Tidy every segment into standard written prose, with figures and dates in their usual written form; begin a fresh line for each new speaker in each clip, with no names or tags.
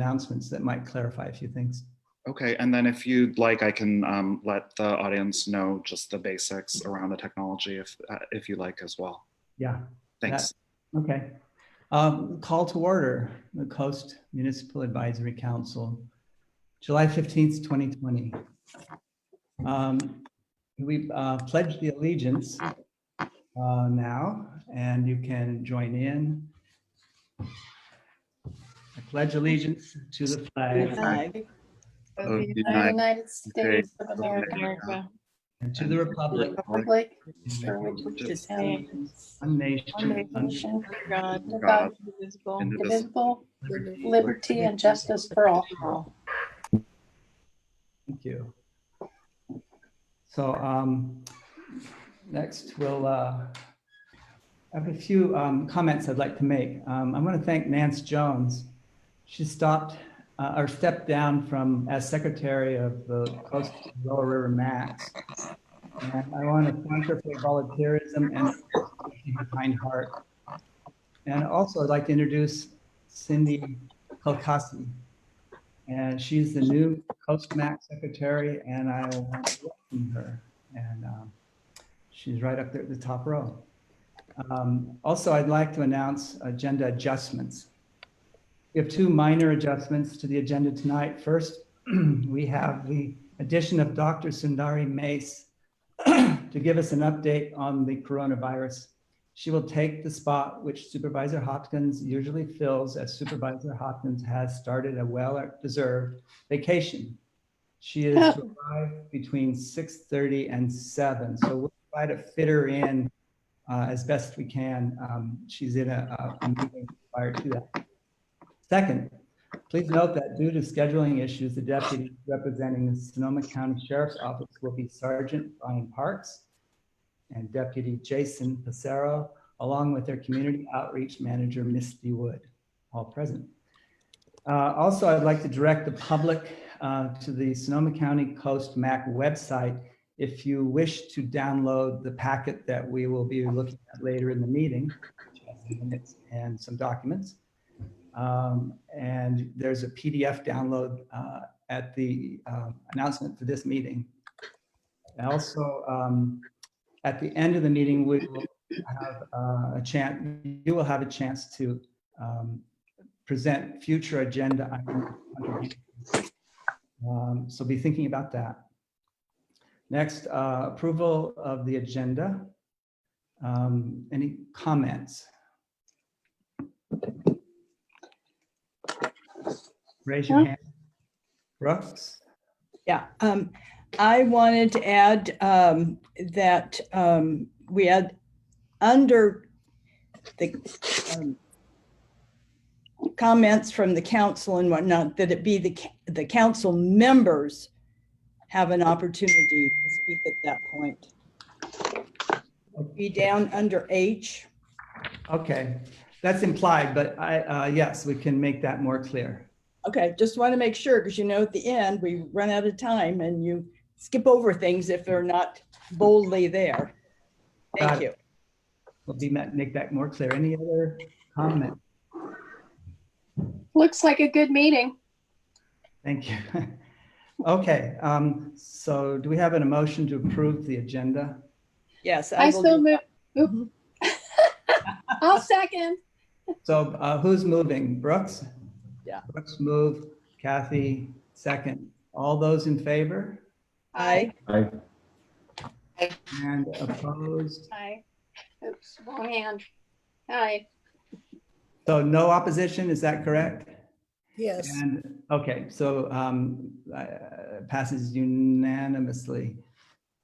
announcements that might clarify a few things.
Okay, and then if you'd like, I can let the audience know just the basics around the technology if you like as well.
Yeah.
Thanks.
Okay. Call to order, the Coast Municipal Advisory Council, July 15th, 2020. We've pledged the allegiance now, and you can join in. I pledge allegiance to the flag
of the United States of America
and to the republic
for which it stands,
one nation,
one nation,
God,
under God, indivisible, liberty and justice for all.
Thank you. So next we'll have a few comments I'd like to make. I want to thank Nance Jones. She stepped down from as secretary of the Coast Lower River MAC. And I want to thank her for volunteerism and her kind heart. And also I'd like to introduce Cindy Kalkasi. And she's the new Coast MAC secretary, and I want to welcome her. And she's right up there at the top row. Also, I'd like to announce agenda adjustments. We have two minor adjustments to the agenda tonight. First, we have the addition of Dr. Sundari Mace to give us an update on the coronavirus. She will take the spot which Supervisor Hopkins usually fills, as Supervisor Hopkins has started a well-deserved vacation. She is to arrive between 6:30 and 7, so we'll try to fit her in as best we can. She's in a meeting prior to that. Second, please note that due to scheduling issues, the deputy representing the Sonoma County Sheriff's Office will be Sergeant Brian Parks and Deputy Jason Passero, along with their community outreach manager, Misty Wood, all present. Also, I'd like to direct the public to the Sonoma County Coast MAC website if you wish to download the packet that we will be looking at later in the meeting, minutes and some documents. And there's a PDF download at the announcement for this meeting. And also, at the end of the meeting, we will have a chance. You will have a chance to present future agenda items. So be thinking about that. Next, approval of the agenda. Any comments? Raise your hand. Brooks?
Yeah, I wanted to add that we had under the comments from the council and whatnot, that it be the council members have an opportunity to speak at that point. Be down under H.
Okay, that's implied, but yes, we can make that more clear.
Okay, just want to make sure, because you know at the end we run out of time and you skip over things if they're not boldly there. Thank you.
We'll make that more clear. Any other comment?
Looks like a good meeting.
Thank you. Okay, so do we have an motion to approve the agenda?
Yes,
I still move.
Mhm.
I'll second.
So who's moving? Brooks?
Yeah.
Brooks moved. Kathy second. All those in favor?
Aye.
Aye.
And opposed?
Aye. Oops, wrong hand. Aye.
So no opposition, is that correct?
Yes.
And okay, so passes unanimously.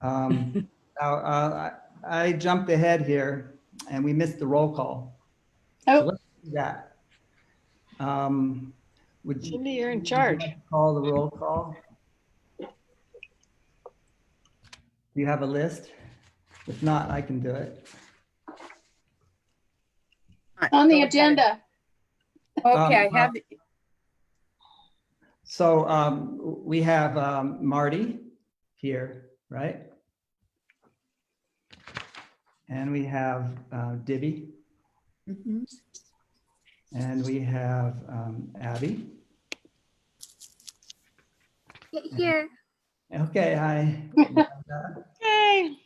Now, I jumped ahead here and we missed the roll call.
Oh.
So let's do that. Would you,
Cindy, you're in charge.
call the roll call? Do you have a list? If not, I can do it.
On the agenda.
Okay, I have,
So we have Marty here, right? And we have Dibby.
Mhm.
And we have Abby.
Here.
Okay, hi.
Hey.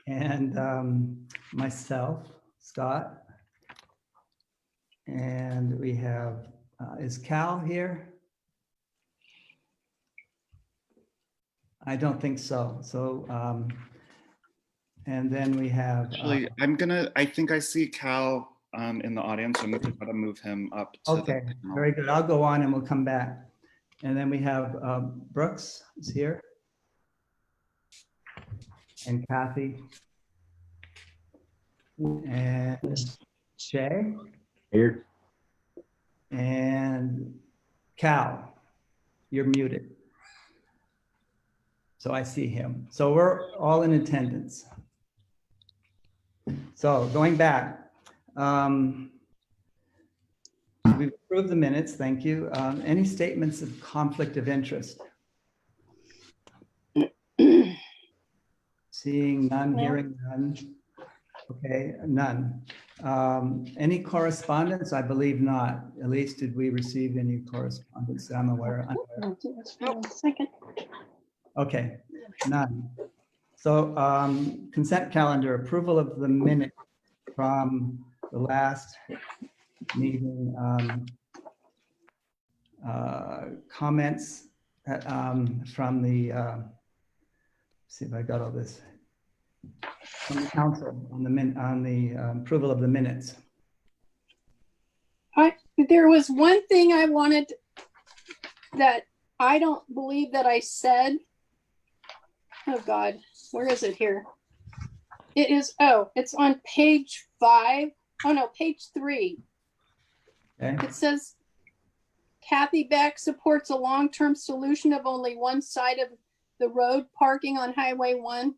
And myself, Scott. And we have, is Cal here? I don't think so. So, and then we have.
Actually, I think I see Cal in the audience. I'm gonna try to move him up to the
Okay,
panel.
very good. I'll go on and we'll come back. And then we have Brooks is here. And Kathy. And Shay.
Here.
And Cal, you're muted. So I see him. So we're all in attendance. So going back, we've approved the minutes, thank you. Any statements of conflict of interest? Seeing none,
No.
hearing none. Okay, none. Any correspondence? I believe not. Elise, did we receive any correspondence that I'm aware of?
Second.
Okay, none. So consent calendar, approval of the minute from the last meeting. Comments from the, see if I got all this. From the council on the approval of the minutes.
There was one thing I wanted that I don't believe that I said. Oh God, where is it here? It is, it's on page 5. Oh no, page 3.
Okay,
It says Kathy Beck supports a long-term solution of only one side of the road parking on Highway 1.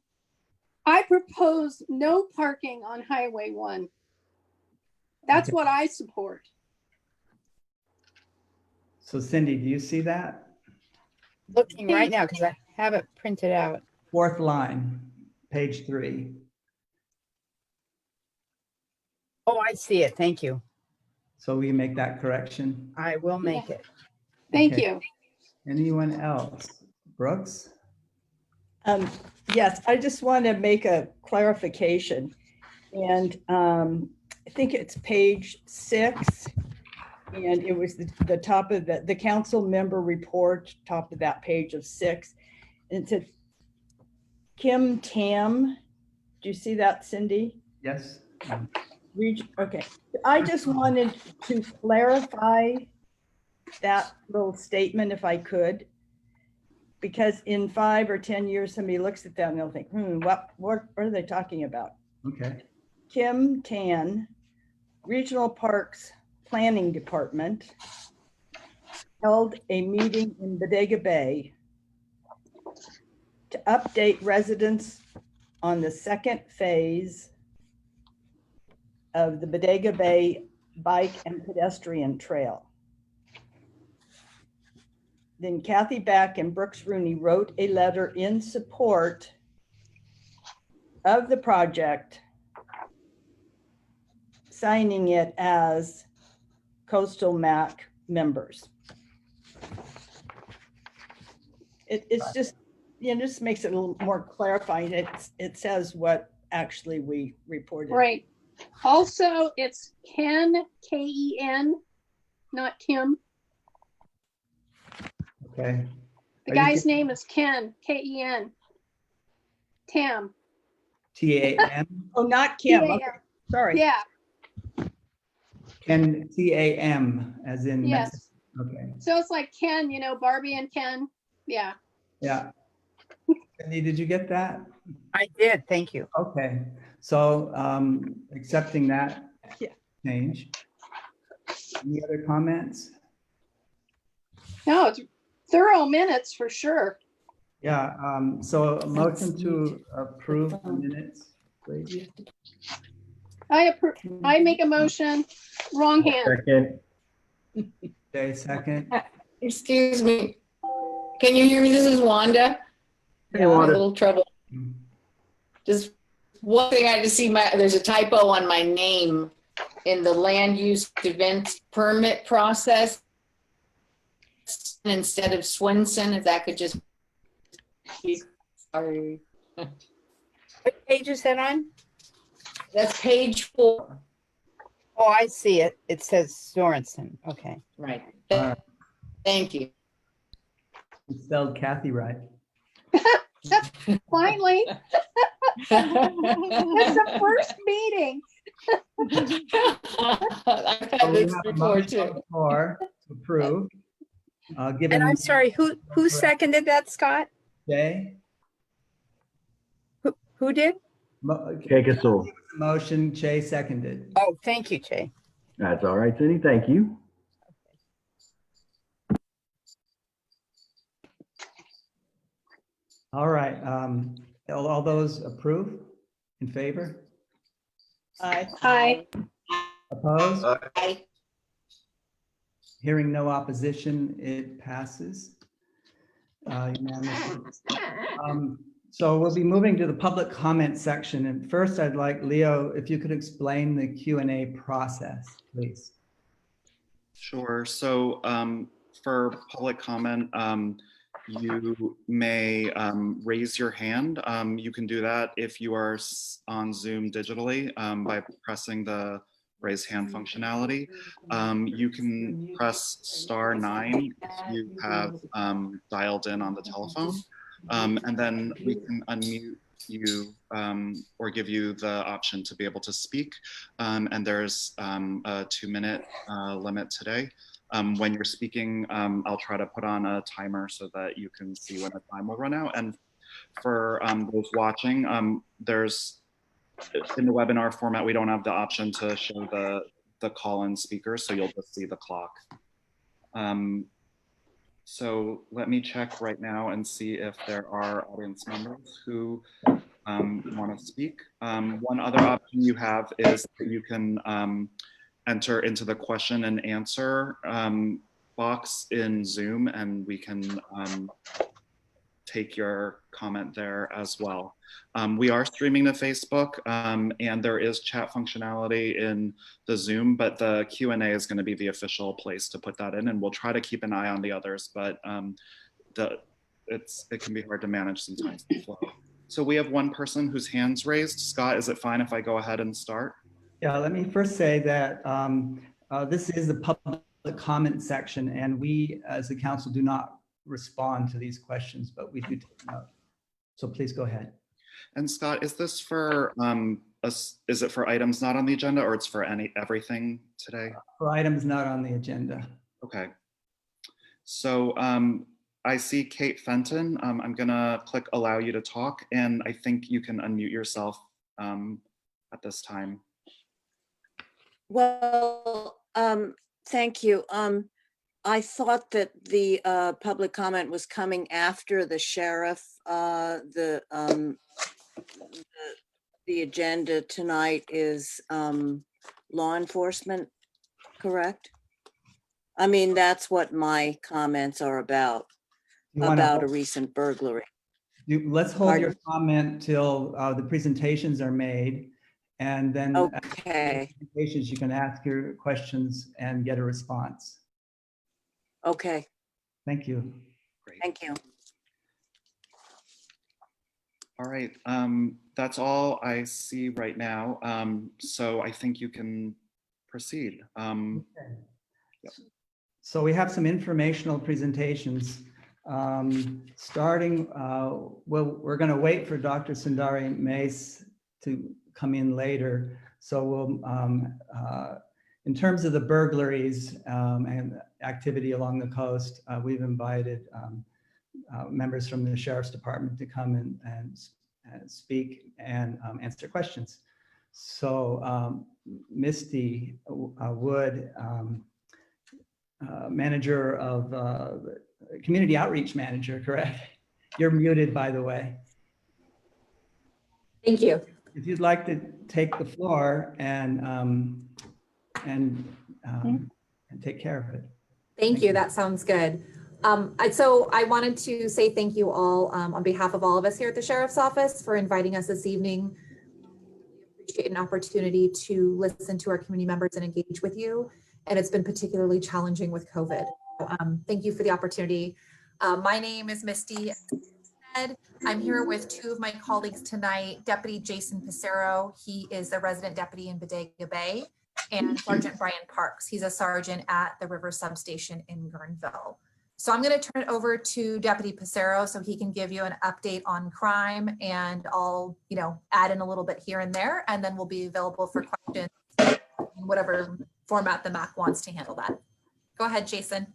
I propose no parking on Highway 1. That's
Okay.
what I support.
so Cindy, do you see that?
Looking right now because I have it printed out.
Fourth line, page 3.
Oh, I see it. Thank you.
So we make that correction.
I will make it.
Thank
Okay.
you.
Anyone else? Brooks?
Yes, I just want to make a clarification. And I think it's page 6. And it was the top of the council member report, top of that page of 6. And it said Kim Tam. Do you see that, Cindy?
Yes?
Okay. I just wanted to clarify that little statement if I could. Because in 5 or 10 years, somebody looks at that and they'll think, what are they talking about?
Okay,
Kim Tan, Regional Parks Planning Department, held a meeting in Bodega Bay to update residents on the second phase of the Bodega Bay Bike and Pedestrian Trail. Then Kathy Beck and Brooks Rooney wrote a letter in support of the project, signing it as Coastal MAC members. It's just, just makes it a little more clarifying. It says what actually we reported.
Right. Also, it's Ken, K-E-N, not Kim.
okay.
The
Are you
guy's name is Ken, K-E-N. Tam.
T-A-M?
Oh, not Kim.
T-A-M.
Okay. Sorry.
Yeah,
Ken, T-A-M, as in
yes.
Mexican. Okay,
So it's like Ken, Barbie and Ken. Yeah.
yeah. Cindy, did you get that?
I did. Thank you.
Okay, so accepting that
Yeah.
change. Any other comments?
No, it's thorough minutes for sure.
Yeah, so a motion to approve the minutes, please.
I make a motion. Wrong hand.
Second.
Okay, second.
Excuse me. Can you hear me? This is Wanda.
Hey,
A
Wanda.
little trouble. Just one thing, I just see there's a typo on my name in the land use event permit process. instead of Swinson, if that could just be, sorry.
What page is that on?
That's page 4.
Oh, I see it. It says Sorensen. Okay.
Right.
All right.
Thank you.
You spelled Kathy right.
Finally, it's the first meeting.
I've
So
had
we
this
have a
before
motion on
too.
the floor to approve.
And
Given
I'm sorry, who seconded that, Scott?
Jay,
Who did?
Take us all.
motion, Jay seconded.
Oh, thank you, Jay.
That's all right, Cindy. Thank you.
All right. All those approve? In favor?
Hi.
Opposed?
I,
Hearing no opposition, it passes unanimously. So we'll be moving to the public comment section. And first, I'd like Leo, if you could explain the Q&A process, please.
Sure. So for public comment, you may raise your hand. You can do that if you are on Zoom digitally by pressing the raise hand functionality. You can press *9 if you have dialed in on the telephone. And then we can unmute you or give you the option to be able to speak. And there's a 2-minute limit today. When you're speaking, I'll try to put on a timer so that you can see when the time will run out. And for those watching, there's in the webinar format, we don't have the option to show the call-in speaker, so you'll just see the clock. So let me check right now and see if there are audience members who want to speak. One other option you have is that you can enter into the question and answer box in Zoom, and we can take your comment there as well. We are streaming to Facebook, and there is chat functionality in the Zoom, but the Q&A is going to be the official place to put that in, and we'll try to keep an eye on the others, but it can be hard to manage sometimes the flow. So we have one person whose hand's raised. Scott, is it fine if I go ahead and start?
Yeah, let me first say that this is the public comment section, and we as the council do not respond to these questions, but we do take note. So please go ahead.
And Scott, is this for is it for items not on the agenda, or it's for everything today?
For items not on the agenda.
Okay. So I see Kate Fenton. I'm gonna click allow you to talk, and I think you can unmute yourself at this time.
Well, thank you. I thought that the public comment was coming after the sheriff. The agenda tonight is law enforcement, correct? I mean, that's what my comments are about a recent burglary.
Let's hold
Pardon?
your comment till the presentations are made, and then
Okay.
after the presentations, you can ask your questions and get a response.
Okay,
Thank you.
Great.
thank you.
All right. That's all I see right now. So I think you can proceed.
Okay. So we have some informational presentations. Starting, we're going to wait for Dr. Sundari Mace to come in later. So we'll, in terms of the burglaries and activity along the coast, we've invited members from the Sheriff's Department to come and speak and answer questions. So Misty Wood, manager of community outreach manager, correct? You're muted, by the way.
Thank you.
If you'd like to take the floor and take care of it.
Thank you. That sounds good. So I wanted to say thank you all on behalf of all of us here at the Sheriff's Office for inviting us this evening. We appreciate an opportunity to listen to our community members and engage with you. And it's been particularly challenging with COVID. Thank you for the opportunity. My name is Misty. I'm here with two of my colleagues tonight, Deputy Jason Pissarro. He is the resident deputy in Bodega Bay, and Sergeant Brian Parks. He's a sergeant at the River Substation in Guerneville. So I'm going to turn it over to Deputy Pissarro so he can give you an update on crime, and I'll, add in a little bit here and there, and then we'll be available for questions in whatever format the MAC wants to handle that. Go ahead, Jason.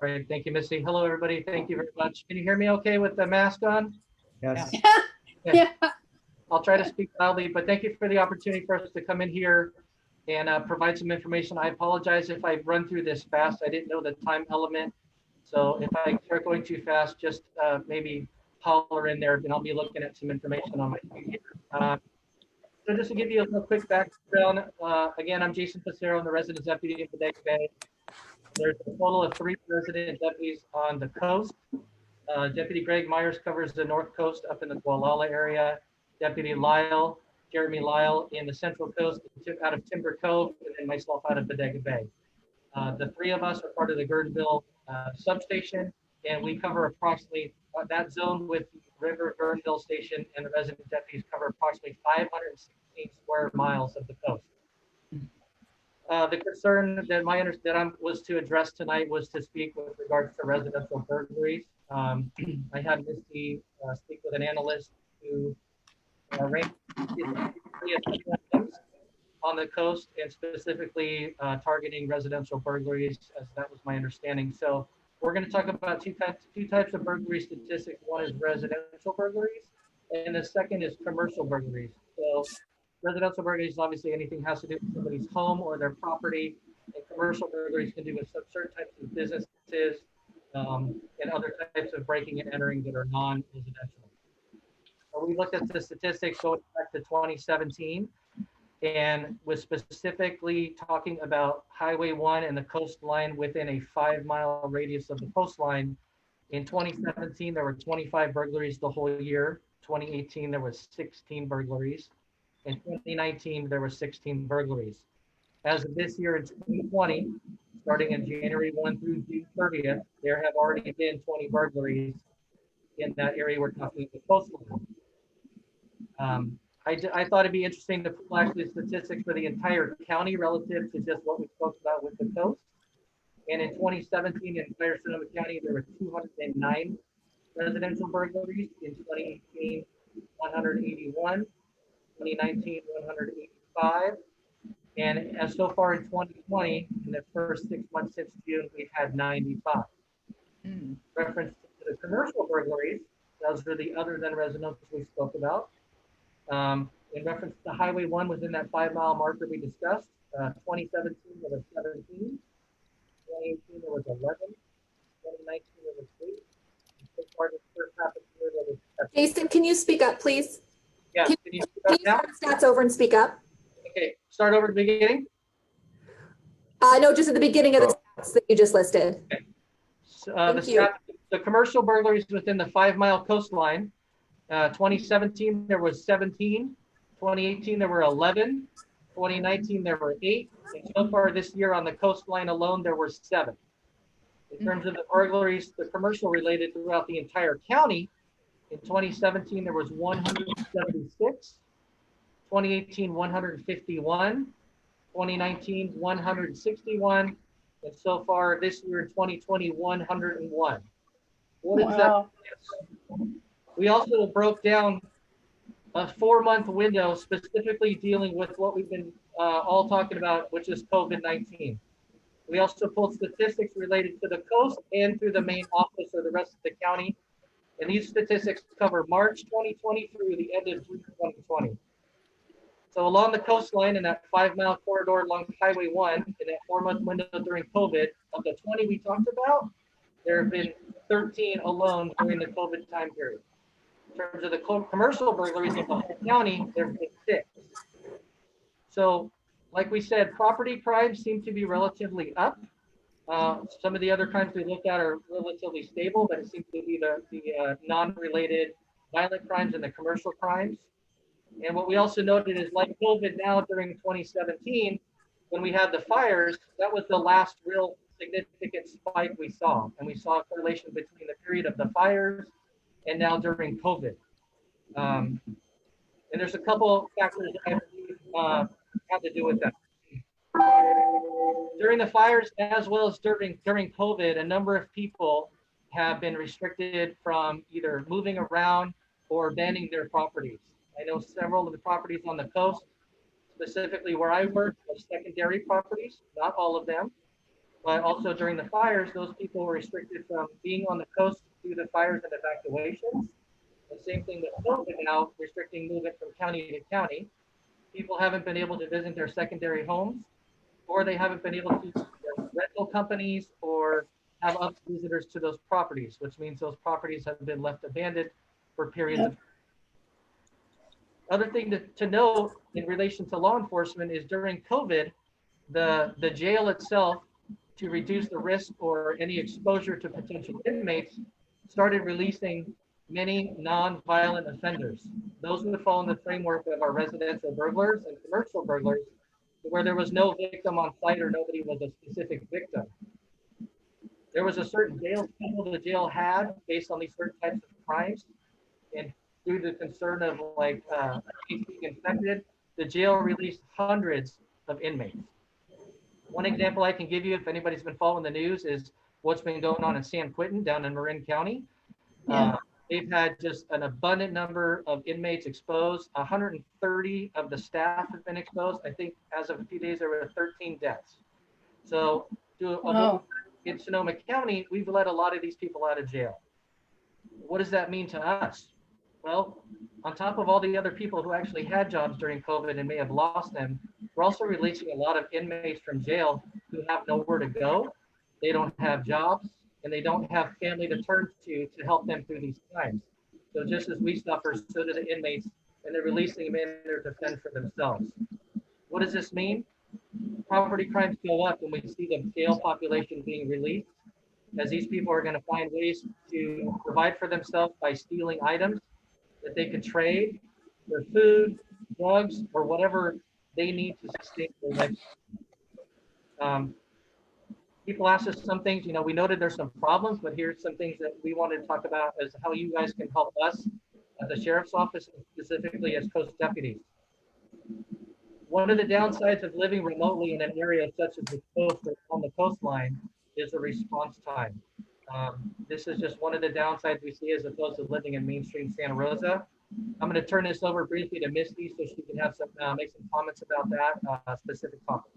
Great, thank you, Missy. Hello, everybody. Thank you very much. Can you hear me okay with the mask on?
Yes.
Yeah.
I'll try to speak loudly, but thank you for the opportunity for us to come in here and provide some information. I apologize if I run through this fast. I didn't know the time element. So if I start going too fast, just maybe holler in there, and I'll be looking at some information on my computer. So just to give you a quick background, again, I'm Jason Pissarro, I'm the resident deputy in Bodega Bay. There's a total of 3 resident deputies on the coast. Deputy Greg Myers covers the North Coast up in the Gualala area. Deputy Jeremy Lyle in the Central Coast out of Timber Cove, and then myself out of Bodega Bay. The 3 of us are part of the Guerneville substation, and we cover approximately that zone with River Guerneville Station, and the resident deputies cover approximately 516 square miles of the coast. The concern that was to address tonight was to speak with regards to residential burglaries. I had Misty speak with an analyst who ranked on the coast and specifically targeting residential burglaries, as that was my understanding. So we're going to talk about two types of burglary statistics. One is residential burglaries, and the second is commercial burglaries. So residential burglaries, obviously anything has to do with somebody's home or their property, and commercial burglaries can do with some certain types of businesses and other types of breaking and entering that are non-residential. So we looked at the statistics going back to 2017, and was specifically talking about Highway 1 and the coastline within a 5-mile radius of the coastline. In 2017, there were 25 burglaries the whole year. 2018, there was 16 burglaries. In 2019, there were 16 burglaries. As of this year in 2020, starting in January 1 through June 30th, there have already been 20 burglaries in that area we're talking about, the coastline. I thought it'd be interesting to pull actually statistics for the entire county relative to just what we spoke about with the coast. And in 2017, in entire Sonoma County, there were 209 residential burglaries. In 2018, 181. 2019, 185. And as so far in 2020, in the first 6 months since June, we've had 95. Reference to the commercial burglaries, those are the other than residential we spoke about. In reference to Highway 1 within that 5-mile marker we discussed, 2017 there was 17, 2018 there was 11, 2019 there was 8. So far this first half of the year there was 7.
Jason, can you speak up, please?
Yeah,
Can
can you speak
you
up now?
start the stats over and speak up?
Okay, start over at the beginning.
No, just at the beginning of the stats that you just listed.
Okay.
Thank you.
The commercial burglaries within the 5-mile coastline. 2017 there was 17. 2018 there were 11. 2019 there were 8. And so far this year on the coastline alone there were 7. In terms of the burglaries, the commercial related throughout the entire county. In 2017 there was 176. 2018 151. 2019 161. And so far this year in 2020 101. What is that? We also broke down a 4-month window specifically dealing with what we've been all talking about, which is COVID-19. We also pulled statistics related to the coast and through the main office or the rest of the county. And these statistics cover March 2020 through the end of June 2020. So along the coastline in that 5-mile corridor along Highway 1, in that 4-month window during COVID, of the 20 we talked about, there have been 13 alone during the COVID time period. In terms of the commercial burglaries in the whole county, there have been 6. So, like we said, property crimes seem to be relatively up. Some of the other crimes we look at are relatively stable, but it seems to be the non-related violent crimes and the commercial crimes. And what we also noted is, like COVID now during 2017, when we had the fires, that was the last real significant spike we saw. And we saw a correlation between the period of the fires and now during COVID. And there's a couple factors that I believe have to do with that. During the fires, as well as during COVID, a number of people have been restricted from either moving around or abandoning their properties. I know several of the properties on the coast, specifically where I work, are secondary properties, not all of them, but also during the fires, those people were restricted from being on the coast due to fires and evacuations. The same thing with COVID now, restricting movement from county to county. People haven't been able to visit their secondary homes, or they haven't been able to use rental companies or have other visitors to those properties, which means those properties have been left abandoned for periods of. Other thing to note in relation to law enforcement is during COVID, the jail itself, to reduce the risk or any exposure to potential inmates, started releasing many non-violent offenders. Those would fall in the framework of our residential burglars and commercial burglars, where there was no victim on site or nobody was a specific victim. There was a certain jail schedule the jail had based on these certain types of crimes, and due to the concern of being infected, the jail released hundreds of inmates. One example I can give you, if anybody's been following the news, is what's been going on in San Quentin down in Marin County.
Yeah.
They've had just an abundant number of inmates exposed. 130 of the staff have been exposed. I think as of a few days, there were 13 deaths. So in Sonoma County, we've let a lot of these people out of jail. What does that mean to us? Well, on top of all the other people who actually had jobs during COVID and may have lost them, we're also releasing a lot of inmates from jail who have nowhere to go. They don't have jobs, and they don't have family to turn to help them through these times. So just as we suffer, so do the inmates, and they're releasing them in there to fend for themselves. What does this mean? Property crimes go up when we see the jail population being released, as these people are going to find ways to provide for themselves by stealing items that they could trade for food, drugs, or whatever they need to sustain their life. People ask us some things, we noted there's some problems, but here's some things that we wanted to talk about as how you guys can help us at the Sheriff's Office, specifically as coast deputies. One of the downsides of living remotely in an area such as the coast or on the coastline is the response time. This is just one of the downsides we see as opposed to living in mainstream Santa Rosa. I'm going to turn this over briefly to Misty so she can have make some comments about that specific topic.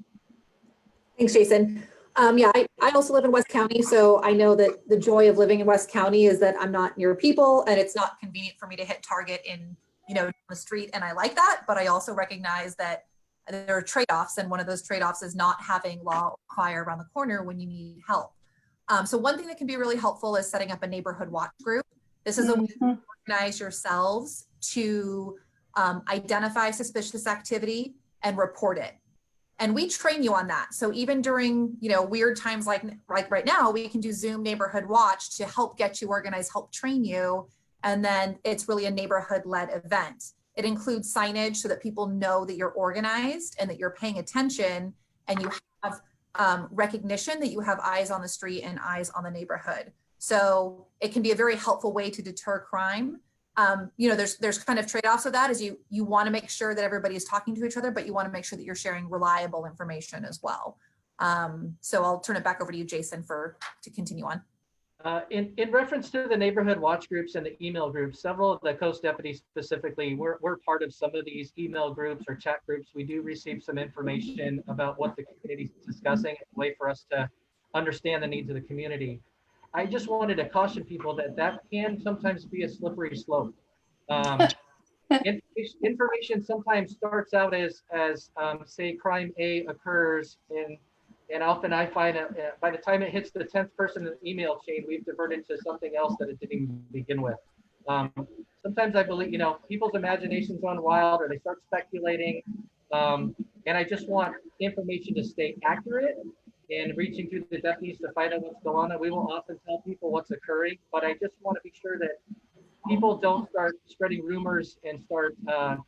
Thanks, Jason. Yeah, I also live in West County, so I know that the joy of living in West County is that I'm not near people and it's not convenient for me to hit Target in, the street, and I like that, but I also recognize that there are trade-offs, and one of those trade-offs is not having law or fire around the corner when you need help. So one thing that can be really helpful is setting up a neighborhood watch group. This is a way to organize yourselves to identify suspicious activity and report it. And we train you on that. So even during, weird times like right now, we can do Zoom neighborhood watch to help get you organized, help train you. And then it's really a neighborhood-led event. It includes signage so that people know that you're organized and that you're paying attention, and you have recognition that you have eyes on the street and eyes on the neighborhood. So it can be a very helpful way to deter crime. There's kind of trade-offs of that, is you want to make sure that everybody is talking to each other, but you want to make sure that you're sharing reliable information as well. So I'll turn it back over to you, Jason, to continue on.
In reference to the neighborhood watch groups and the email groups, several of the coast deputies specifically, we're part of some of these email groups or chat groups. We do receive some information about what the community is discussing, a way for us to understand the needs of the community. I just wanted to caution people that can sometimes be a slippery slope. Information sometimes starts out as say crime A occurs, and often I find that by the time it hits the 10th person in the email chain, we've diverted to something else that it didn't even begin with. Sometimes I believe, people's imaginations run wild, or they start speculating. And I just want information to stay accurate, and reaching through the deputies to find out what's going on. And we will often tell people what's occurring, but I just want to be sure that people don't start spreading rumors and start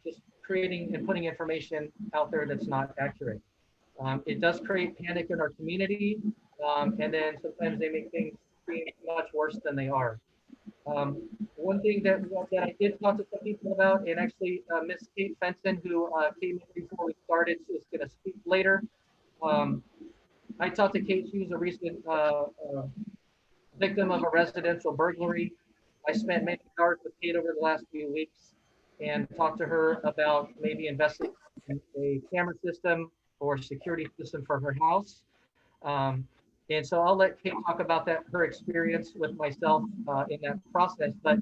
just creating and putting information out there that's not accurate. It does create panic in our community. And then sometimes they make things seem much worse than they are. One thing that I did talk to some people about, and actually Miss Kate Fenton, who came in before we started, is going to speak later. I talked to Kate. She was a recent victim of a residential burglary. I spent many hours with Kate over the last few weeks and talked to her about maybe investing in a camera system or security system for her house. And so I'll let Kate talk about that, her experience with myself in that process. But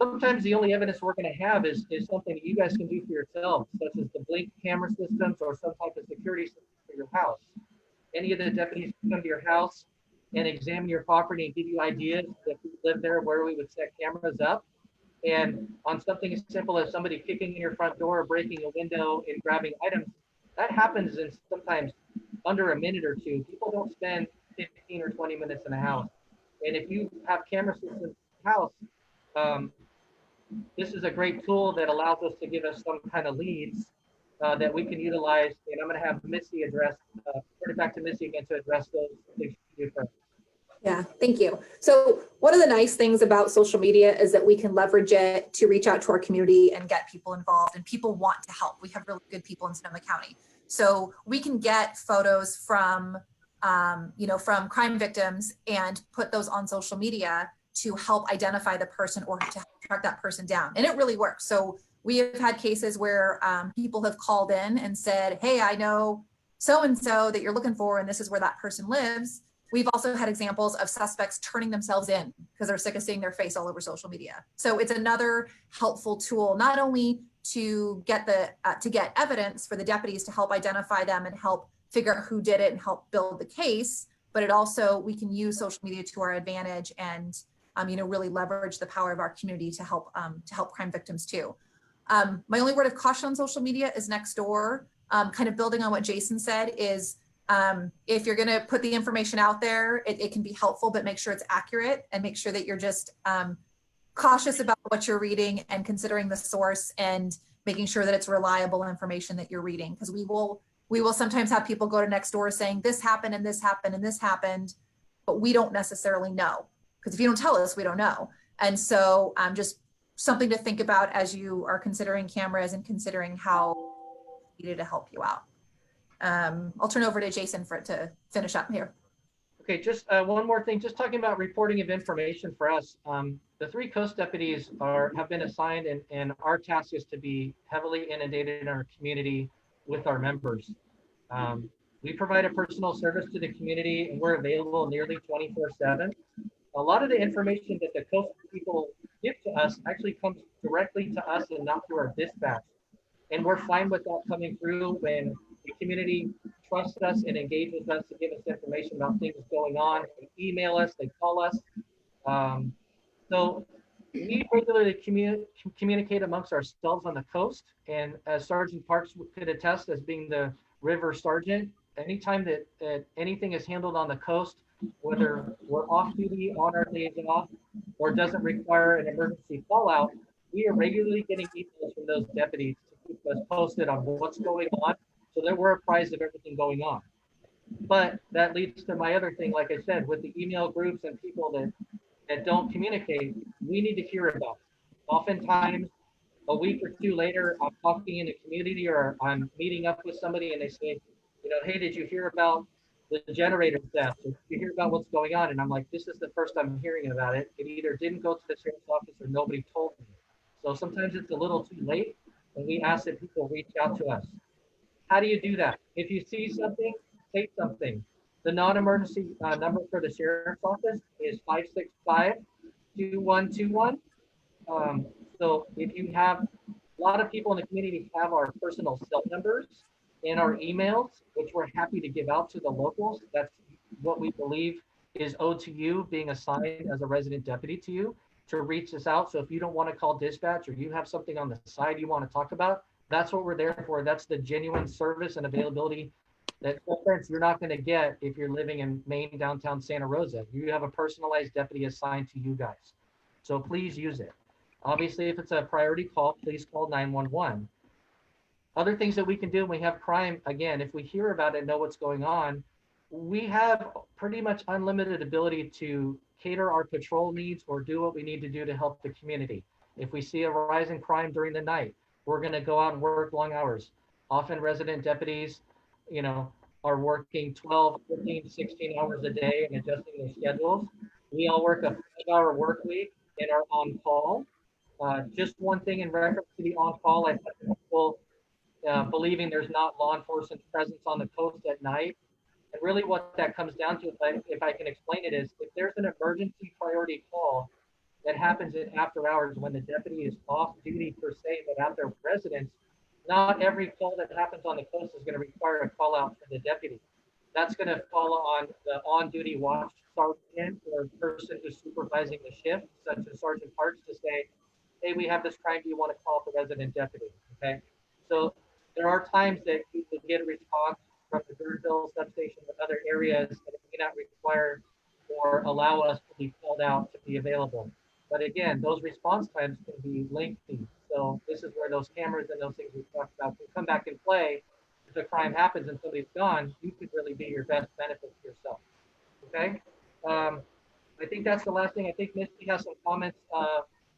sometimes the only evidence we're going to have is something that you guys can do for yourselves, such as the blink camera systems or some type of security system for your house. Any of the deputies can come to your house and examine your property and give you ideas if we live there where we would set cameras up. And on something as simple as somebody kicking in your front door, breaking a window and grabbing items, that happens in sometimes under a minute or two. People don't spend 15 or 20 minutes in a house. And if you have camera systems in the house, this is a great tool that allows us to give us some kind of leads that we can utilize. And I'm going to have Missy address, turn it back to Missy again to address those things first.
Yeah, thank you. So one of the nice things about social media is that we can leverage it to reach out to our community and get people involved, and people want to help. We have really good people in Sonoma County. So we can get photos from, from crime victims and put those on social media to help identify the person or to track that person down. And it really works. So we have had cases where people have called in and said, hey, I know so-and-so that you're looking for, and this is where that person lives. We've also had examples of suspects turning themselves in because they're sick of seeing their face all over social media. So it's another helpful tool, not only to get evidence for the deputies to help identify them and help figure out who did it and help build the case, but it also, we can use social media to our advantage and really leverage the power of our community to help crime victims too. My only word of caution on social media is next door. Kind of building on what Jason said is, if you're going to put the information out there, it can be helpful, but make sure it's accurate and make sure that you're just cautious about what you're reading and considering the source and making sure that it's reliable information that you're reading. Because we will sometimes have people go to next door saying this happened and this happened and this happened, but we don't necessarily know. Because if you don't tell us, we don't know. And so just something to think about as you are considering cameras and considering how needed to help you out. I'll turn over to Jason to finish up here.
Okay, just one more thing, just talking about reporting of information for us. The 3 Coast deputies have been assigned and our task is to be heavily inundated in our community with our members. We provide a personal service to the community and we're available nearly 24/7. A lot of the information that the Coast people give to us actually comes directly to us and not through our dispatch. And we're fine with that coming through when the community trusts us and engages us to give us information about things going on. They email us, they call us. So we regularly communicate amongst ourselves on the coast. And as Sergeant Parks could attest as being the river sergeant, anytime that anything is handled on the coast, whether we're off duty, on our days off, or doesn't require an emergency fallout, we are regularly getting emails from those deputies to keep us posted on what's going on so that we're apprised of everything going on. But that leads to my other thing, like I said, with the email groups and people that don't communicate, we need to hear about it. Oftentimes, a week or 2 later, I'm talking in the community or I'm meeting up with somebody and they say, hey, did you hear about the generator theft? Or did you hear about what's going on? And I'm like, this is the first I'm hearing about it. It either didn't go to the sheriff's office or nobody told me. So sometimes it's a little too late and we ask that people reach out to us. How do you do that? If you see something, say something. The non-emergency number for the sheriff's office is 565-2121. So if you have, a lot of people in the community have our personal cell numbers and our emails, which we're happy to give out to the locals. That's what we believe is owed to you being assigned as a resident deputy to you to reach us out. So if you don't want to call dispatch or you have something on the side you want to talk about, that's what we're there for. That's the genuine service and availability that you're not going to get if you're living in Maine, downtown Santa Rosa. You have a personalized deputy assigned to you guys. So please use it. Obviously, if it's a priority call, please call 911. Other things that we can do when we have crime, again, if we hear about it and know what's going on, we have pretty much unlimited ability to cater our patrol needs or do what we need to do to help the community. If we see a rise in crime during the night, we're going to go out and work long hours. Often resident deputies, you know, are working 12, 15, 16 hours a day and adjusting their schedules. We all work a 5-hour work week and are on call. Just one thing in reference to the on call, I've had people believing there's not law enforcement presence on the coast at night. And really what that comes down to, if I can explain it, is if there's an emergency priority call that happens in after hours when the deputy is off duty per se, but at their residence, not every call that happens on the coast is going to require a call out for the deputy. That's going to fall on the on-duty watch sergeant or person who's supervising the shift, such as Sergeant Parks, to say, hey, we have this crime, do you want to call the resident deputy? Okay. So there are times that you will get a response from the Birdville substation or other areas that it may not require or allow us to be called out to be available. But again, those response times can be lengthy. So this is where those cameras and those things we talked about can come back in play. If a crime happens and somebody's gone, you could really be your best benefit to yourself. Okay. I think that's the last thing. I think Misty has some comments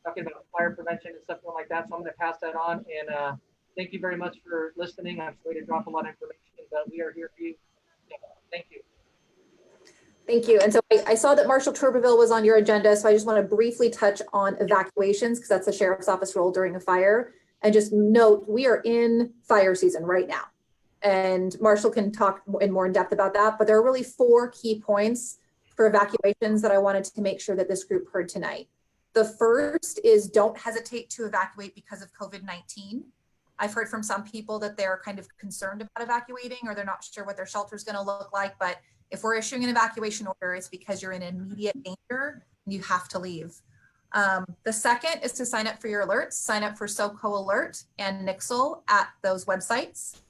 talking about fire prevention and something like that. So I'm going to pass that on. And thank you very much for listening. I'm sorry to drop a lot of information, but we are here for you. Thank you.
Thank you. And so I saw that Marshal Turbeville was on your agenda. So I just want to briefly touch on evacuations because that's the sheriff's office role during a fire. And just note, we are in fire season right now. And Marshall can talk in more in depth about that. But there are really 4 key points for evacuations that I wanted to make sure that this group heard tonight. The first is don't hesitate to evacuate because of COVID-19. I've heard from some people that they're kind of concerned about evacuating or they're not sure what their shelter is going to look like. But if we're issuing an evacuation order, it's because you're in immediate danger and you have to leave. The second is to sign up for your alerts, sign up for SoCo Alert and Nixle at those websites.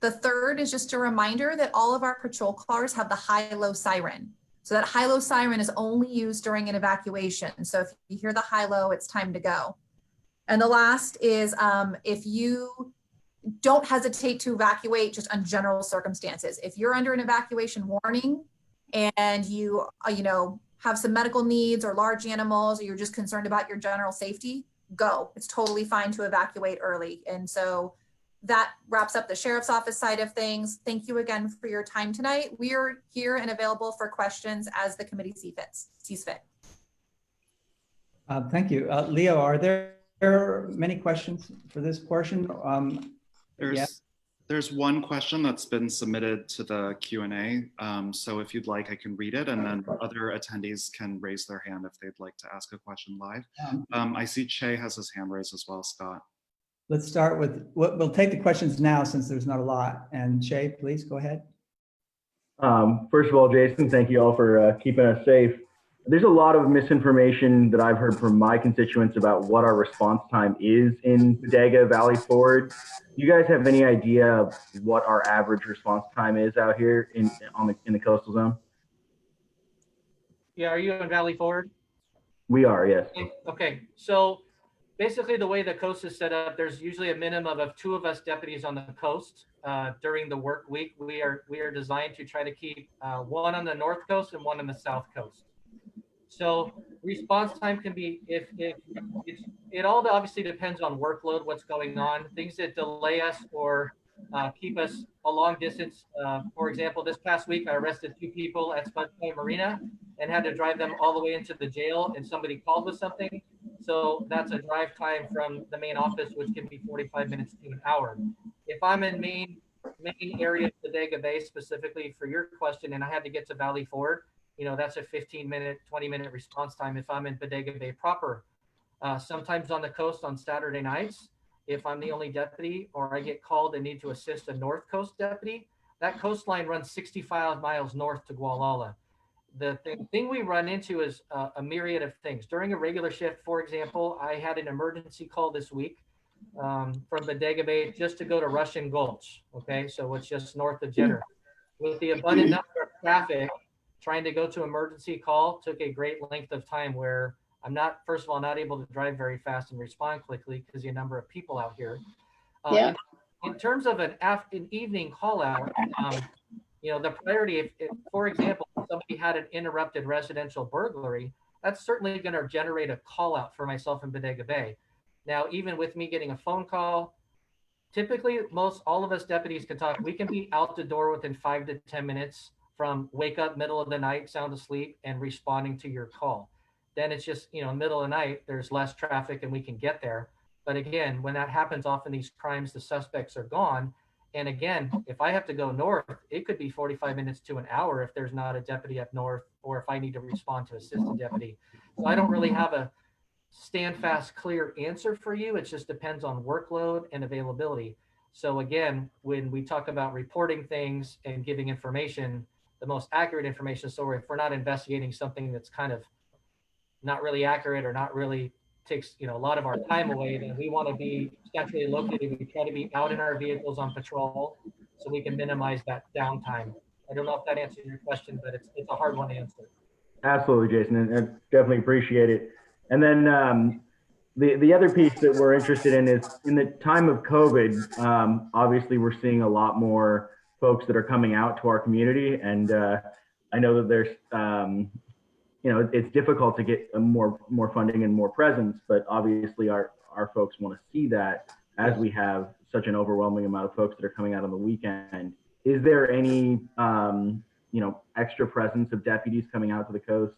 The third is just a reminder that all of our patrol cars have the high-low siren. So that high-low siren is only used during an evacuation. So if you hear the high-low, it's time to go. And the last is if you don't hesitate to evacuate just on general circumstances. If you're under an evacuation warning and you have some medical needs or large animals, or you're just concerned about your general safety, go. It's totally fine to evacuate early. And so that wraps up the sheriff's office side of things. Thank you again for your time tonight. We are here and available for questions as the committee sees fit.
Thank you. Leo, are there many questions for this portion?
There's one question that's been submitted to the Q&A. So if you'd like, I can read it, and then other attendees can raise their hand if they'd like to ask a question live. I see Che has his hand raised as well, Scott.
Let's start with, we'll take the questions now since there's not a lot. And Che, please go ahead.
First of all, Jason, thank you all for keeping us safe. There's a lot of misinformation that I've heard from my constituents about what our response time is in Bodega Valley Forge. Do you guys have any idea of what our average response time is out here in the coastal zone?
Yeah, are you in Valley Forge?
We are, yes.
Okay, so basically the way the coast is set up, there's usually a minimum of 2 of us deputies on the coast during the work week. We are designed to try to keep 1 on the north coast and 1 on the south coast. So response time can be, it all obviously depends on workload, what's going on, things that delay us or keep us a long distance. For example, this past week, I arrested 2 people at Spud Point Marina and had to drive them all the way into the jail, and somebody called with something. So that's a drive time from the main office, which can be 45 minutes to an hour. If I'm in main area of Bodega Bay, specifically for your question, and I had to get to Valley Forge, that's a 15-minute, 20-minute response time if I'm in Bodega Bay proper. Sometimes on the coast on Saturday nights, if I'm the only deputy or I get called and need to assist a North Coast deputy, that coastline runs 65 miles north to Gualala. The thing we run into is a myriad of things. During a regular shift, for example, I had an emergency call this week from Bodega Bay just to go to Russian Gulch. Okay, so it's just north of Jenner. With the abundant number of traffic, trying to go to emergency call took a great length of time where I'm not, first of all, not able to drive very fast and respond quickly because the number of people out here. In terms of an evening call out, the priority, if for example, somebody had an interrupted residential burglary, that's certainly going to generate a call out for myself in Bodega Bay. Now, even with me getting a phone call, typically all of us deputies can talk. We can be out the door within 5 to 10 minutes from wake up middle of the night, sound asleep, and responding to your call. Then it's just, middle of the night, there's less traffic and we can get there. But again, when that happens, often these crimes, the suspects are gone. And again, if I have to go north, it could be 45 minutes to an hour if there's not a deputy up north, or if I need to respond to assist a deputy. So I don't really have a stand fast, clear answer for you. It just depends on workload and availability. So again, when we talk about reporting things and giving information, the most accurate information. So if we're not investigating something that's kind of not really accurate or not really takes a lot of our time away, then we want to be centrally located. We try to be out in our vehicles on patrol so we can minimize that downtime. I don't know if that answers your question, but it's a hard one to answer.
Absolutely, Jason, and definitely appreciate it. And then the other piece that we're interested in is in the time of COVID, obviously we're seeing a lot more folks that are coming out to our community. And I know that there's, it's difficult to get more funding and more presence, but obviously our folks want to see that as we have such an overwhelming amount of folks that are coming out on the weekend. Is there any, extra presence of deputies coming out to the coast?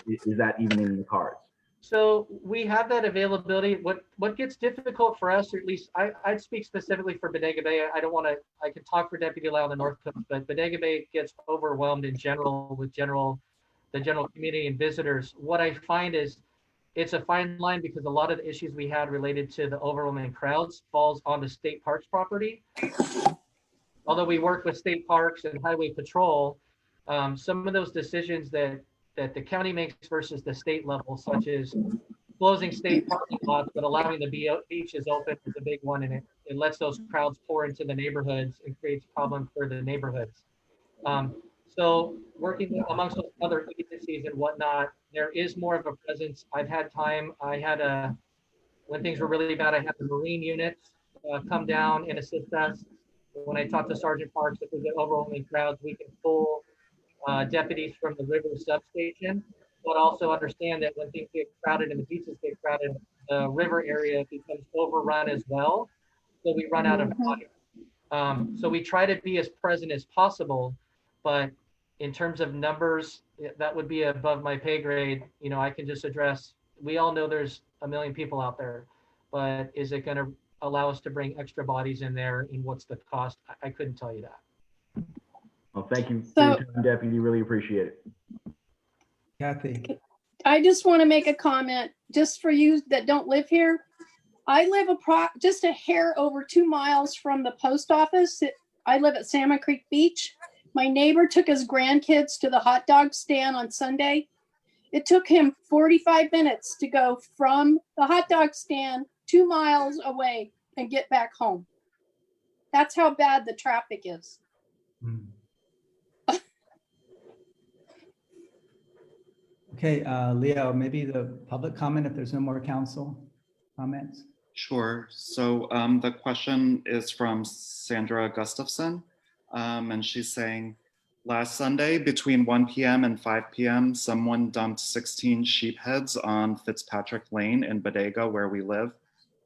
Is that even in the cards?
So we have that availability. What gets difficult for us, or at least I'd speak specifically for Bodega Bay. I can talk for Deputy Lau on the North Coast, but Bodega Bay gets overwhelmed in general with the general community and visitors. What I find is it's a fine line because a lot of the issues we had related to the overwhelming crowds falls onto state parks property. Although we work with state parks and highway patrol, some of those decisions that the county makes versus the state level, such as closing state parking lots but allowing the beaches open, is a big one, and it lets those crowds pour into the neighborhoods and creates problems for the neighborhoods. So working amongst those other agencies and whatnot, there is more of a presence. I've had time. When things were really bad, I had the Marine units come down and assist us. When I talked to Sergeant Parks, if we get overwhelming crowds, we can pull deputies from the river substation, but also understand that when things get crowded and the beaches get crowded, the river area becomes overrun as well. So we run out of water. So we try to be as present as possible, but in terms of numbers, that would be above my pay grade. I can just address, we all know there's a million people out there, but is it going to allow us to bring extra bodies in there, and what's the cost? I couldn't tell you that.
Well, thank you for your time, Deputy. Really appreciate it.
Kathy.
I just want to make a comment just for you that don't live here. I live just a hair over 2 miles from the post office. I live at Salmon Creek Beach. My neighbor took his grandkids to the hot dog stand on Sunday. It took him 45 minutes to go from the hot dog stand 2 miles away and get back home. That's how bad the traffic is.
Okay, Leo, maybe the public comment if there's no more council comments.
Sure. So the question is from Sandra Gustafson, and she's saying, last Sunday between 1 p.m. and 5 p.m., someone dumped 16 sheep heads on Fitzpatrick Lane in Bodega, where we live.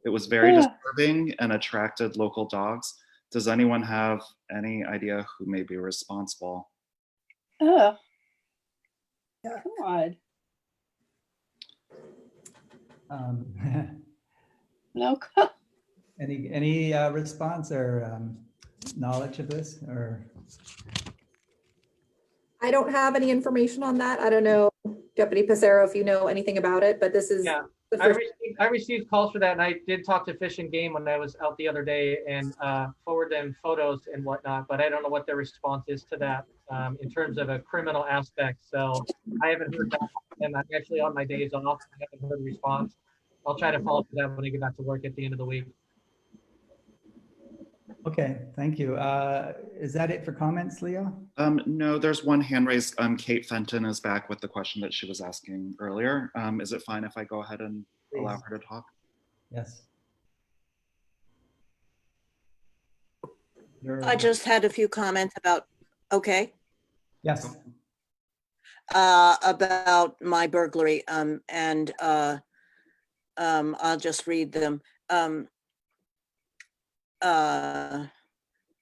It was very disturbing and attracted local dogs. Does anyone have any idea who may be responsible?
Oh, God. No.
Any response or knowledge of this? Or
I don't have any information on that. I don't know, Deputy Pissarro, if you know anything about it, but this is the first.
I received calls for that, and I did talk to Fish and Game when I was out the other day and forward them photos and whatnot, but I don't know what their response is to that in terms of a criminal aspect. So I haven't heard back from them. I'm actually on my days off. I haven't heard a response. I'll try to follow up with that when I get back to work at the end of the week.
okay, thank you. Is that it for comments, Leo?
No, there's one hand raised. Kate Fenton is back with the question that she was asking earlier. Is it fine if I go ahead and allow her to talk?
Yes.
I just had a few comments about Okay.
Yes.
About my burglary, I'll just read them.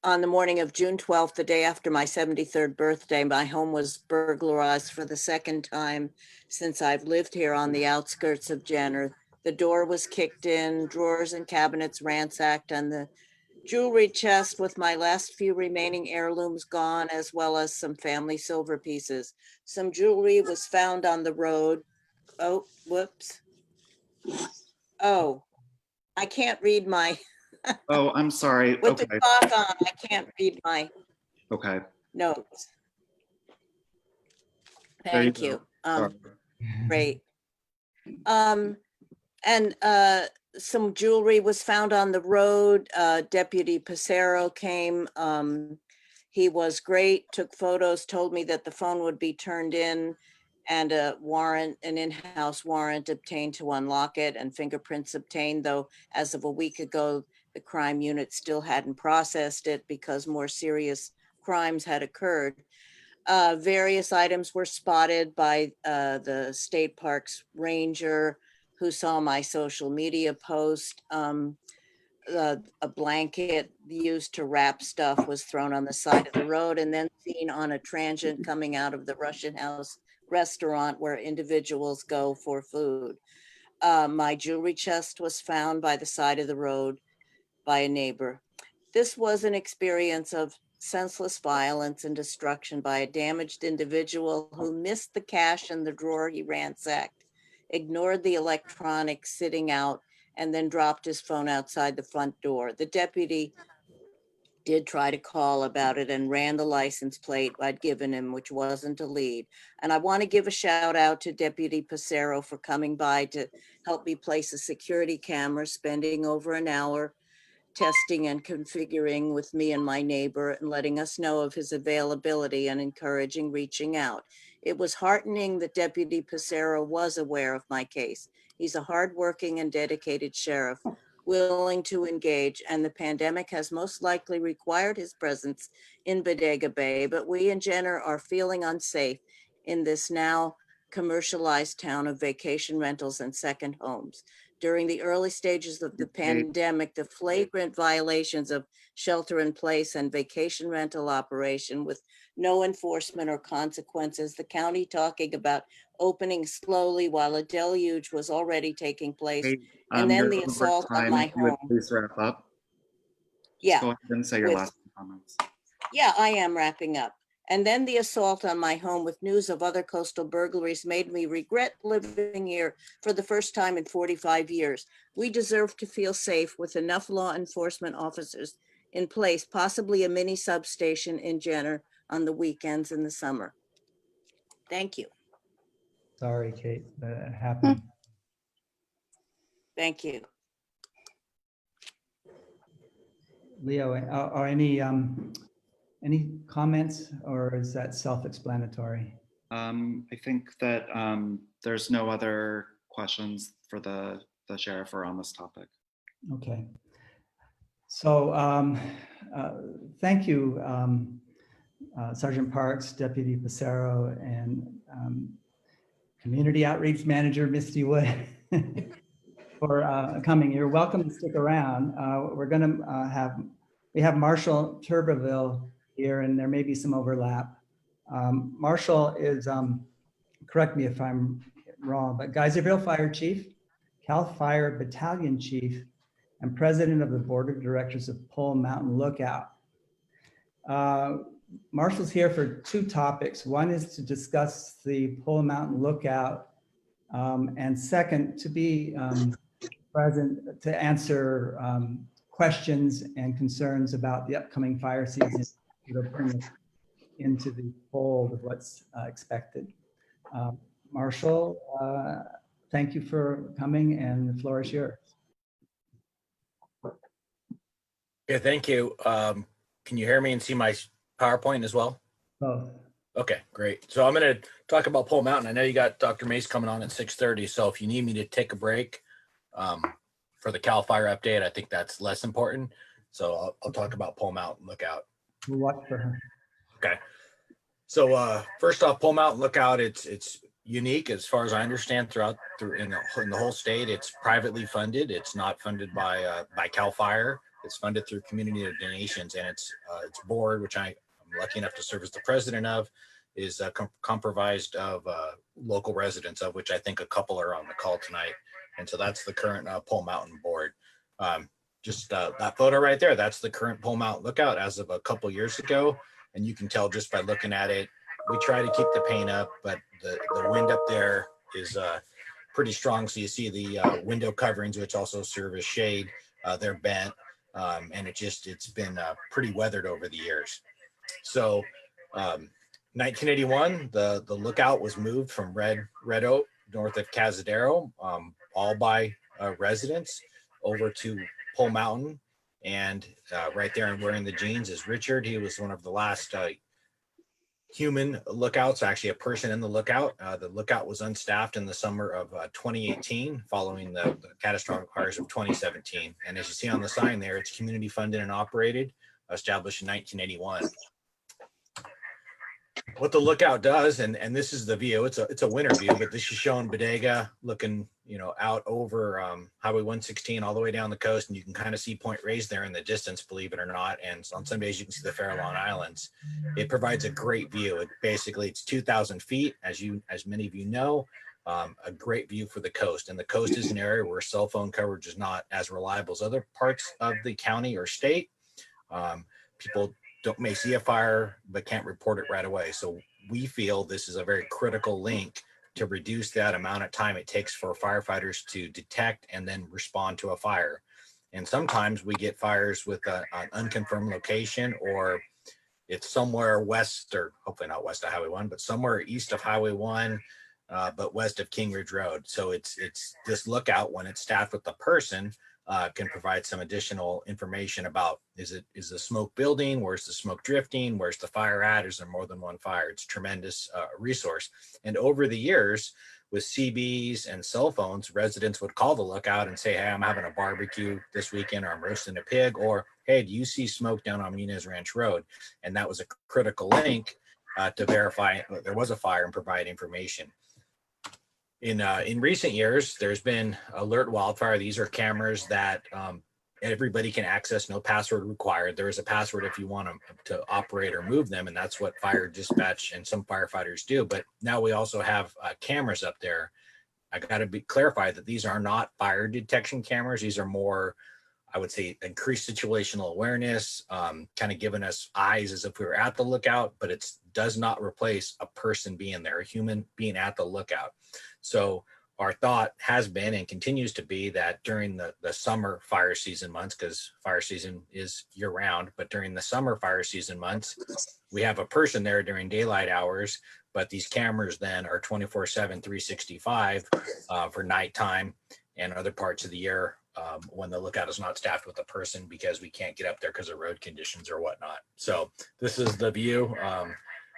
On the morning of June 12th, the day after my 73rd birthday, my home was burglarized for the second time since I've lived here on the outskirts of Jenner. The door was kicked in, drawers and cabinets ransacked, and the jewelry chest with my last few remaining heirlooms gone, as well as some family silver pieces. Some jewelry was found on the road. Oh, whoops. Oh, I can't read my,
Oh, I'm sorry.
with the
Okay.
clock on, I can't read my
Okay.
notes.
There you
Thank
go.
you.
Sorry.
Great. And some jewelry was found on the road. Deputy Pissarro came. He was great, took photos, told me that the phone would be turned in and a warrant, an in-house warrant obtained to unlock it and fingerprints obtained, though as of a week ago, the crime unit still hadn't processed it because more serious crimes had occurred. Various items were spotted by the state parks ranger who saw my social media post. A blanket used to wrap stuff was thrown on the side of the road and then seen on a transient coming out of the Russian House restaurant where individuals go for food. My jewelry chest was found by the side of the road by a neighbor. This was an experience of senseless violence and destruction by a damaged individual who missed the cash in the drawer he ransacked, ignored the electronics sitting out, and then dropped his phone outside the front door. The deputy did try to call about it and ran the license plate I'd given him, which wasn't a lead. And I want to give a shout out to Deputy Pissarro for coming by to help me place a security camera, spending over an hour testing and configuring with me and my neighbor and letting us know of his availability and encouraging reaching out. It was heartening that Deputy Pissarro was aware of my case. He's a hardworking and dedicated sheriff, willing to engage, and the pandemic has most likely required his presence in Bodega Bay, but we in Jenner are feeling unsafe in this now commercialized town of vacation rentals and second homes. During the early stages of the pandemic, the flagrant violations of shelter in place and vacation rental operation with no enforcement or consequences, the county talking about opening slowly while a deluge was already taking place,
Hey,
and then
you're
the
over
assault on
time.
my
If you would
home.
please wrap up. Just
Yeah,
go ahead and say your
with,
last comments.
yeah, I am wrapping up. And then the assault on my home with news of other coastal burglaries made me regret living here for the first time in 45 years. We deserve to feel safe with enough law enforcement officers in place, possibly a mini substation in Jenner on the weekends in the summer. Thank you.
Sorry, Kate, that happened.
Thank you.
Leo, are any comments, or is that self-explanatory?
I think that there's no other questions for the sheriff or on this topic.
Okay. So thank you, Sergeant Parks, Deputy Pissarro, and Community Outreach Manager Misty Wood for coming. You're welcome to stick around. We're going to we have Marshall Turbeville here, and there may be some overlap. Marshall is, correct me if I'm wrong, but Geyserville Fire Chief, Cal Fire Battalion Chief, and President of the Board of Directors of Pole Mountain Lookout. Marshall's here for two topics. One is to discuss the Pole Mountain Lookout, and second, to be present to answer questions and concerns about the upcoming fire season, to bring us into the fold of what's expected. Marshall, thank you for coming, and the floor is yours.
Yeah, thank you. Can you hear me and see my PowerPoint as well?
Both.
Okay, great. So I'm going to talk about Pole Mountain. I know you got Dr. Mace coming on at 6:30. So if you need me to take a break for the Cal Fire update, I think that's less important. So I'll talk about Pole Mountain Lookout.
We'll watch for her.
Okay. So first off, Pole Mountain Lookout, it's unique as far as I understand in the whole state. It's privately funded. It's not funded by CAL FIRE. It's funded through community donations, and its board, which I'm lucky enough to serve as the president of, is comprised of local residents, of which I think a couple are on the call tonight. And so that's the current Pole Mountain board. Just that photo right there, that's the current Pole Mountain Lookout as of a couple years ago. And you can tell just by looking at it, we try to keep the paint up, but the wind up there is pretty strong. So you see the window coverings, which also serve as shade, they're bent. And it's been pretty weathered over the years. So 1981, the lookout was moved from Red Oak, north of Cazadero, all by residents, over to Pole Mountain. And right there and wearing the jeans is Richard. He was one of the last human lookouts, actually a person in the lookout. The lookout was unstaffed in the summer of 2018, following the catastrophic fires of 2017. And as you see on the sign there, it's community funded and operated, established in 1981. What the lookout does, and this is the view, it's a winter view, but this is showing Bodega looking, out over Highway 116 all the way down the coast, and you can kind of see Point Reyes there in the distance, believe it or not. And on some days you can see the Farallon Islands. It provides a great view. It's 2,000 feet, as many of you know, a great view for the coast. And the coast is an area where cell phone coverage is not as reliable as other parts of the county or state. People may see a fire but can't report it right away. So we feel this is a very critical link to reduce that amount of time it takes for firefighters to detect and then respond to a fire. And sometimes we get fires with an unconfirmed location, or it's somewhere west, or hopefully not west of Highway 1, but somewhere east of Highway 1, but west of King Ridge Road. So it's this lookout, when it's staffed with a person, can provide some additional information about, is the smoke building? Where's the smoke drifting? Where's the fire at? Is there more than one fire? It's a tremendous resource. And over the years, with CBs and cell phones, residents would call the lookout and say, hey, I'm having a barbecue this weekend, or I'm roasting a pig, or hey, do you see smoke down on Muniz Ranch Road? And that was a critical link to verify there was a fire and provide information. In recent years, there's been Alert Wildfire. These are cameras that everybody can access, no password required. There is a password if you want to operate or move them, and that's what fire dispatch and some firefighters do. But now we also have cameras up there. I got to clarify that these are not fire detection cameras. These are more, I would say, increased situational awareness, kind of giving us eyes as if we were at the lookout, but it does not replace a person being there, a human being at the lookout. So our thought has been and continues to be that during the summer fire season months, because fire season is year round, but during the summer fire season months, we have a person there during daylight hours, but these cameras then are 24/7, 365 for nighttime and other parts of the year when the lookout is not staffed with a person, because we can't get up there because of road conditions or whatnot. So this is the view.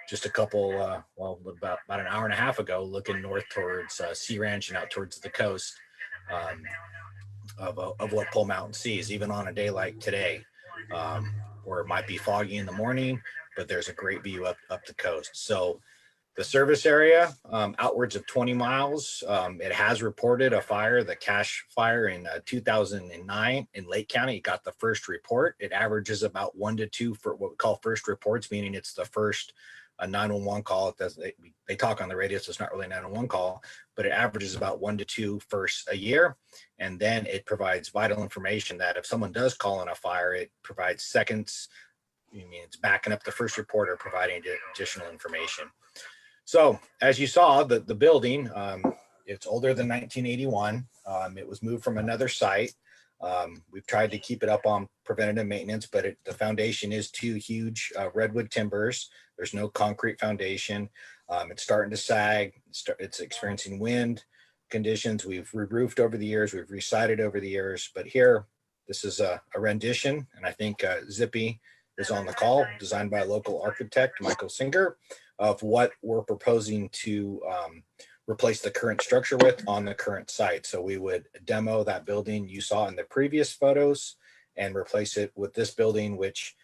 Just a couple, about an hour and a half ago, looking north towards Sea Ranch and out towards the coast of what Pole Mountain sees, even on a day like today, where it might be foggy in the morning, but there's a great view up the coast. So the service area, outwards of 20 miles, it has reported a fire, the Cache fire in 2009 in Lake County. It got the first report. It averages about 1 to 2 for what we call first reports, meaning it's the first a 911 call. It doesn't, they talk on the radio, so it's not really a 911 call, but it averages about 1 to 2 firsts a year. And then it provides vital information that if someone does call in a fire, it provides seconds. I mean, it's backing up the first report or providing additional information. So as you saw, the building, it's older than 1981. It was moved from another site. We've tried to keep it up on preventative maintenance, but the foundation is 2 huge redwood timbers. There's no concrete foundation. It's starting to sag. It's experiencing wind conditions. We've re-roofed over the years. We've re-sided over the years. But here, this is a rendition, and I think Zippy is on the call, designed by a local architect, Michael Singer, of what we're proposing to replace the current structure with on the current site. So we would demo that building you saw in the previous photos and replace it with this building, which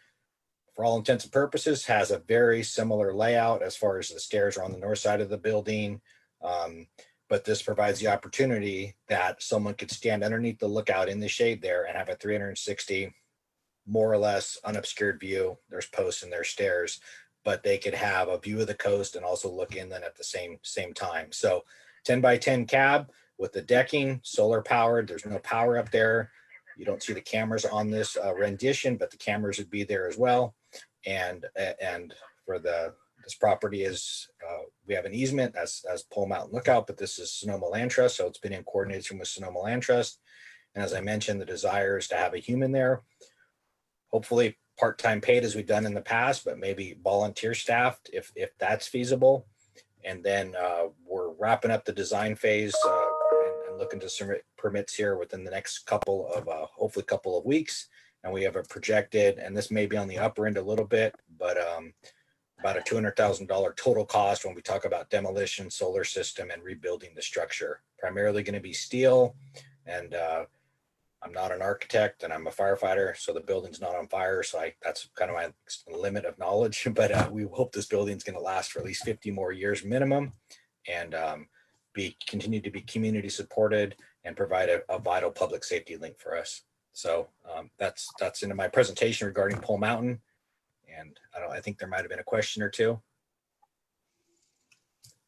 for all intents and purposes, has a very similar layout as far as the stairs are on the north side of the building. But this provides the opportunity that someone could stand underneath the lookout in the shade there and have a 360, more or less unobscured view. There's posts and there's stairs, but they could have a view of the coast and also look inland at the same time. So 10 by 10 cab with the decking, solar powered. There's no power up there. You don't see the cameras on this rendition, but the cameras would be there as well. And for this property is, we have an easement as Pole Mountain Lookout, but this is Sonoma Land Trust. So it's been in coordination with Sonoma Land Trust. And as I mentioned, the desire is to have a human there, hopefully part-time paid as we've done in the past, but maybe volunteer staffed if that's feasible. And then we're wrapping up the design phase and looking to submit permits here within the next hopefully couple of weeks. And we have a projected, and this may be on the upper end a little bit, but about a $200,000 total cost when we talk about demolition, solar system, and rebuilding the structure. Primarily going to be steel, and I'm not an architect and I'm a firefighter, so the building's not on fire. So that's kind of my limit of knowledge, but we hope this building's going to last for at least 50 more years minimum, and continue to be community supported and provide a vital public safety link for us. So that's into my presentation regarding Pole Mountain. And I think there might've been a question or two.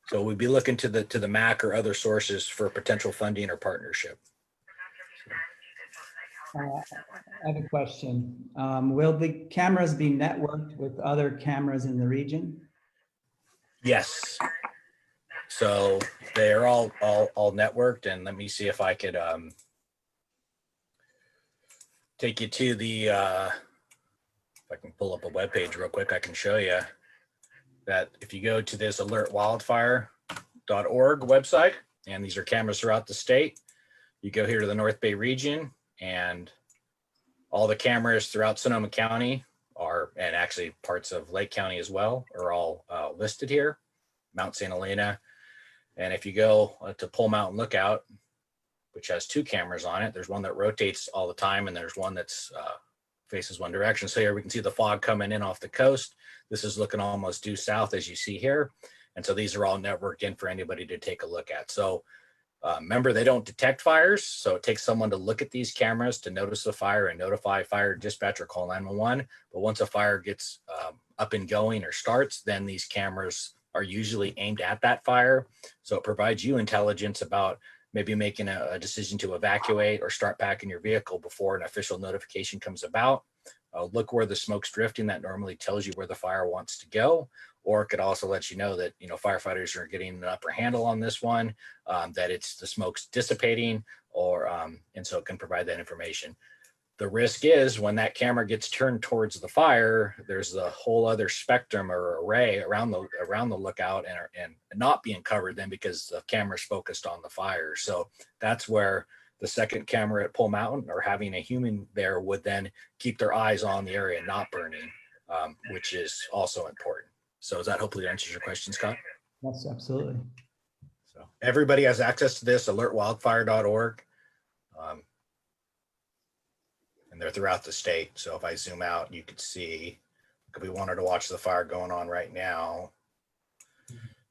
So we'd be looking to the MAC or other sources for potential funding or partnership.
I have a question. Will the cameras be networked with other cameras in the region?
Yes. So they're all networked, and let me see if I could take you to the, if I can pull up a web page real quick, I can show you that if you go to this alertwildfire.org website, and these are cameras throughout the state, you go here to the North Bay region, and all the cameras throughout Sonoma County are, and actually parts of Lake County as well, are all listed here, Mount St. Helena. And if you go to Pole Mountain Lookout, which has 2 cameras on it, there's one that rotates all the time, and there's one that's faces one direction. So here we can see the fog coming in off the coast. This is looking almost due south, as you see here. And so these are all networked in for anybody to take a look at. So remember, they don't detect fires. So it takes someone to look at these cameras to notice the fire and notify fire dispatch or call 911. But once a fire gets up and going or starts, then these cameras are usually aimed at that fire. So it provides you intelligence about maybe making a decision to evacuate or start packing your vehicle before an official notification comes about. Look where the smoke's drifting. That normally tells you where the fire wants to go. Or it could also let you know that, firefighters are getting an upper handle on this one, that the smoke's dissipating, or and so it can provide that information. The risk is when that camera gets turned towards the fire, there's a whole other spectrum or array around the lookout and not being covered then because the camera's focused on the fire. So that's where the second camera at Pole Mountain or having a human there would then keep their eyes on the area not burning, which is also important. So does that hopefully answers your question, Scott?
Yes, absolutely.
So everybody has access to this, alertwildfire.org. And they're throughout the state. So if I zoom out, you could see, if we wanted to watch the fire going on right now,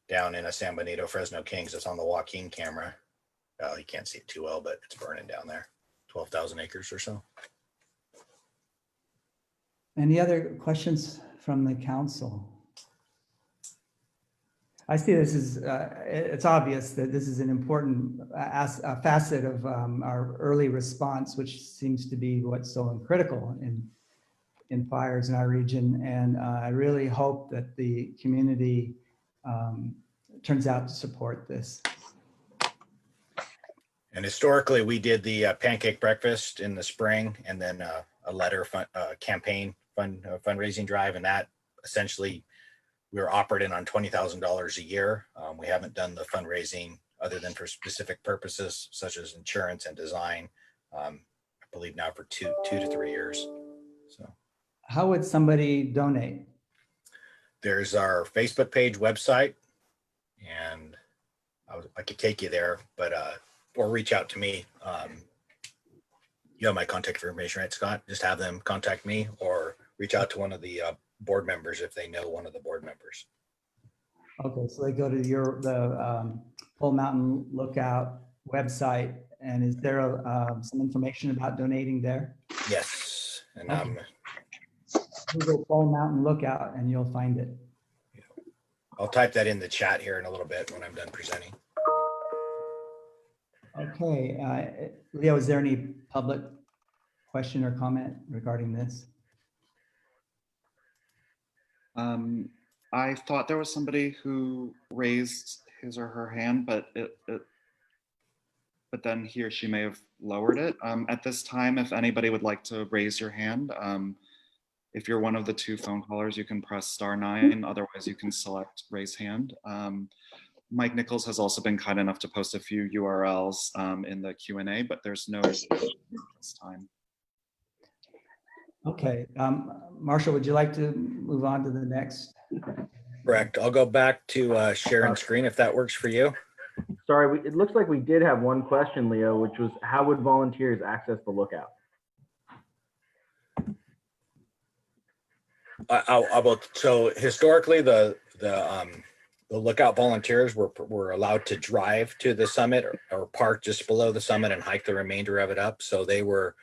down in a San Benito, Fresno Kings, it's on the Joaquin camera. Well, you can't see it too well, but it's burning down there, 12,000 acres or so.
Any other questions from the council? I see this is, it's obvious that this is an important facet of our early response, which seems to be what's so critical in fires in our region. And I really hope that the community turns out to support this.
And historically, we did the pancake breakfast in the spring, and then a letter campaign fundraising drive, and that essentially we were operating on $20,000 a year. We haven't done the fundraising other than for specific purposes such as insurance and design. I believe now for two to 3 years. So,
how would somebody donate?
There's our Facebook page, website, and I could take you there, but or reach out to me. You have my contact information, right, Scott? Just have them contact me, or reach out to one of the board members if they know one of the board members.
Okay, so they go to the Pole Mountain Lookout website, and is there some information about donating there?
Yes, and
Okay. Google Pole Mountain Lookout and you'll find it.
I'll type that in the chat here in a little bit when I'm done presenting.
Okay, Leo, is there any public question or comment regarding this?
I thought there was somebody who raised his or her hand, but but then he or she may have lowered it. At this time, if anybody would like to raise your hand, if you're one of the two phone callers, you can press *9. Otherwise, you can select raise hand. Mike Nichols has also been kind enough to post a few URLs in the Q&A, but there's no this time.
Okay, Marshall, would you like to move on to the next?
Correct. I'll go back to sharing screen if that works for you.
Sorry, it looks like we did have one question, Leo, which was how would volunteers access the lookout?
So historically, the lookout volunteers were allowed to drive to the summit or park just below the summit and hike the remainder of it up. So they were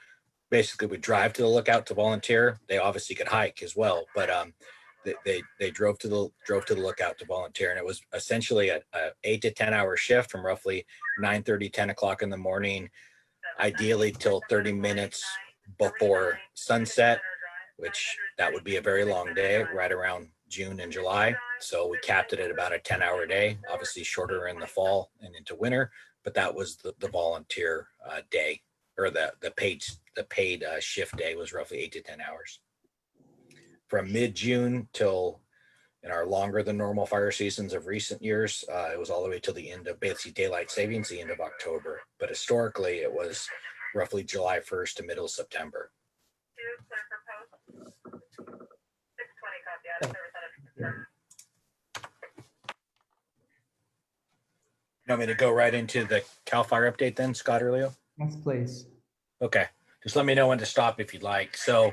basically would drive to the lookout to volunteer. They obviously could hike as well, but they drove to the lookout to volunteer, and it was essentially a 8 to 10 hour shift from roughly 9:30, 10 o'clock in the morning, ideally till 30 minutes before sunset, which that would be a very long day, right around June and July. So we capped it at about a 10-hour day, obviously shorter in the fall and into winter, but that was the volunteer day, or the paid shift day was roughly 8 to 10 hours. From mid-June till in our longer than normal fire seasons of recent years, it was all the way till the end of basically daylight savings, the end of October. But historically, it was roughly July 1st to middle September. You want me to go right into the CAL FIRE update then, Scott or Leo?
Yes, please.
Okay, just let me know when to stop if you'd like. So,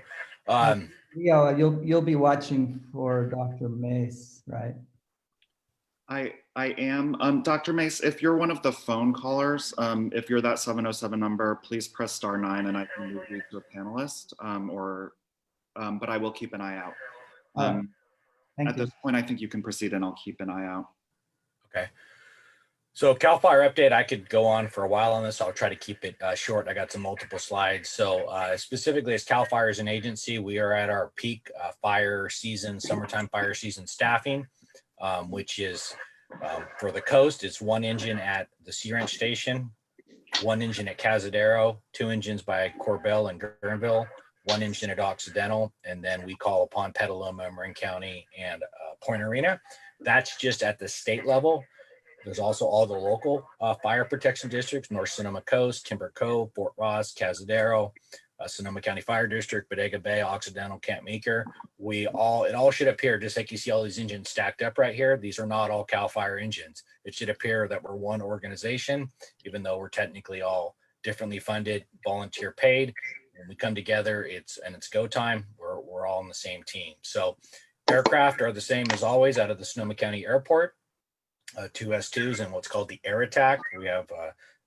Leo, you'll be watching for Dr. Mace, right?
I am. Dr. Mace, if you're one of the phone callers, if you're that 707 number, please press *9 and I can move you to a panelist, but I will keep an eye out. At this point, I think you can proceed and I'll keep an eye out.
Okay. So CAL FIRE update, I could go on for a while on this. I'll try to keep it short. I got some multiple slides. So specifically as CAL FIRE as an agency, we are at our peak fire season, summertime fire season staffing, which is for the coast, it's 1 engine at the Sea Ranch Station, 1 engine at Cazadero, 2 engines by Corbell and Guerneville, 1 engine at Occidental, and then we call upon Petaluma, Marin County, and Point Arena. That's just at the state level. There's also all the local fire protection districts: North Sonoma Coast, Timber Cove, Fort Ross, Cazadero, Sonoma County Fire District, Bodega Bay, Occidental, Camp Meeker. It all should appear, just like you see all these engines stacked up right here. These are not all CAL FIRE engines. It should appear that we're one organization, even though we're technically all differently funded, volunteer paid. When we come together, it's go time. We're all on the same team. So aircraft are the same as always out of the Sonoma County Airport. 2 S2s and what's called the Air Attack. We have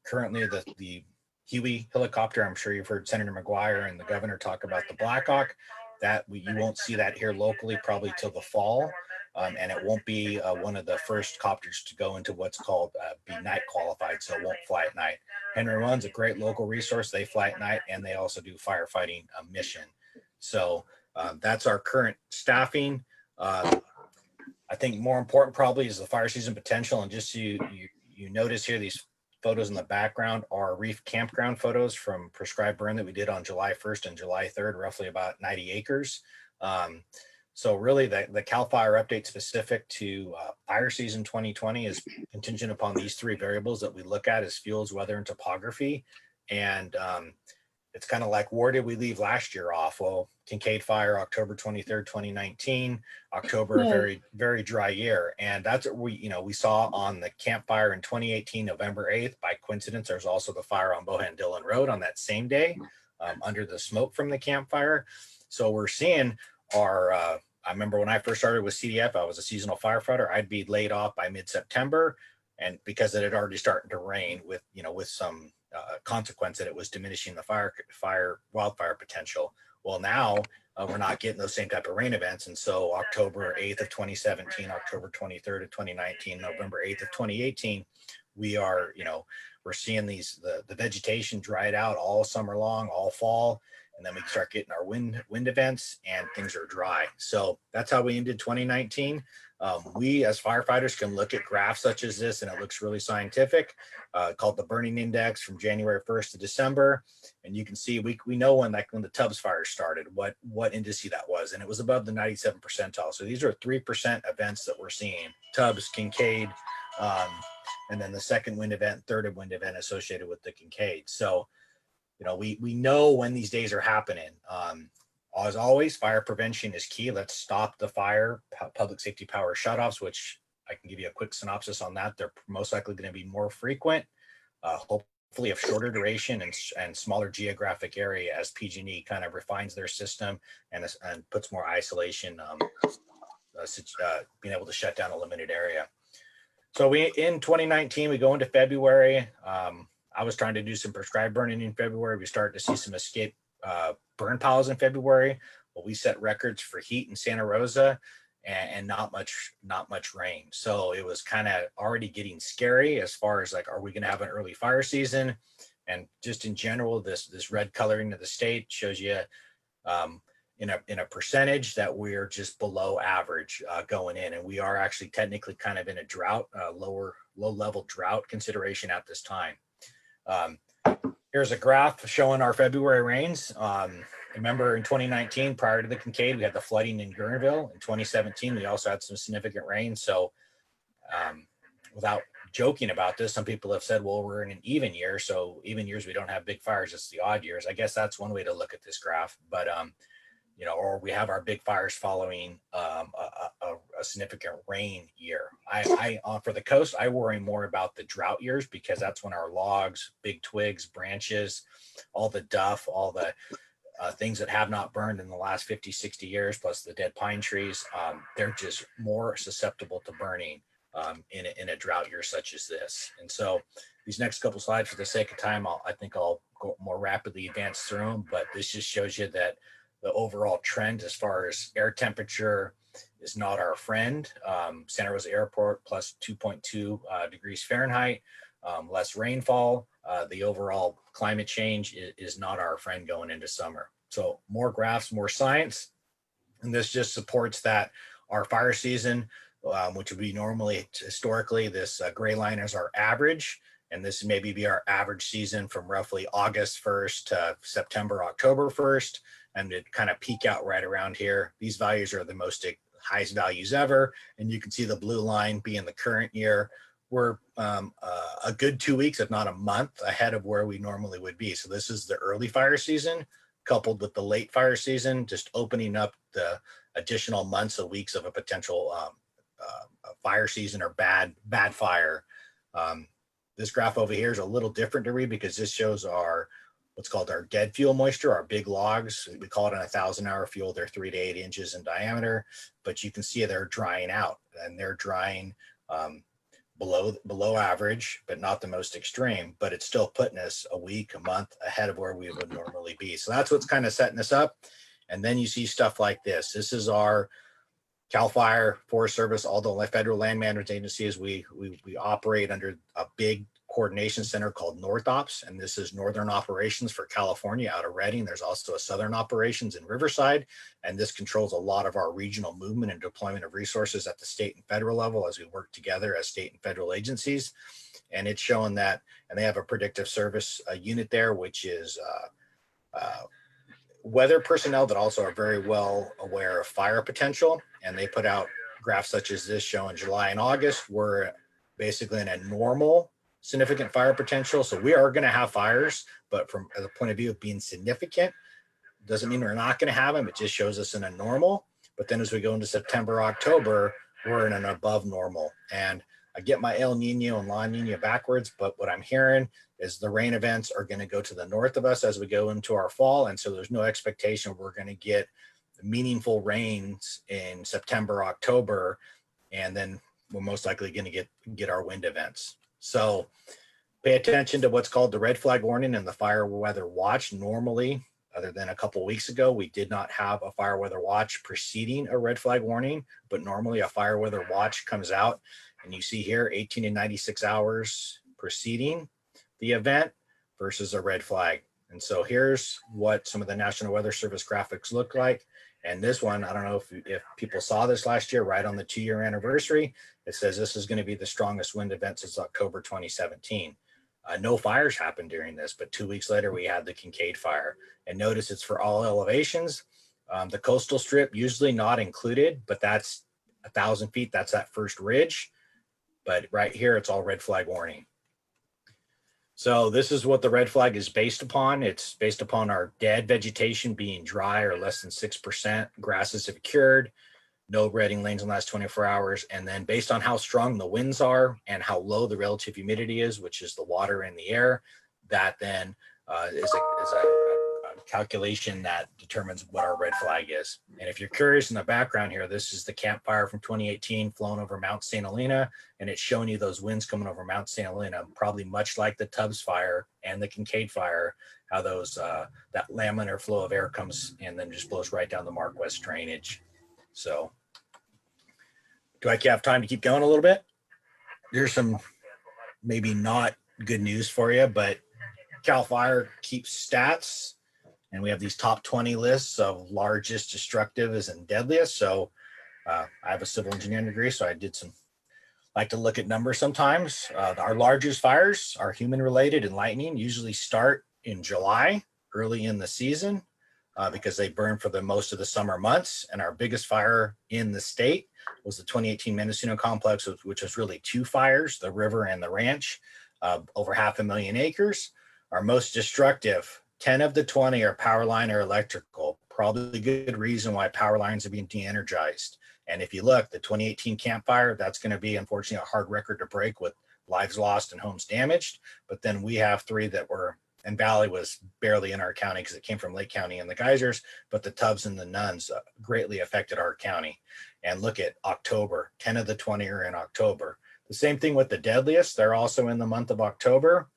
currently the Huey helicopter. I'm sure you've heard Senator McGuire and the governor talk about the Blackhawk. You won't see that here locally probably till the fall, and it won't be one of the first copters to go into what's called be night qualified, so it won't fly at night. Henry One's a great local resource. They fly at night and they also do firefighting mission. So that's our current staffing. I think more important probably is the fire season potential. And just so you notice here, these photos in the background are reef campground photos from prescribed burn that we did on July 1st and July 3rd, roughly about 90 acres. So really the CAL FIRE update specific to fire season 2020 is contingent upon these 3 variables that we look at as fuels, weather, and topography. And it's kind of like, where did we leave last year off? Well, Kincaid Fire, October 23rd, 2019, October, a very, very dry year. And that's what we saw on the campfire in 2018, November 8th. By coincidence, there's also the fire on Bohan Dillon Road on that same day under the smoke from the campfire. So we're seeing are, I remember when I first started with CDF, I was a seasonal firefighter. I'd be laid off by mid-September, and because it had already started to rain with, with some consequence that it was diminishing the wildfire potential. Well, now we're not getting those same type of rain events. And so October 8th of 2017, October 23rd of 2019, November 8th of 2018, we are, we're seeing the vegetation dried out all summer long, all fall. And then we start getting our wind events and things are dry. So that's how we ended 2019. We as firefighters can look at graphs such as this, and it looks really scientific, called the burning index from January 1st to December. And you can see we know when the Tubbs fire started, what indice that was, and it was above the 97 percentile. So these are 3% events that we're seeing: Tubbs, Kincaid, and then the second wind event, third wind event associated with the Kincaid. So we know when these days are happening. As always, fire prevention is key. Let's stop the fire. Public safety power shutoffs, which I can give you a quick synopsis on that. They're most likely going to be more frequent, hopefully of shorter duration and smaller geographic area as PG&E kind of refines their system and puts more isolation, being able to shut down a limited area. So in 2019, we go into February. I was trying to do some prescribed burning in February. We started to see some escape burn piles in February. Well, we set records for heat in Santa Rosa and not much rain. So it was kind of already getting scary as far as are we going to have an early fire season? And just in general, this red coloring of the state shows you in a percentage that we're just below average going in. And we are actually technically kind of in a drought, low level drought consideration at this time. Here's a graph showing our February rains. Remember in 2019, prior to the Kincaid, we had the flooding in Guerneville. In 2017, we also had some significant rain. So without joking about this, some people have said, well, we're in an even year. So even years, we don't have big fires. It's the odd years. I guess that's one way to look at this graph. But, or we have our big fires following a significant rain year. I for the coast, I worry more about the drought years because that's when our logs, big twigs, branches, all the duff, all the things that have not burned in the last 50, 60 years, plus the dead pine trees, they're just more susceptible to burning in a drought year such as this. And so these next couple slides, for the sake of time, I think I'll go more rapidly advance through them, but this just shows you that the overall trend as far as air temperature is not our friend. Santa Rosa Airport plus 2.2 degrees Fahrenheit, less rainfall. The overall climate change is not our friend going into summer. So more graphs, more science. And this just supports that our fire season, which would be normally historically, this gray line is our average. And this maybe be our average season from roughly August 1st to September, October 1st. And it kind of peak out right around here. These values are the highest values ever. And you can see the blue line being the current year. We're a good 2 weeks, if not a month, ahead of where we normally would be. So this is the early fire season coupled with the late fire season, just opening up the additional months or weeks of a potential fire season or bad fire. This graph over here is a little different to read because this shows what's called our dead fuel moisture, our big logs. We call it an 1,000-hour fuel. They're 3 to 8 inches in diameter, but you can see they're drying out, and they're drying below average, but not the most extreme, but it's still putting us a week, a month ahead of where we would normally be. So that's what's kind of setting us up. And then you see stuff like this. This is our CAL FIRE, Forest Service, all the federal land management agencies. We operate under a big coordination center called NorthOps, and this is Northern Operations for California out of Redding. There's also a Southern Operations in Riverside, and this controls a lot of our regional movement and deployment of resources at the state and federal level as we work together as state and federal agencies. And it's showing that, and they have a predictive service unit there, which is weather personnel that also are very well aware of fire potential. And they put out graphs such as this showing July and August. We're basically in a normal significant fire potential. So we are going to have fires, but from the point of view of being significant, doesn't mean we're not going to have them. It just shows us in a normal. But then as we go into September, October, we're in an above normal. And I get my El Nino and La Nina backwards, but what I'm hearing is the rain events are going to go to the north of us as we go into our fall. And so there's no expectation we're going to get meaningful rains in September, October, and then we're most likely going to get our wind events. So pay attention to what's called the red flag warning and the fire weather watch. Normally, other than a couple of weeks ago, we did not have a fire weather watch preceding a red flag warning, but normally a fire weather watch comes out, and you see here 18 to 96 hours preceding the event versus a red flag. And so here's what some of the National Weather Service graphics look like. And this one, I don't know if people saw this last year, right on the 2-year anniversary, it says this is going to be the strongest wind event since October 2017. No fires happened during this, but 2 weeks later, we had the Kincaid fire. And notice it's for all elevations. The coastal strip usually not included, but that's 1,000 feet. That's that first ridge. But right here, it's all red flag warning. So this is what the red flag is based upon. It's based upon our dead vegetation being dry or less than 6%. Grasses have cured. No redding lanes in the last 24 hours. And then based on how strong the winds are and how low the relative humidity is, which is the water in the air, that then is a calculation that determines what our red flag is. And if you're curious in the background here, this is the campfire from 2018 flown over Mount St. Helena, and it's showing you those winds coming over Mount St. Helena, probably much like the Tubbs fire and the Kincaid fire, how those that laminar flow of air comes and then just blows right down the Mark West drainage. So do I have time to keep going a little bit? There's some maybe not good news for you, but CAL FIRE keeps stats, and we have these top 20 lists of largest, destructive, and deadliest. So I have a civil engineering degree, so I like to look at numbers sometimes. Our largest fires are human related and lightning, usually start in July, early in the season, because they burn for the most of the summer months. And our biggest fire in the state was the 2018 Mendocino complex, which was really 2 fires, the river and the ranch, over 500,000 acres. Our most destructive, 10 of the 20 are power line or electrical. Probably a good reason why power lines are being de-energized. And if you look, the 2018 Camp Fire, that's going to be unfortunately a hard record to break with lives lost and homes damaged. But then we have 3 that were, and Valley was barely in our county because it came from Lake County and the geysers, but the Tubbs and the Nuns greatly affected our county. And look at October, 10 of the 20 are in October. The same thing with the deadliest, they're also in the month of October.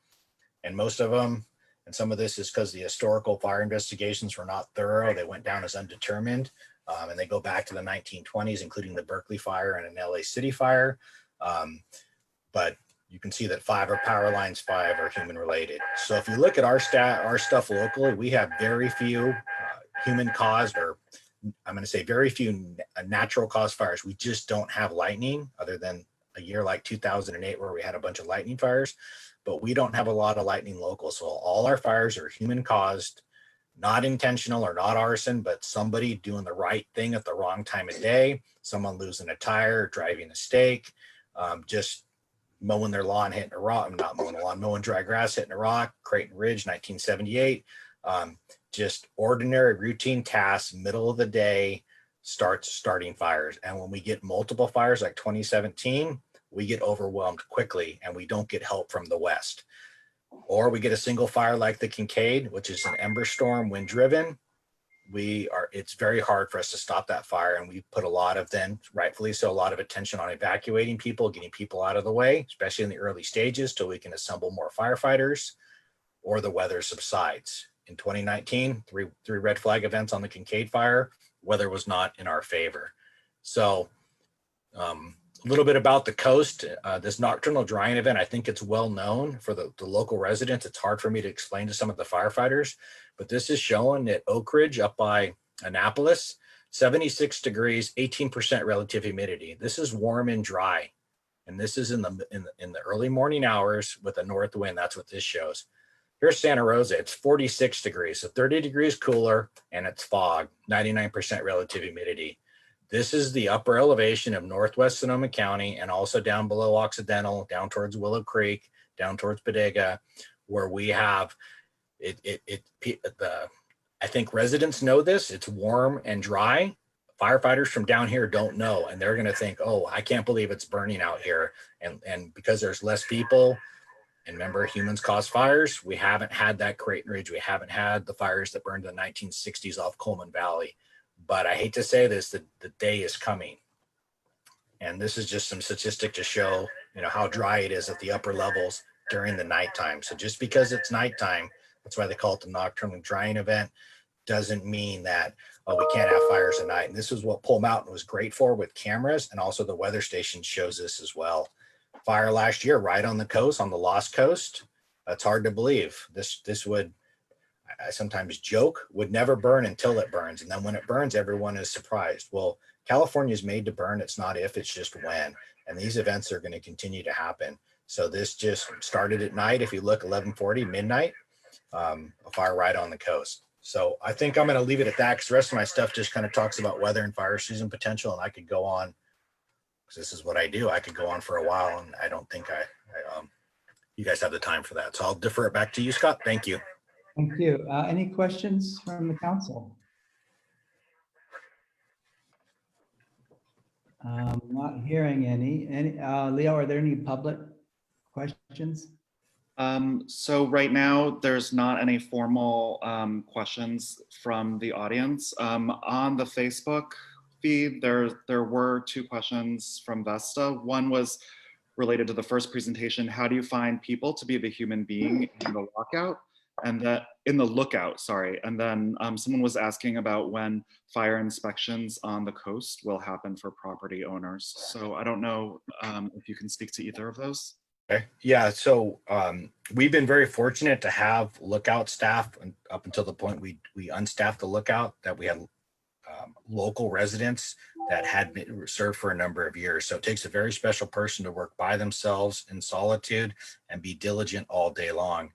And most of them, and some of this is because the historical fire investigations were not thorough. They went down as undetermined, and they go back to the 1920s, including the Berkeley fire and an LA City fire. But you can see that 5 are power lines, 5 are human related. So if you look at our stuff locally, we have very few human caused, or I'm going to say very few natural cause fires. We just don't have lightning, other than a year like 2008 where we had a bunch of lightning fires, but we don't have a lot of lightning local. So all our fires are human caused, not intentional or not arson, but somebody doing the right thing at the wrong time of day, someone losing a tire, driving a stake, just mowing their lawn, hitting a rock, not mowing the lawn, mowing dry grass, hitting a rock, Creighton Ridge, 1978. Just ordinary routine tasks, middle of the day, starting fires. And when we get multiple fires like 2017, we get overwhelmed quickly and we don't get help from the west. Or we get a single fire like the Kincaid, which is an ember storm, wind driven. It's very hard for us to stop that fire. And we put a lot of, then rightfully so, a lot of attention on evacuating people, getting people out of the way, especially in the early stages, till we can assemble more firefighters or the weather subsides. In 2019, three red flag events on the Kincaid fire. Weather was not in our favor. So a little bit about the coast. This nocturnal drying event, I think it's well known for the local residents. It's hard for me to explain to some of the firefighters, but this is showing at Oak Ridge up by Annapolis, 76 degrees, 18% relative humidity. This is warm and dry. And this is in the early morning hours with a north wind. That's what this shows. Here's Santa Rosa, it's 46 degrees, so 30 degrees cooler, and it's fog, 99% relative humidity. This is the upper elevation of Northwest Sonoma County and also down below Occidental, down towards Willow Creek, down towards Bodega, where we have I think residents know this, it's warm and dry. Firefighters from down here don't know, and they're gonna think, oh, I can't believe it's burning out here. And because there's less people, and remember, humans cause fires. We haven't had that Creighton Ridge. We haven't had the fires that burned in the 1960s off Coleman Valley. but I hate to say this, the day is coming. And this is just some statistic to show, how dry it is at the upper levels during the nighttime. So just because it's nighttime, that's why they call it the nocturnal drying event, doesn't mean that, oh, we can't have fires at night. And this is what Pole Mountain was great for with cameras. And also the weather station shows this as well. Fire last year, right on the coast, on the Lost Coast. That's hard to believe. This would, I sometimes joke, would never burn until it burns. And then when it burns, everyone is surprised. Well, California is made to burn. It's not if, it's just when. And these events are going to continue to happen. So this just started at night. If you look 11:40 midnight, a fire right on the coast. So I think I'm going to leave it at that because the rest of my stuff just kind of talks about weather and fire season potential. And I could go on because this is what I do. I could go on for a while, and I don't think you guys have the time for that. So I'll defer it back to you, Scott. Thank you.
Thank you. Any questions from the council? Not hearing any. Leo, are there any public questions?
So right now, there's not any formal questions from the audience. On the Facebook feed, there were 2 questions from Vesta. One was related to the first presentation. How do you find people to be the human being in the lookout? And that in the lookout, sorry. And then someone was asking about when fire inspections on the coast will happen for property owners. So I don't know if you can speak to either of those.
Okay. Yeah. So we've been very fortunate to have lookout staff up until the point we unstaffed the lookout, that we had local residents that had been served for a number of years. So it takes a very special person to work by themselves in solitude and be diligent all day long.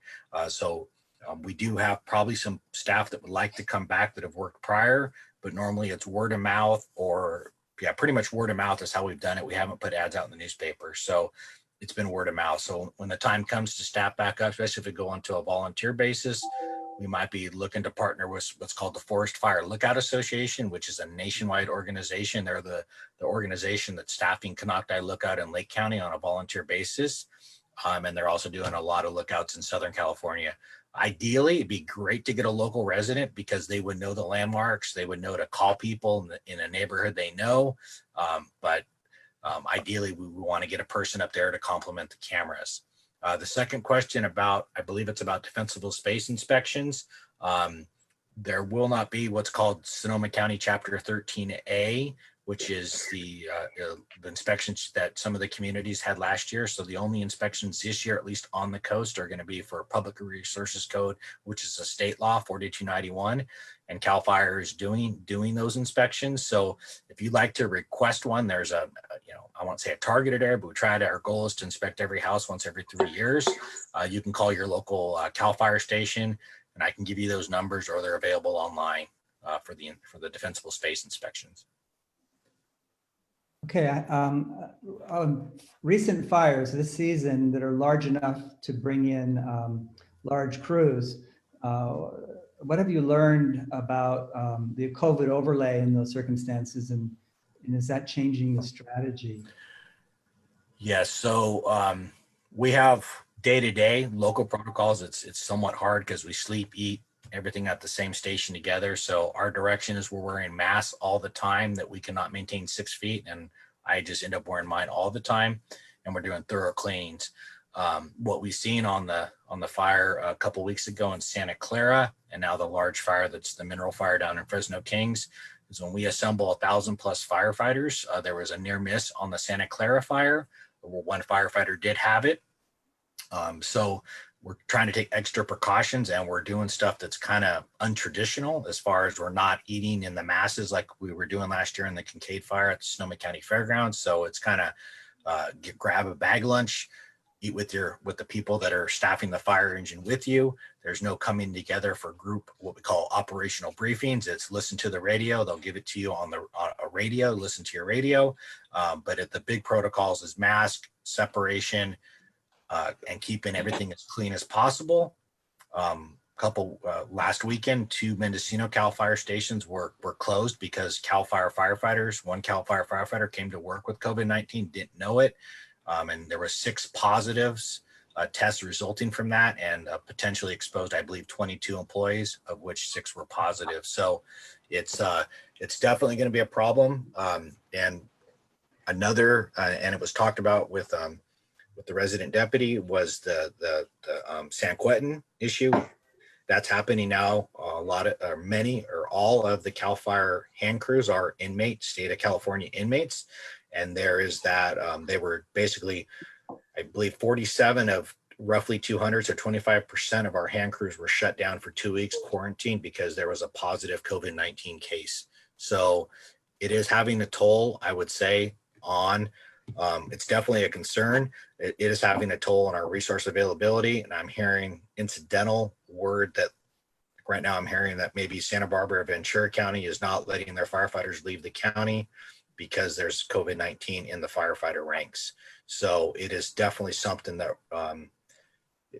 We do have probably some staff that would like to come back that have worked prior, but normally it's word of mouth or pretty much word of mouth is how we've done it. We haven't put ads out in the newspaper. So it's been word of mouth. So when the time comes to staff back up, especially if we go onto a volunteer basis, we might be looking to partner with what's called the Forest Fire Lookout Association, which is a nationwide organization. They're the organization that's staffing Konocti Lookout in Lake County on a volunteer basis. And they're also doing a lot of lookouts in Southern California. Ideally, it'd be great to get a local resident because they would know the landmarks. They would know to call people in a neighborhood they know. Ideally, we want to get a person up there to complement the cameras. The second question about, I believe it's about defensible space inspections. There will not be what's called Sonoma County Chapter 13A, which is the inspections that some of the communities had last year. So the only inspections this year, at least on the coast, are going to be for Public Resources Code, which is a state law, 4291, and CAL FIRE is doing those inspections. So if you'd like to request one, there's I won't say a targeted area, but our goal is to inspect every house once every 3 years. You can call your local CAL FIRE station, and I can give you those numbers, or they're available online for the defensible space inspections.
Okay, recent fires this season that are large enough to bring in large crews, what have you learned about the COVID overlay in those circumstances, and is that changing the strategy?
Yes, so we have day-to-day local protocols. It's somewhat hard because we sleep, eat, everything at the same station together. So our direction is we're wearing masks all the time, that we cannot maintain 6 feet. And I just end up wearing mine all the time. And we're doing thorough cleanings. What we've seen on the fire a couple weeks ago in Santa Clara, and now the large fire that's the mineral fire down in Fresno Kings, is when we assemble 1,000+ firefighters. There was a near miss on the Santa Clara fire, where one firefighter did have it. So we're trying to take extra precautions, and we're doing stuff that's kind of untraditional, as far as we're not eating in the masses like we were doing last year in the Kincaid fire at the Sonoma County Fairgrounds. So it's kind of grab a bag lunch, eat with the people that are staffing the fire engine with you. There's no coming together for group, what we call operational briefings. It's listen to the radio. They'll give it to you on a radio, listen to your radio. But the big protocols is mask, separation, and keeping everything as clean as possible. Last weekend, 2 Mendocino CAL FIRE stations were closed because CAL FIRE firefighters, one CAL FIRE firefighter came to work with COVID-19, didn't know it. And there were 6 positives tests resulting from that, and potentially exposed, I believe, 22 employees, of which 6 were positive. So it's definitely going to be a problem. And another, and it was talked about with the resident deputy, was the San Quentin issue. That's happening now. A lot of, or many, or all of the CAL FIRE hand crews are inmates, state of California inmates. And there is that, they were basically, I believe 47 of roughly 200, so 25% of our hand crews were shut down for 2 weeks quarantined because there was a positive COVID-19 case. So it is having a toll, I would say, on, it's definitely a concern. It is having a toll on our resource availability. And I'm hearing incidental word that right now I'm hearing that maybe Santa Barbara, Ventura County is not letting their firefighters leave the county because there's COVID-19 in the firefighter ranks. So it is definitely something that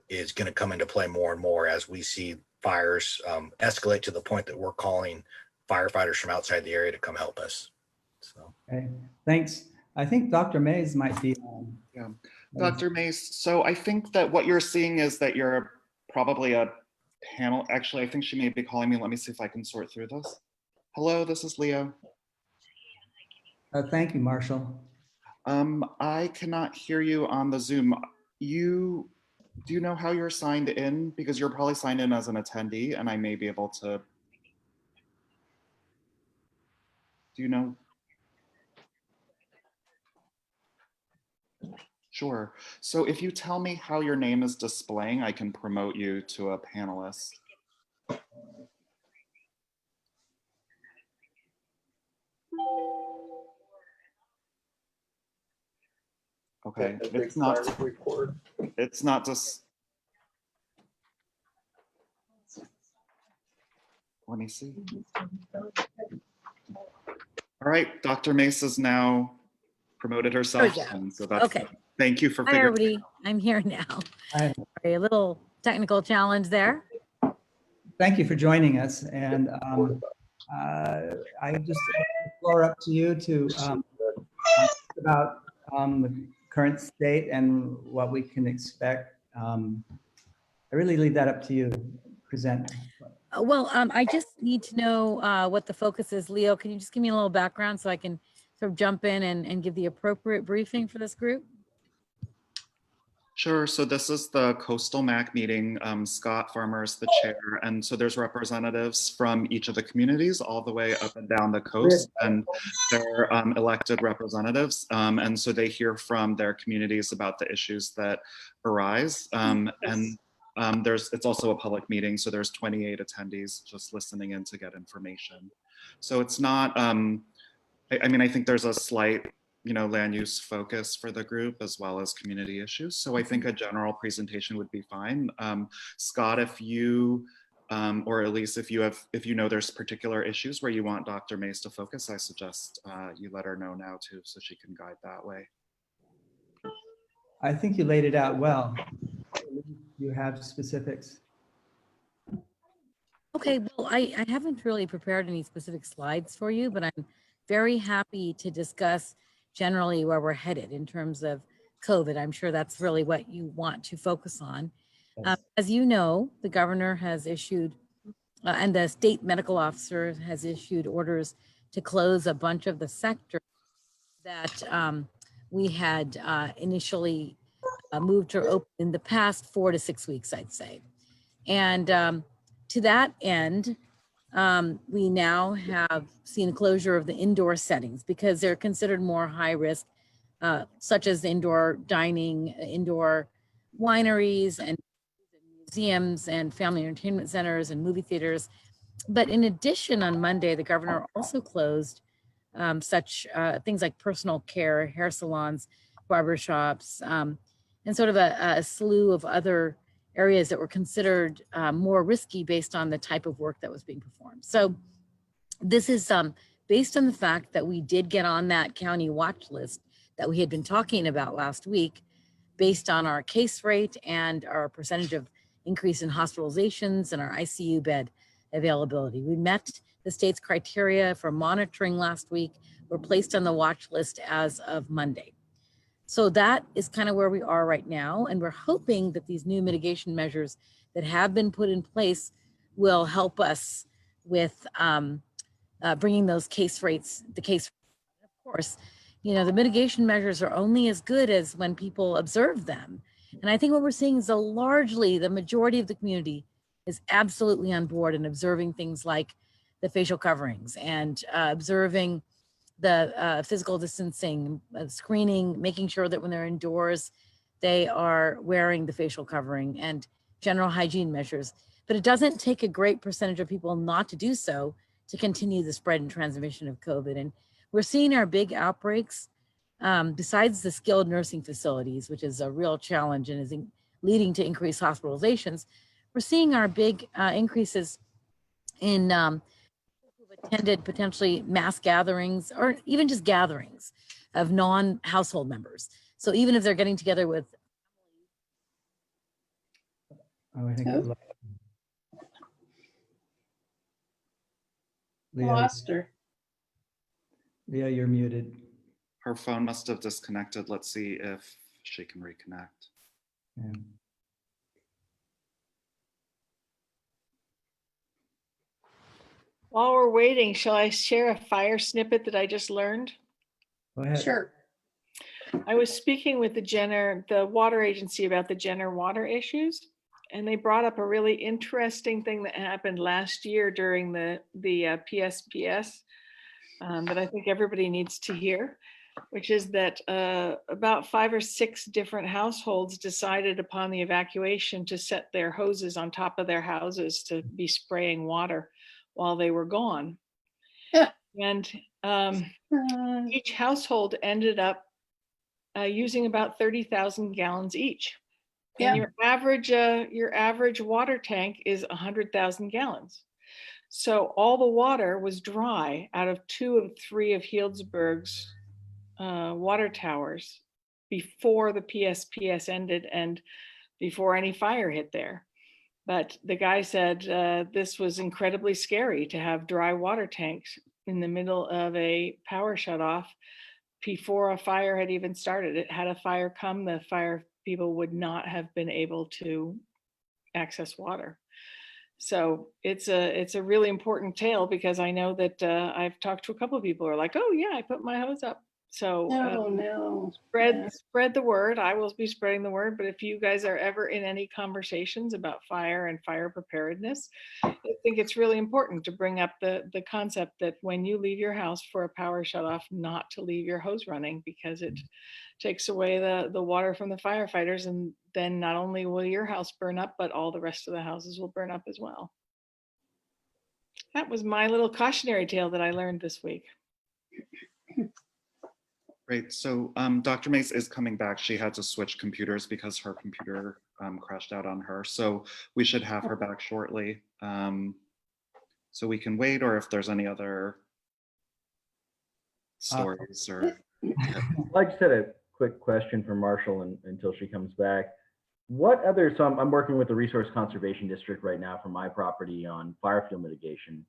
is going to come into play more and more as we see fires escalate to the point that we're calling firefighters from outside the area to come help us. So.
Okay, thanks. I think Dr. Mays might be.
Yeah, Dr. Mays. So I think that what you're seeing is that you're probably a panel. Actually, I think she may be calling me. Let me see if I can sort through this. Hello, this is Leo.
Thank you, Marshall.
I cannot hear you on the Zoom. Do you know how you're signed in? Because you're probably signed in as an attendee, and I may be able to. Do you know? Sure. So if you tell me how your name is displaying, I can promote you to a panelist. Okay, it's not just. Let me see. All right, Dr. Mace has now promoted herself. And so that's
Okay.
Thank you for
Hi,
figuring.
everybody. I'm here now.
Hi.
Sorry, a little technical challenge there.
Thank you for joining us. And I just the floor up to you to talk about the current state and what we can expect. I really leave that up to you to present.
Well, I just need to know what the focus is. Leo, can you just give me a little background so I can sort of jump in and give the appropriate briefing for this group?
Sure. So this is the Coastal MAC meeting. Scott Farmer is the chair. And so there's representatives from each of the communities all the way up and down the coast. And they're elected representatives. And so they hear from their communities about the issues that arise. It's also a public meeting. So there's 28 attendees just listening in to get information. So it's not, I mean, I think there's a slight land use focus for the group as well as community issues. So I think a general presentation would be fine. Scott, if you, or at least if you know there's particular issues where you want Dr. Mays to focus, I suggest you let her know now too, so she can guide that way.
I think you laid it out well. You have specifics.
Okay, well, I haven't really prepared any specific slides for you, but I'm very happy to discuss generally where we're headed in terms of COVID. I'm sure that's really what you want to focus on. As you know, the governor has issued, and the state medical officer has issued orders to close a bunch of the sectors that we had initially moved to open in the past 4 to 6 weeks, I'd say. And to that end, we now have seen closure of the indoor settings because they're considered more high risk, such as indoor dining, indoor wineries and museums and family entertainment centers and movie theaters. But in addition, on Monday, the governor also closed such things like personal care, hair salons, barbershops, and sort of a slew of other areas that were considered more risky based on the type of work that was being performed. So this is based on the fact that we did get on that county watch list that we had been talking about last week, based on our case rate and our percentage of increase in hospitalizations and our ICU bed availability. We met the state's criteria for monitoring last week. We're placed on the watch list as of Monday. So that is kind of where we are right now. And we're hoping that these new mitigation measures that have been put in place will help us with bringing those case rates, of course, you know, the mitigation measures are only as good as when people observe them. And I think what we're seeing is largely the majority of the community is absolutely on board and observing things like the facial coverings and observing the physical distancing, screening, making sure that when they're indoors, they are wearing the facial covering and general hygiene measures. But it doesn't take a great percentage of people not to do so to continue the spread and transmission of COVID. And we're seeing our big outbreaks, besides the skilled nursing facilities, which is a real challenge and is leading to increased hospitalizations. We're seeing our big increases in who've attended potentially mass gatherings or even just gatherings of non-household members. So even if they're getting together with.
Oh, I think we
lost her.
Leah, you're muted.
Her phone must have disconnected. Let's see if she can reconnect.
Yeah.
While we're waiting, shall I share a fire snippet that I just learned?
Go ahead.
Sure.
I was speaking with the water agency about the Jenner water issues, and they brought up a really interesting thing that happened last year during the PSPS that I think everybody needs to hear, which is that about 5 or 6 different households decided upon the evacuation to set their hoses on top of their houses to be spraying water while they were gone.
Yeah.
And each household ended up using about 30,000 gallons each. And your average water tank is 100,000 gallons. So all the water was dry out of 2 of 3 of Healdsburg's water towers before the PSPS ended and before any fire hit there. But the guy said this was incredibly scary to have dry water tanks in the middle of a power shutoff before a fire had even started. Had a fire come, the fire people would not have been able to access water. So it's a really important tale, because I know that I've talked to a couple of people who are like, oh yeah, I put my hose up. So
no.
Spread the word. I will be spreading the word. But if you guys are ever in any conversations about fire and fire preparedness, I think it's really important to bring up the concept that when you leave your house for a power shutoff, not to leave your hose running, because it takes away the water from the firefighters, and then not only will your house burn up, but all the rest of the houses will burn up as well. That was my little cautionary tale that I learned this week.
Great. So Dr. Mace is coming back. She had to switch computers because her computer crashed out on her. So we should have her back shortly. So we can wait, or if there's any other stories or.
I just had a quick question for Marshall until she comes back. What other, so I'm working with the Resource Conservation District right now for my property on fire fuel mitigation.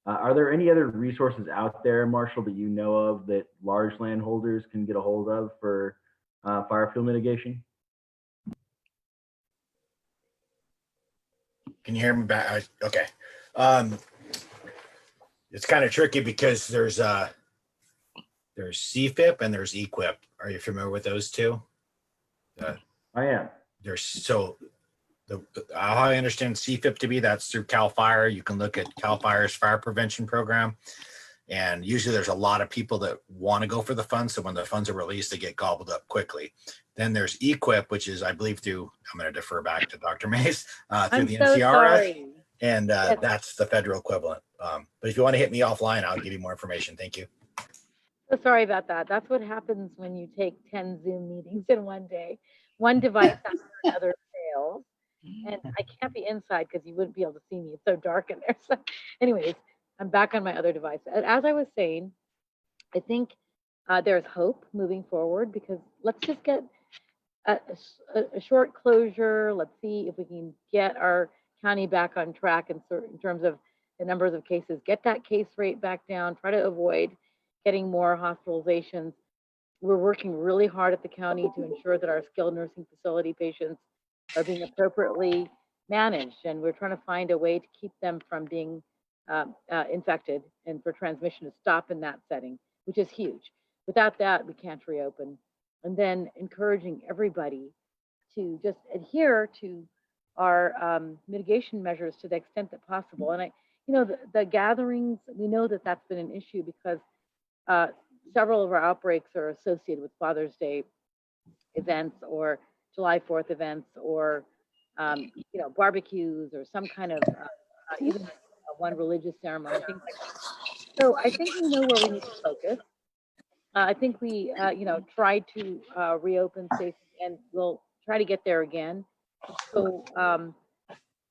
Are there any other resources out there, Marshall, that you know of that large landholders can get a hold of for fire fuel mitigation?
Can you hear me back? Okay. It's kind of tricky because there's CFIP and there's EQIP. Are you familiar with those two?
I am.
How I understand CFIP to be, that's through CAL FIRE. You can look at CAL FIRE's fire prevention program. And usually there's a lot of people that want to go for the funds. So when the funds are released, they get gobbled up quickly. Then there's EQIP, which is, I believe, through, I'm going to defer back to Dr. Mace, through the NCRF.
Sorry.
And that's the federal equivalent. But if you want to hit me offline, I'll give you more information. Thank you.
So sorry about that. That's what happens when you take 10 Zoom meetings in one day. One device after another fails. And I can't be inside because you wouldn't be able to see me. It's so dark in there. So anyways, I'm back on my other device. As I was saying, I think there's hope moving forward, because let's just get a short closure. Let's see if we can get our county back on track in terms of the numbers of cases, get that case rate back down, try to avoid getting more hospitalizations.
we're working really hard at the county to ensure that our skilled nursing facility patients are being appropriately managed, and we're trying to find a way to keep them from being infected and for transmission to stop in that setting, which is huge. Without that, we can't reopen. And then encouraging everybody to just adhere to our mitigation measures to the extent that possible. And the gatherings, we know that that's been an issue because several of our outbreaks are associated with Father's Day events or July 4th events or barbecues or some kind of even one religious ceremony, things like that. So I think we know where we need to focus. I think we, tried to reopen safely, and we'll try to get there again. So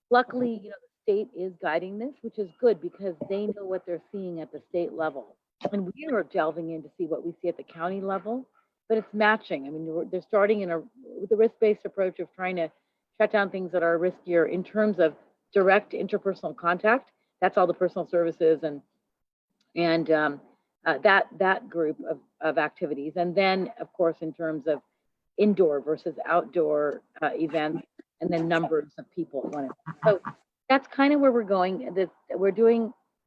luckily, the state is guiding this, which is good because they know what they're seeing at the state level. And we are delving in to see what we see at the county level, but it's matching. I mean, they're starting with a risk-based approach of trying to shut down things that are riskier in terms of direct interpersonal contact. That's all the personal services and that group of activities. And then, of course, in terms of indoor versus outdoor events, and then numbers of people at one event. So that's kind of where we're going.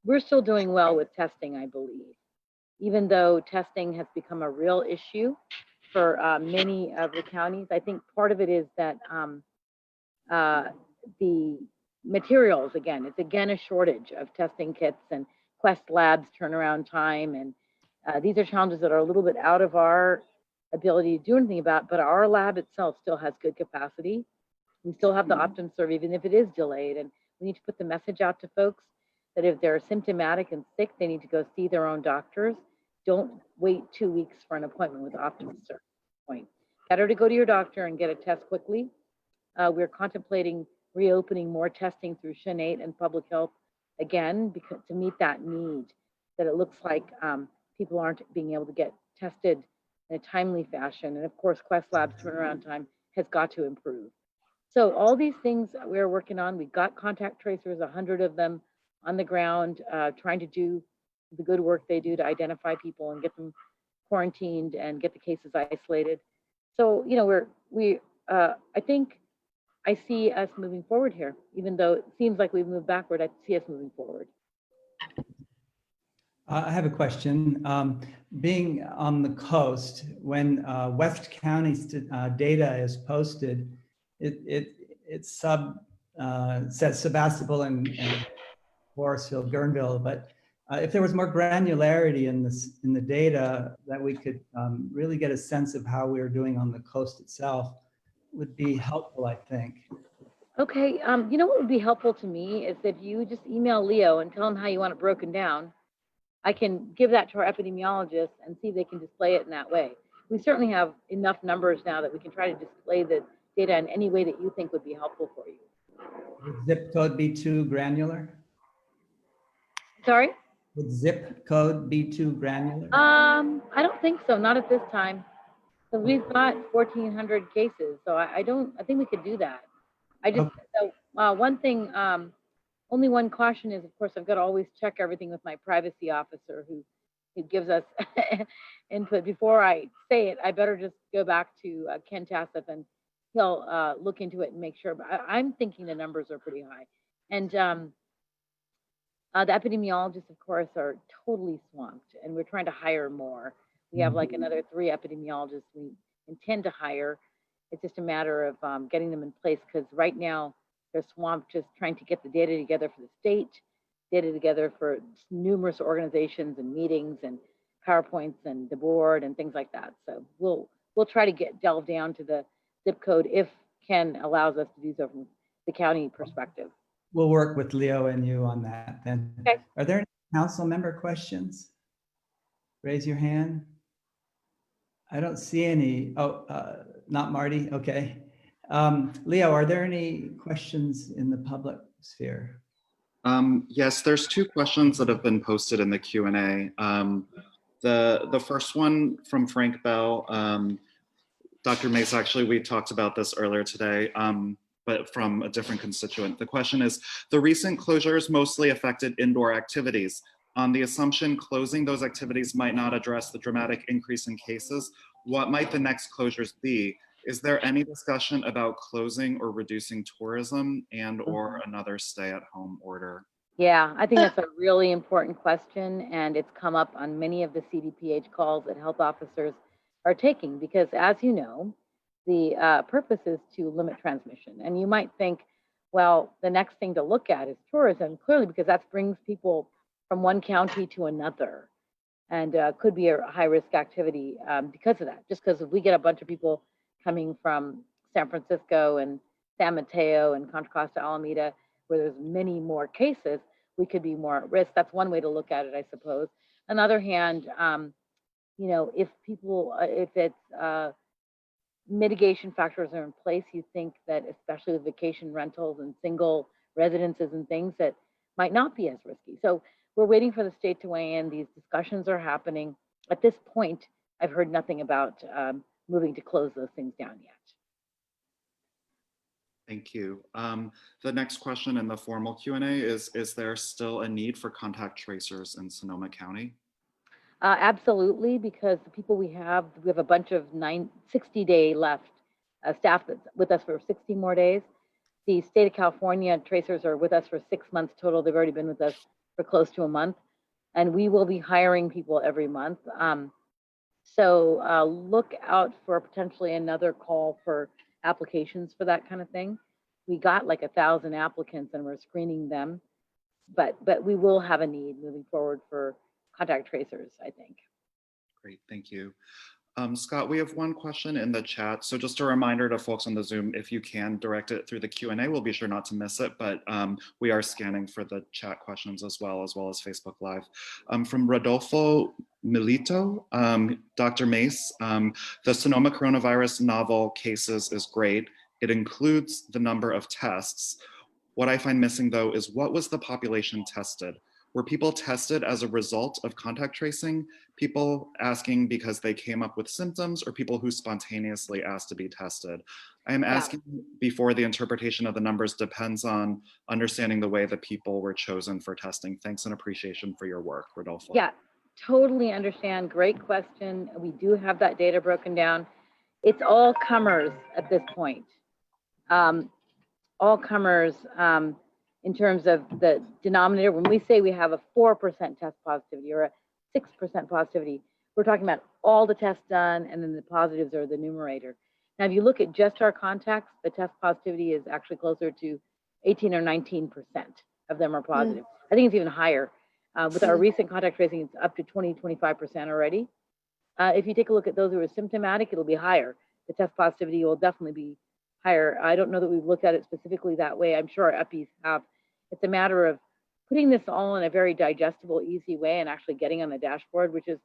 We're still doing well with testing, I believe, even though testing has become a real issue for many of the counties. I think part of it is that the materials, it's again a shortage of testing kits and Quest Labs turnaround time. And these are challenges that are a little bit out of our ability to do anything about, but our lab itself still has good capacity. We still have the OptumServe, even if it is delayed. And we need to put the message out to folks that if they're symptomatic and sick, they need to go see their own doctors. Don't wait 2 weeks for an appointment with OptumServe. Better to go to your doctor and get a test quickly. We're contemplating reopening more testing through SHN8 and public health again, because to meet that need, that it looks like people aren't being able to get tested in a timely fashion. And of course, Quest Labs turnaround time has got to improve. So all these things we're working on. We've got contact tracers, 100 of them on the ground, trying to do the good work they do to identify people and get them quarantined and get the cases isolated. So, I think I see us moving forward here, even though it seems like we've moved backward. I see us moving forward.
I have a question. Being on the coast, when West County's data is posted, it says Sebastopol and Forestville, Guerneville, but if there was more granularity in the data that we could really get a sense of how we were doing on the coast itself would be helpful, I think.
Okay, what would be helpful to me is if you just email Leo and tell him how you want it broken down. I can give that to our epidemiologists and see if they can display it in that way. We certainly have enough numbers now that we can try to display the data in any way that you think would be helpful for you.
Would zip code be too granular?
Sorry?
Would zip code be too granular?
I don't think so, not at this time. Because we've got 1,400 cases, so I think we could do that. One thing, only one caution is, of course, I've got to always check everything with my privacy officer who gives us input. Before I say it, I better just go back to Ken Tassif and he'll look into it and make sure. But I'm thinking the numbers are pretty high. And the epidemiologists, of course, are totally swamped and we're trying to hire more. We have like another 3 epidemiologists we intend to hire. It's just a matter of getting them in place because right now, they're swamped just trying to get the data together for the state, data together for numerous organizations and meetings and PowerPoints and the board and things like that. So we'll try to delve down to the zip code if Ken allows us to do so from the county perspective.
We'll work with Leo and you on that then.
Okay.
Are there any council member questions? Raise your hand. I don't see any. Oh, not Marty. Okay. Leo, are there any questions in the public sphere?
Yes, there's 2 questions that have been posted in the Q&A. The first one from Frank Bell. Dr. Mace, actually, we talked about this earlier today, but from a different constituent. The question is, the recent closures mostly affected indoor activities. On the assumption closing those activities might not address the dramatic increase in cases, what might the next closures be? Is there any discussion about closing or reducing tourism and or another stay-at-home order?
Yeah, I think that's a really important question, and it's come up on many of the CDPH calls that health officers are taking, because as you know, the purpose is to limit transmission. And you might think, well, the next thing to look at is tourism, clearly, because that brings people from one county to another, and could be a high-risk activity because of that. Just because if we get a bunch of people coming from San Francisco and San Mateo and Contra Costa Alameda, where there's many more cases, we could be more at risk. That's one way to look at it, I suppose. On the other hand, you know, if people, if it's mitigation factors are in place, you think that especially with vacation rentals and single residences and things, that might not be as risky. So we're waiting for the state to weigh in. These discussions are happening. At this point, I've heard nothing about moving to close those things down yet.
Thank you. The next question in the formal Q&A is there still a need for contact tracers in Sonoma County?
Absolutely, because the people we have a bunch of 60-day left staff that's with us for 60 more days. The state of California tracers are with us for 6 months total. They've already been with us for close to a month, and we will be hiring people every month. So look out for potentially another call for applications for that kind of thing. We got like 1,000 applicants and we're screening them, but we will have a need moving forward for contact tracers, I think.
Great, thank you. Scott, we have one question in the chat. So just a reminder to folks on the Zoom, if you can direct it through the Q&A, we'll be sure not to miss it, but we are scanning for the chat questions as well as Facebook Live. From Rodolfo Milito, Dr. Mace, the Sonoma coronavirus novel cases is great. It includes the number of tests. What I find missing though is what was the population tested? Were people tested as a result of contact tracing? People asking because they came up with symptoms, or people who spontaneously asked to be tested? I am asking before the interpretation of the numbers depends on understanding the way that people were chosen for testing. Thanks and appreciation for your work, Rodolfo.
Yeah, totally understand. Great question. We do have that data broken down. It's all comers at this point. All comers. In terms of the denominator, when we say we have a 4% test positivity or a 6% positivity, we're talking about all the tests done and then the positives are the numerator. Now, if you look at just our contacts, the test positivity is actually closer to 18 or 19% of them are positive. I think it's even higher. With our recent contact tracing, it's up to 20, 25% already. If you take a look at those who are symptomatic, it'll be higher. The test positivity will definitely be higher. I don't know that we've looked at it specifically that way. I'm sure our EPIs have. It's a matter of putting this all in a very digestible, easy way and actually getting on the dashboard, which is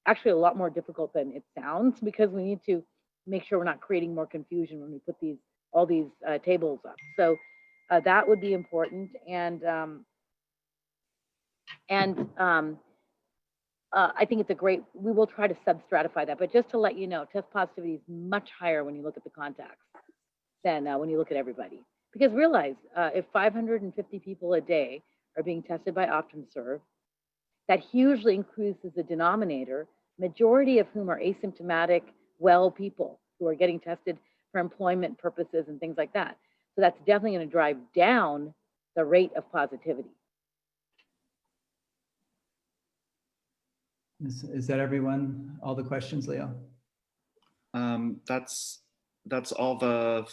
actually a lot more difficult than it sounds, because we need to make sure we're not creating more confusion when we put all these tables up. So that would be important. And I think it's we will try to sub-stratify that, but just to let you know, test positivity is much higher when you look at the contacts than when you look at everybody. Because realize, if 550 people a day are being tested by OptumServe, that hugely increases the denominator, majority of whom are asymptomatic, well people who are getting tested for employment purposes and things like that. So that's definitely going to drive down the rate of positivity.
Is that everyone? All the questions, Leo?
That's all the.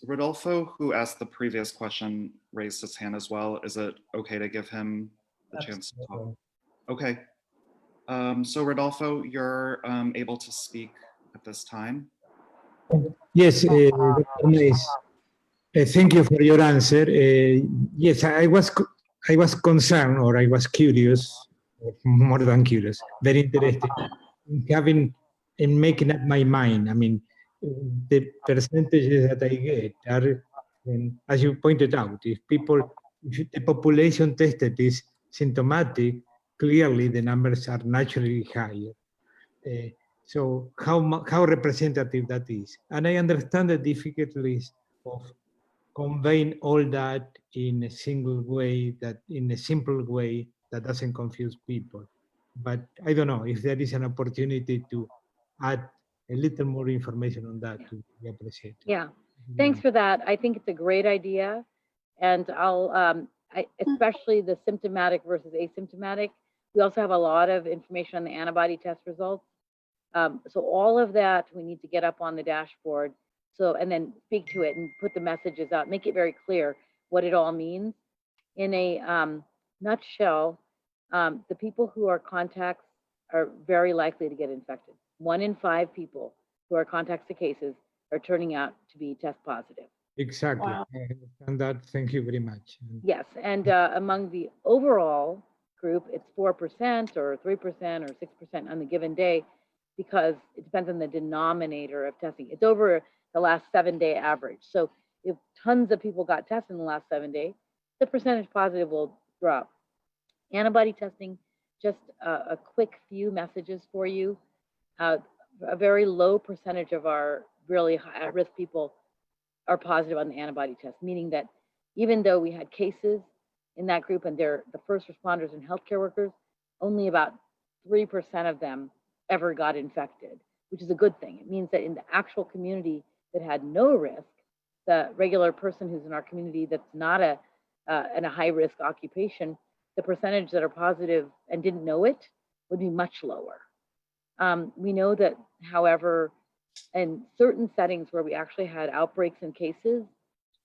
Rodolfo, who asked the previous question, raised his hand as well. Is it okay to give him the chance to talk? Okay. So Rodolfo, you're able to speak at this time.
Yes, Dr. Mace, thank you for your answer. Yes, I was concerned, or I was curious, more than curious, very interested in making up my mind. I mean, the percentages that I get are, as you pointed out, if the population tested is symptomatic, clearly the numbers are naturally higher. So how representative that is? And I understand the difficulties of conveying all that in a single way, that in a simple way that doesn't confuse people. But I don't know if there is an opportunity to add a little more information on that to be appreciated.
Yeah, thanks for that. I think it's a great idea. And especially the symptomatic versus asymptomatic. We also have a lot of information on the antibody test results. So all of that we need to get up on the dashboard. So, and then speak to it and put the messages out, make it very clear what it all means. In a nutshell, the people who are contacts are very likely to get infected. 1 in 5 people who are contacts to cases are turning out to be test positive.
Exactly.
Wow.
I understand that. Thank you very much.
Yes, and among the overall group, it's 4% or 3% or 6% on the given day, because it depends on the denominator of testing. It's over the last 7-day average. So if tons of people got tested in the last 7 days, the percentage positive will drop. Antibody testing, just a quick few messages for you. A very low percentage of our really at-risk people are positive on the antibody test, meaning that even though we had cases in that group and they're the first responders and healthcare workers, only about 3% of them ever got infected, which is a good thing. It means that in the actual community that had no risk, the regular person who's in our community that's not in a high-risk occupation, the percentage that are positive and didn't know it would be much lower. We know that, however, in certain settings where we actually had outbreaks and cases,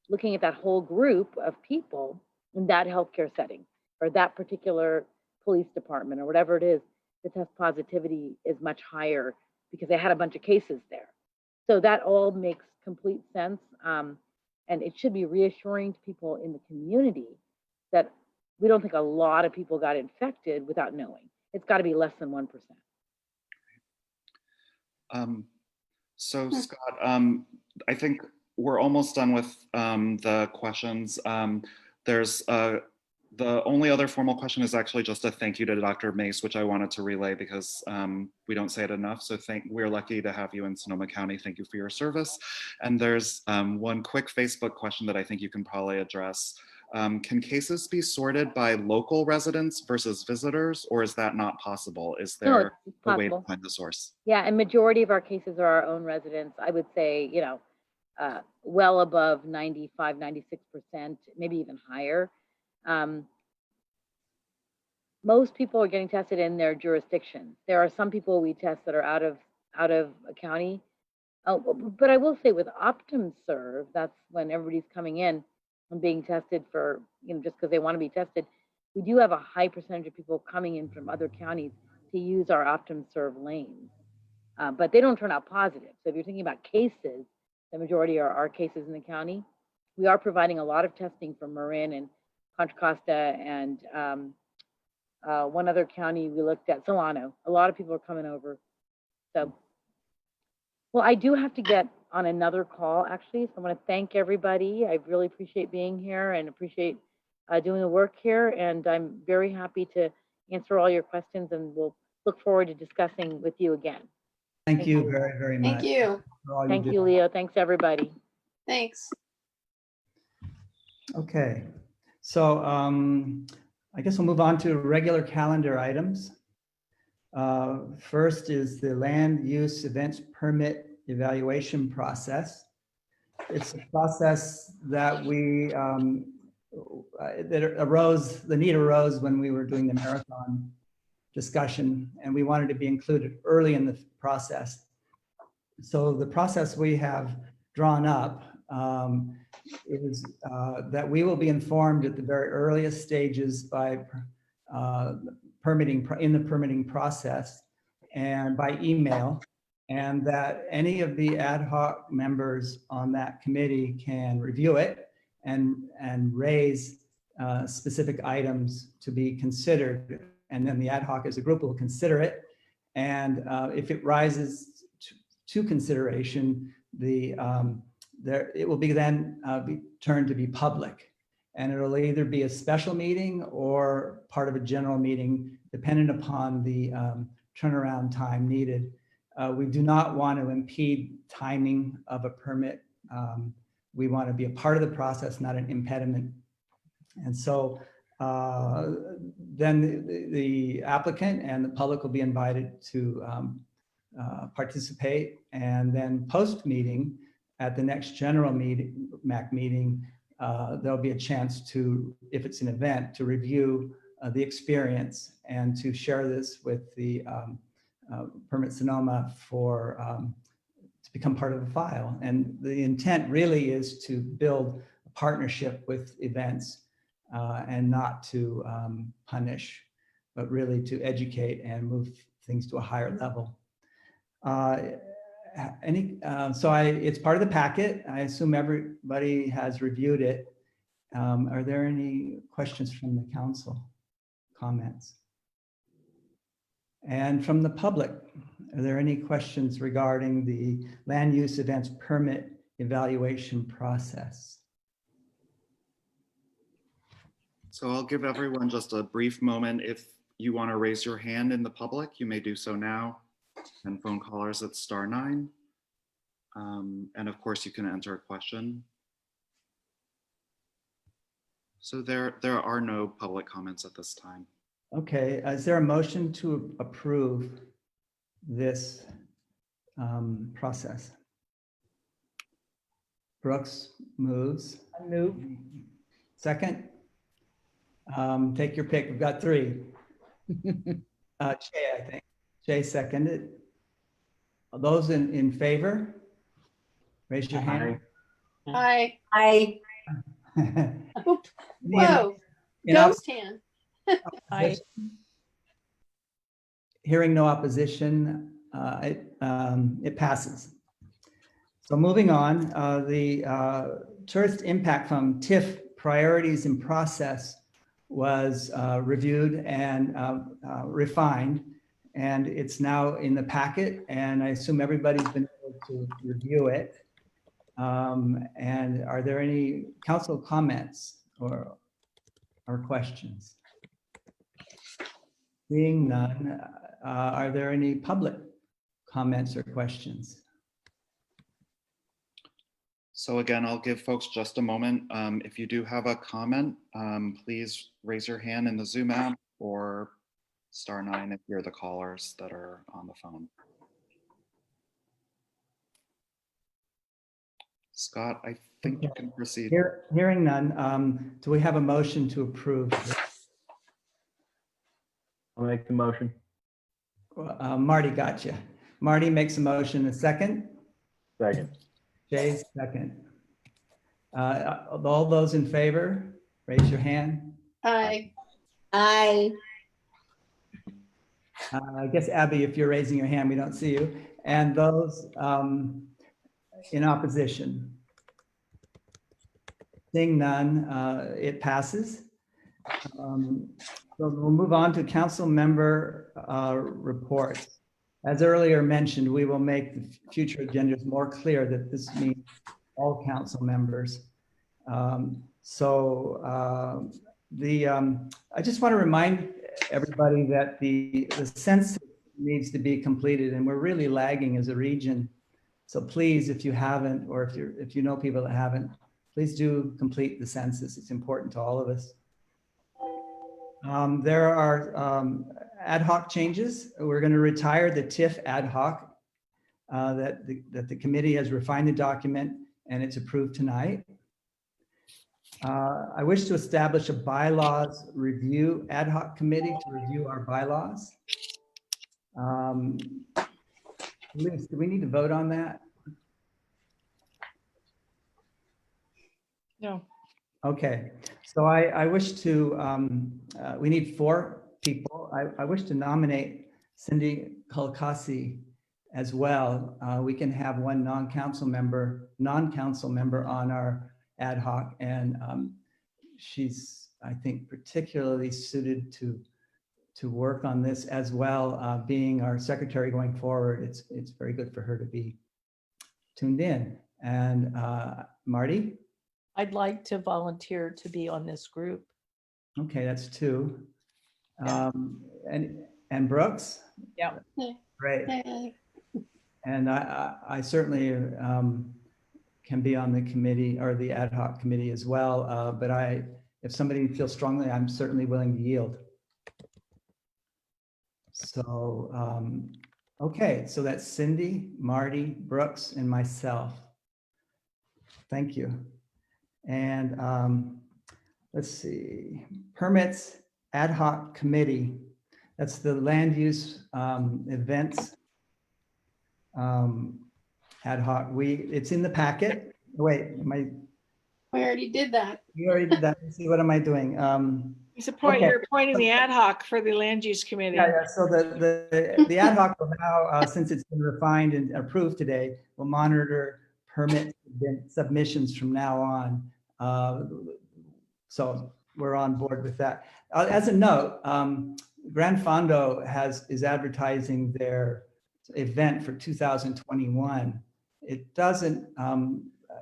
looking at that whole group of people in that healthcare setting or that particular police department or whatever it is, the test positivity is much higher because they had a bunch of cases there. So that all makes complete sense. And it should be reassuring to people in the community that we don't think a lot of people got infected without knowing. It's got to be less than 1%.
So Scott, I think we're almost done with the questions. There's the only other formal question is actually just a thank you to Dr. Mace, which I wanted to relay because we don't say it enough. So we're lucky to have you in Sonoma County. Thank you for your service. And there's one quick Facebook question that I think you can probably address. Can cases be sorted by local residents versus visitors, or is that not possible? Is there a way to find the source?
Yeah, and majority of our cases are our own residents. I would say, you know, well above 95, 96%, maybe even higher. Most people are getting tested in their jurisdiction. There are some people we test that are out of a county. But I will say with OptumServe, that's when everybody's coming in and being tested for, you know, just because they want to be tested. We do have a high percentage of people coming in from other counties to use our OptumServe lanes, but they don't turn out positive. So if you're thinking about cases, the majority are our cases in the county. We are providing a lot of testing for Marin and Contra Costa and one other county we looked at, Solano. A lot of people are coming over. So, well, I do have to get on another call actually. So I want to thank everybody. I really appreciate being here and appreciate doing the work here. And I'm very happy to answer all your questions, and we'll look forward to discussing with you again.
Thank you very, very much.
Thank you.
Thank you, Leo. Thanks, everybody.
Thanks.
Okay, so I guess we'll move on to regular calendar items. First is the land use events permit evaluation process. It's a process that the need arose when we were doing the marathon discussion, and we wanted to be included early in the process. So the process we have drawn up is that we will be informed at the very earliest stages by in the permitting process and by email, and that any of the ad hoc members on that committee can review it and raise specific items to be considered. And then the ad hoc as a group will consider it. And if it rises to consideration, it will be then be turned to be public. And it'll either be a special meeting or part of a general meeting, depending upon the turnaround time needed. We do not want to impede timing of a permit we want to be a part of the process, not an impediment. And so then the applicant and the public will be invited to participate, and then post-meeting at the next general meeting, MAC meeting, there'll be a chance to, if it's an event, to review the experience and to share this with the Permit Sonoma for to become part of the file. And the intent really is to build a partnership with events and not to punish, but really to educate and move things to a higher level. It's part of the packet. I assume everybody has reviewed it. Are there any questions from the council? Comments? And from the public, are there any questions regarding the land use events permit evaluation process?
So I'll give everyone just a brief moment. If you want to raise your hand in the public, you may do so now. And phone callers at *9. And of course, you can enter a question. So there are no public comments at this time.
Okay, is there a motion to approve this process? Brooks moves.
I move.
Second? Take your pick. We've got 3. Jay, I think. Jay seconded. Those in favor? Raise your hand.
Aye.
Aye.
Whoa, ghost hand.
Aye.
Hearing no opposition, it passes. So moving on, the Tourist Impact Fund, TIF priorities and process was reviewed and refined, and it's now in the packet, and I assume everybody's been able to review it. And are there any council comments or questions? Seeing none, are there any public comments or questions?
So again, I'll give folks just a moment. If you do have a comment, please raise your hand in the Zoom app or *9 if you're the callers that are on the phone. Scott, I think you can proceed.
Hearing none, do we have a motion to approve?
I'll make the motion.
Marty, gotcha. Marty makes a motion. A second?
Second.
Jay's second. All those in favor, raise your hand.
Aye.
Aye.
I guess, Abby, if you're raising your hand, we don't see you. And those in opposition? Seeing none, it passes. So we'll move on to council member reports. As earlier mentioned, we will make the future agendas more clear that this means all council members. I just want to remind everybody that the census needs to be completed, and we're really lagging as a region. So please, if you haven't, or if you know people that haven't, please do complete the census. It's important to all of us. There are ad hoc changes. We're going to retire the TIF ad hoc that the committee has refined the document and it's approved tonight. I wish to establish a bylaws review ad hoc committee to review our bylaws. Liz, do we need to vote on that?
No.
Okay, so I wish to, we need 4 people. I wish to nominate Cindy Kalkasi as well. We can have one non-council member on our ad hoc, and she's, I think, particularly suited to work on this as well, being our secretary going forward. It's very good for her to be tuned in. And Marty?
I'd like to volunteer to be on this group.
Okay, that's 2. And Brooks?
Yeah.
Great. And I certainly can be on the committee or the ad hoc committee as well. But if somebody feels strongly, I'm certainly willing to yield. So, okay, so that's Cindy, Marty, Brooks, and myself. Thank you. And let's see, permits ad hoc committee. That's the land use events ad hoc. It's in the packet. Wait,
We already did that.
You already did that. Let's see, what am I doing? Okay.
You're appointing the ad hoc for the land use committee.
Yeah. So the ad hoc will now, since it's been refined and approved today, will monitor permit submissions from now on. So we're on board with that. As a note, Gran Fondo is advertising their event for 2021. It doesn't,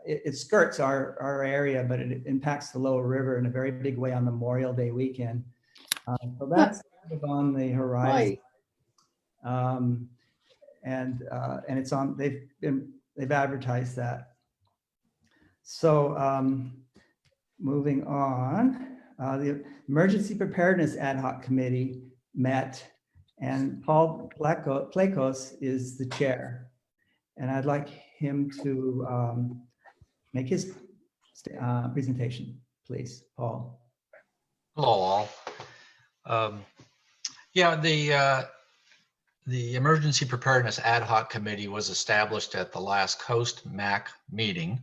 it skirts our area, but it impacts the lower river in a very big way on Memorial Day weekend. So that's kind of on the horizon. And it's on, they've advertised that. So moving on, the Emergency Preparedness Ad Hoc Committee met, and Paul Plakos is the chair. And I'd like him to make his presentation, please, Paul.
Hello, all. Yeah, the Emergency Preparedness Ad Hoc Committee was established at the last Coast MAC meeting,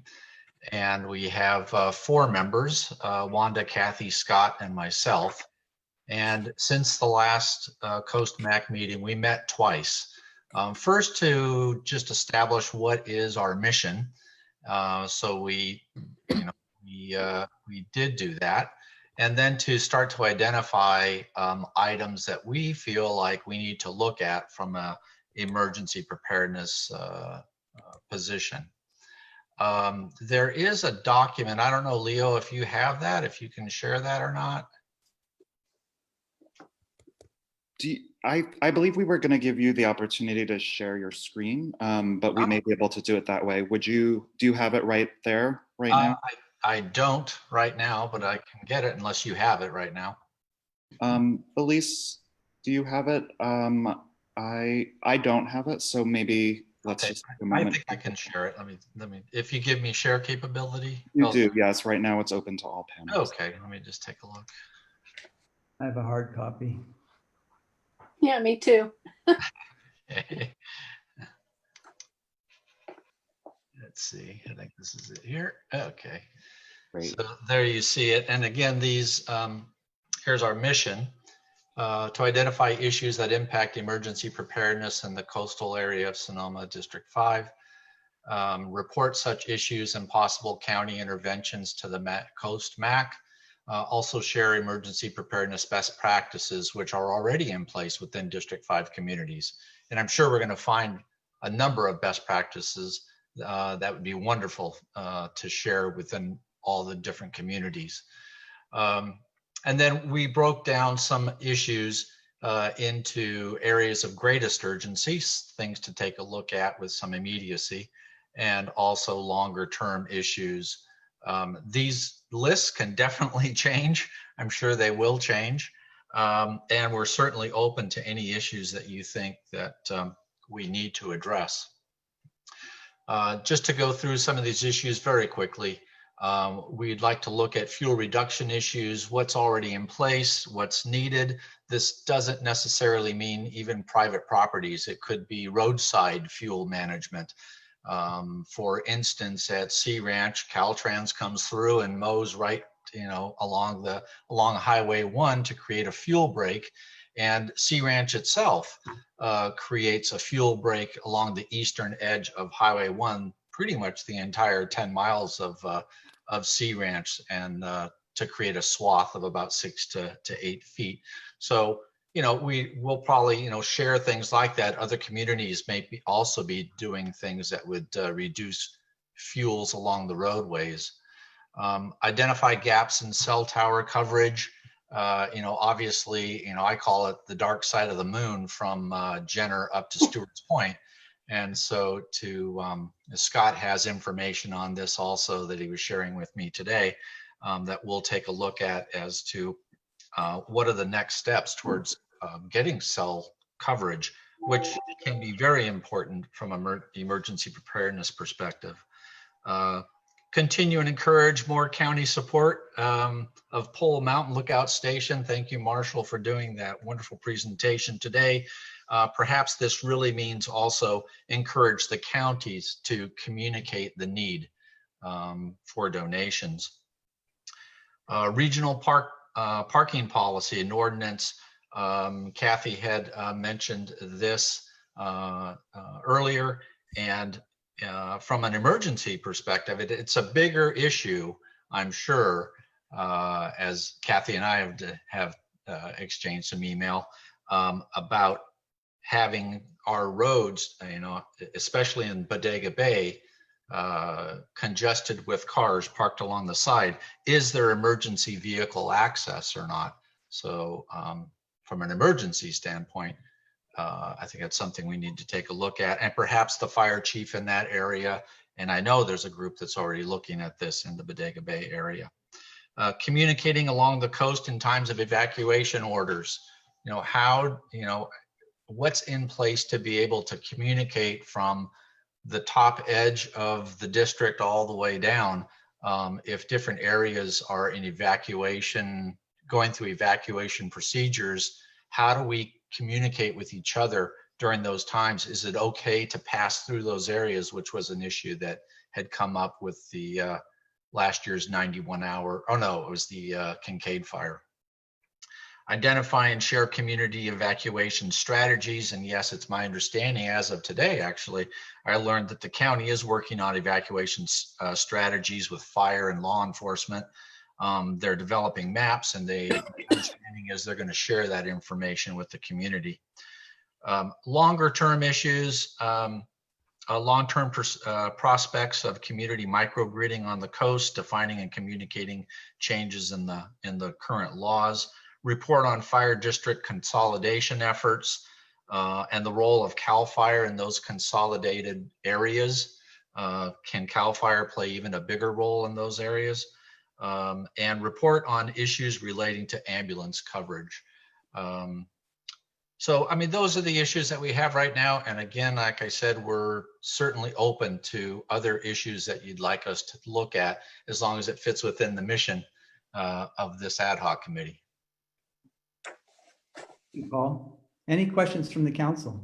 and we have 4 members, Wanda, Kathy, Scott, and myself. And since the last Coast MAC meeting, we met twice. First, to just establish what is our mission. So we did do that. And then to start to identify items that we feel like we need to look at from a emergency preparedness position. There is a document, I don't know, Leo, if you have that, if you can share that or not.
I believe we were going to give you the opportunity to share your screen, but we may be able to do it that way. Do you have it right there right now?
I don't right now, but I can get it unless you have it right now.
Elise, do you have it? I don't have it, so maybe let's just take a moment.
I think I can share it. Let me. If you give me share capability.
You do, yes. Right now it's open to all panels.
Okay, let me just take a look.
I have a hard copy.
Yeah, me too.
Let's see. I think this is it here. Okay.
Great.
So there you see it. And again, these here's our mission to identify issues that impact emergency preparedness in the coastal area of Sonoma District 5. Report such issues and possible county interventions to the Coast MAC. Also share emergency preparedness best practices, which are already in place within District 5 communities. And I'm sure we're going to find a number of best practices that would be wonderful to share within all the different communities. And then we broke down some issues into areas of greatest urgency, things to take a look at with some immediacy, and also longer term issues. These lists can definitely change. I'm sure they will change. And we're certainly open to any issues that you think that we need to address. Just to go through some of these issues very quickly, we'd like to look at fuel reduction issues, what's already in place, what's needed. This doesn't necessarily mean even private properties. It could be roadside fuel management. For instance, at Sea Ranch, Caltrans comes through and mows right, along Highway 1 to create a fuel break, and Sea Ranch itself creates a fuel break along the eastern edge of Highway 1, pretty much the entire 10 miles of Sea Ranch, and to create a swath of about 6 to 8 feet. So, we will probably, share things like that. Other communities may also be doing things that would reduce fuels along the roadways. Identify gaps in cell tower coverage. Obviously, I call it the dark side of the moon from Jenner up to Stewart's Point. And so Scott has information on this also that he was sharing with me today that we'll take a look at as to what are the next steps towards getting cell coverage, which can be very important from an emergency preparedness perspective. Continue and encourage more county support of Pole Mountain Lookout Station. Thank you, Marshall, for doing that wonderful presentation today. Perhaps this really means also encourage the counties to communicate the need for donations. Regional parking policy and ordinance. Kathy had mentioned this earlier, and from an emergency perspective, it's a bigger issue, I'm sure, as Kathy and I have exchanged some email about having our roads, especially in Bodega Bay, congested with cars parked along the side. Is there emergency vehicle access or not? So from an emergency standpoint, I think that's something we need to take a look at, and perhaps the fire chief in that area. And I know there's a group that's already looking at this in the Bodega Bay area. Communicating along the coast in times of evacuation orders. What's in place to be able to communicate from the top edge of the district all the way down. If different areas are in evacuation, going through evacuation procedures, how do we communicate with each other during those times? Is it okay to pass through those areas, which was an issue that had come up with the last year's 91-hour, oh no, it was the Kincaid fire. Identify and share community evacuation strategies. And yes, it's my understanding as of today, actually, I learned that the county is working on evacuation strategies with fire and law enforcement. They're developing maps, and the understanding is they're going to share that information with the community. Longer term issues, long-term prospects of community microgridding on the coast, defining and communicating changes in the current laws. Report on fire district consolidation efforts and the role of CAL FIRE in those consolidated areas. Can CAL FIRE play even a bigger role in those areas? And report on issues relating to ambulance coverage. So, I mean, those are the issues that we have right now. And again, like I said, we're certainly open to other issues that you'd like us to look at, as long as it fits within the mission of this ad hoc committee.
Paul, any questions from the council?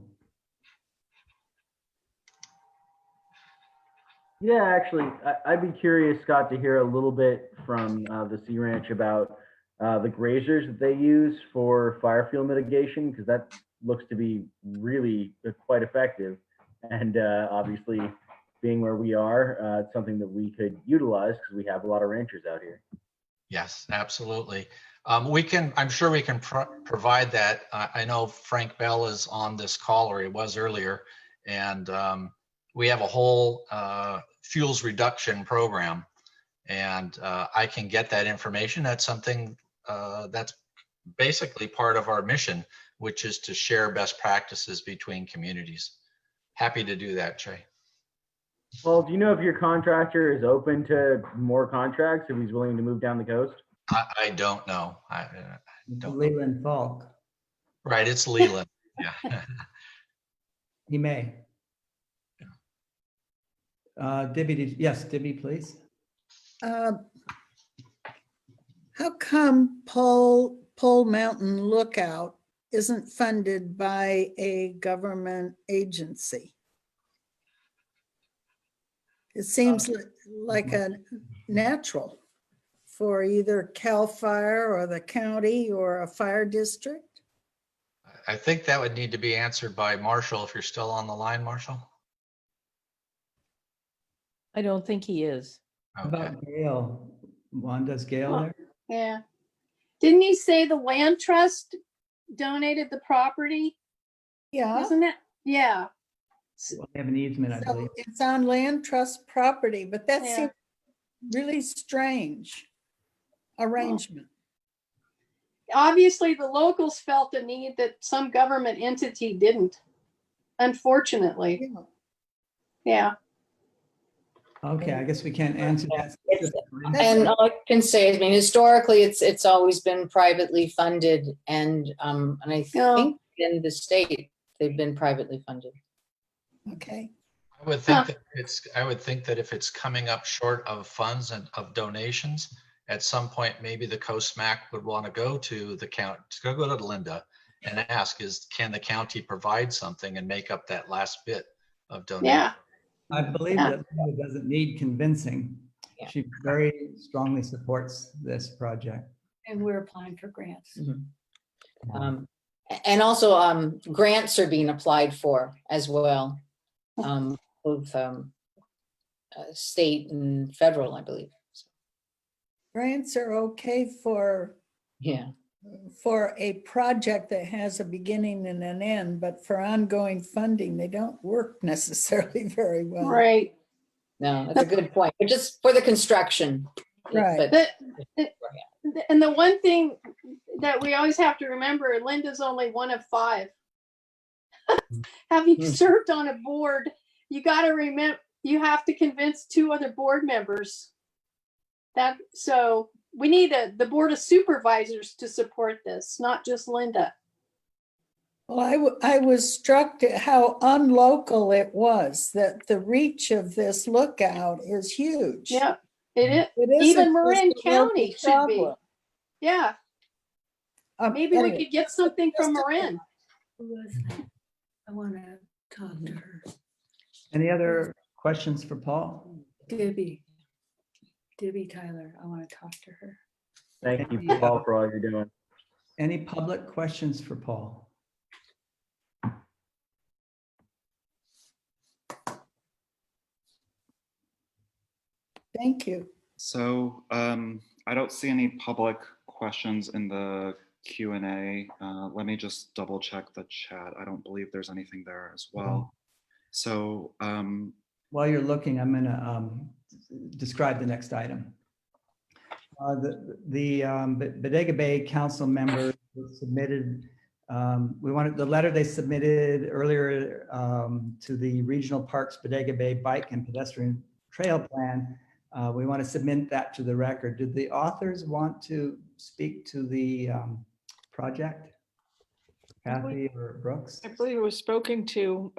Yeah, actually, I'd be curious, Scott, to hear a little bit from the Sea Ranch about the grazers that they use for fire fuel mitigation, because that looks to be really quite effective. And obviously, being where we are, it's something that we could utilize because we have a lot of ranchers out here.
Yes, absolutely. I'm sure we can provide that. I know Frank Bell is on this call, or he was earlier, and we have a whole fuels reduction program, and I can get that information. That's something that's basically part of our mission, which is to share best practices between communities. Happy to do that, Jay.
Well, do you know if your contractor is open to more contracts, if he's willing to move down the coast?
I don't know. I don't
Leland Falk.
Right, it's Leland. Yeah.
He may. Debbie, yes, Debbie, please.
How come Pole Mountain Lookout isn't funded by a government agency? It seems like a natural for either CAL FIRE or the county or a fire district.
I think that would need to be answered by Marshall, if you're still on the line, Marshall.
I don't think he is.
How about Gail? Wanda's Gail there?
Yeah. Didn't he say the land trust donated the property?
Yeah.
Isn't it? Yeah.
Well, they have an easement, I
So
believe.
it's on land trust property, but that seems really strange arrangement.
Obviously, the locals felt a need that some government entity didn't, unfortunately. Yeah.
Okay, I guess we can't answer that.
And all I can say is, I mean, historically, it's always been privately funded, and I think in the state they've been privately funded.
Okay.
I would think that if it's coming up short of funds and of donations, at some point, maybe the Coast MAC would want to go to the county, go to Linda and ask, can the county provide something and make up that last bit of donation?
Yeah.
I believe that Linda doesn't need convincing.
Yeah.
She very strongly supports this project.
And we're applying for grants.
And also grants are being applied for as well, both state and federal, I believe.
Grants are okay for a project that has a beginning and an end, but for ongoing funding, they don't work necessarily very well.
Right.
No, that's a good point. But just for the construction.
Right.
And the one thing that we always have to remember, Linda's only one of 5. Having served on a board, you got to remember, you have to convince 2 other board members. So we need the board of supervisors to support this, not just Linda.
Well, I was struck at how unlocal it was, that the reach of this lookout is huge.
Yeah, it is.
It
Even
isn't
Marin
just a local
County should be.
problem.
Yeah. Maybe
anyway.
we could get something from Marin.
I want to talk to her.
Any other questions for Paul?
Debbie Tyler, I want to talk to her.
Thank you, Paul, for all you're doing.
Any public questions for Paul?
Thank you.
So I don't see any public questions in the Q&A. Let me just double check the chat. I don't believe there's anything there as well. So
while you're looking, I'm going to describe the next item. The Bodega Bay Council members submitted, the letter they submitted earlier to the Regional Parks Bodega Bay Bike and Pedestrian Trail Plan. We want to submit that to the record. Did the authors want to speak to the project? Kathy or Brooks?
I believe it was spoken to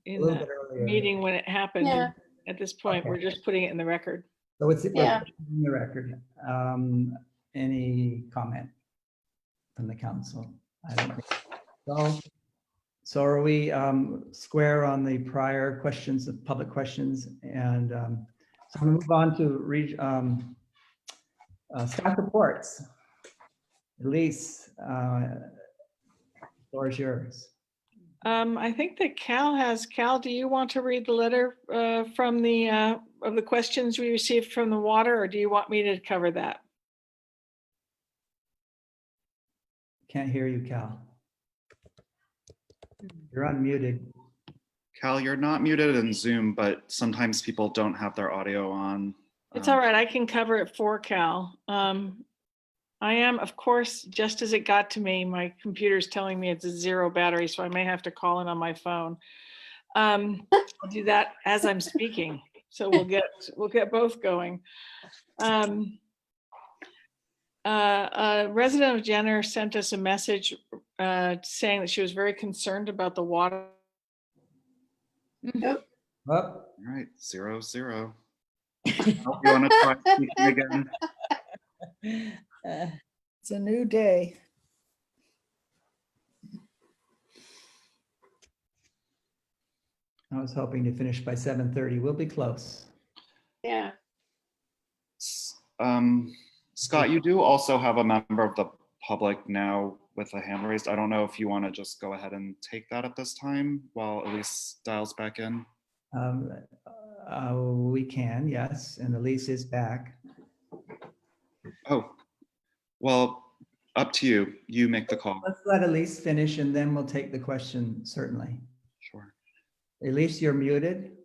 in the meeting when it happened.
Yeah.
At this point, we're just putting it in the record.
So it's in the record. Any comment from the council? I don't think so. So are we square on the prior questions, of public questions? And so we move on to staff reports. Elise, the floor is yours.
I think that Cal has. Cal, do you want to read the letter from the of the questions we received from the water, or do you want me to cover that?
Can't hear you, Cal. You're unmuted.
Cal, you're not muted in Zoom, but sometimes people don't have their audio on.
It's all right. I can cover it for Cal. I am, of course, just as it got to me, my computer's telling me it's a 0 battery, so I may have to call in on my phone. I'll do that as I'm speaking. So we'll get both going. A resident of Jenner sent us a message saying that she was very concerned about the water.
Yep.
All right, 0-0. You want to try speaking again?
It's a new day.
I was hoping to finish by 7:30. We'll be close.
Yeah.
Scott, you do also have a member of the public now with a hand raised. I don't know if you want to just go ahead and take that at this time while Elise dials back in.
We can, yes, and Elise is back.
Oh, well, up to you. You make the call.
Let's let Elise finish and then we'll take the question, certainly.
Sure.
Elise, you're muted.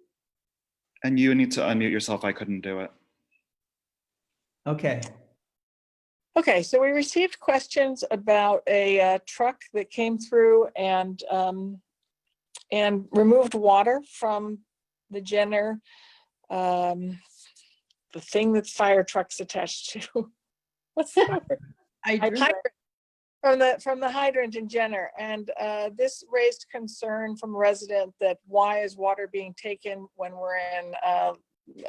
And you need to unmute yourself. I couldn't do it.
Okay.
Okay, so we received questions about a truck that came through and removed water from the Jenner, the thing that fire trucks attached to. What's the word? Hydrant. From the hydrant in Jenner. And this raised concern from a resident that why is water being taken when we're in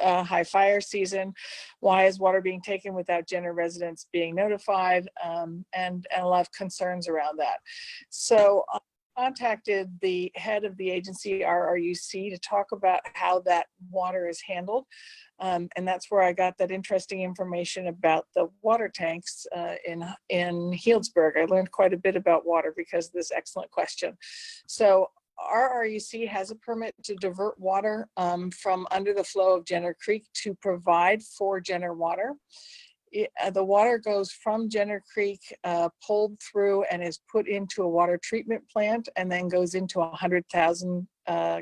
high fire season? Why is water being taken without Jenner residents being notified? And a lot of concerns around that. So I contacted the head of the agency, RRUC, to talk about how that water is handled. And that's where I got that interesting information about the water tanks in Healdsburg. I learned quite a bit about water because of this excellent question. So RRUC has a permit to divert water from under the flow of Jenner Creek to provide for Jenner water. The water goes from Jenner Creek, pulled through and is put into a water treatment plant and then goes into a 100,000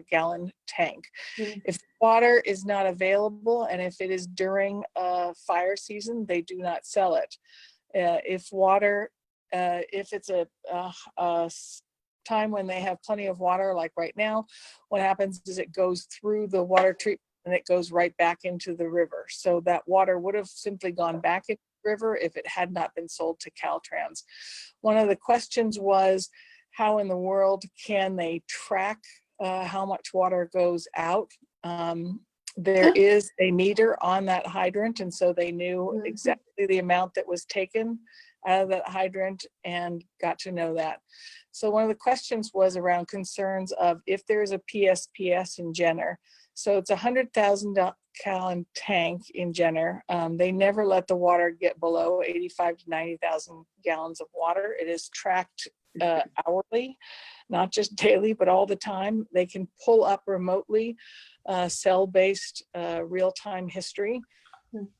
gallon tank. If water is not available and if it is during fire season, they do not sell it. If it's a time when they have plenty of water, like right now, what happens is it goes through the water treatment and it goes right back into the river. So that water would have simply gone back into the river if it had not been sold to Caltrans. One of the questions was, how in the world can they track how much water goes out? There is a meter on that hydrant, and so they knew exactly the amount that was taken out of that hydrant and got to know that. So one of the questions was around concerns of if there's a PSPS in Jenner. So it's a 100,000 gallon tank in Jenner. They never let the water get below 85 to 90,000 gallons of water. It is tracked hourly, not just daily, but all the time. They can pull up remotely cell-based real-time history.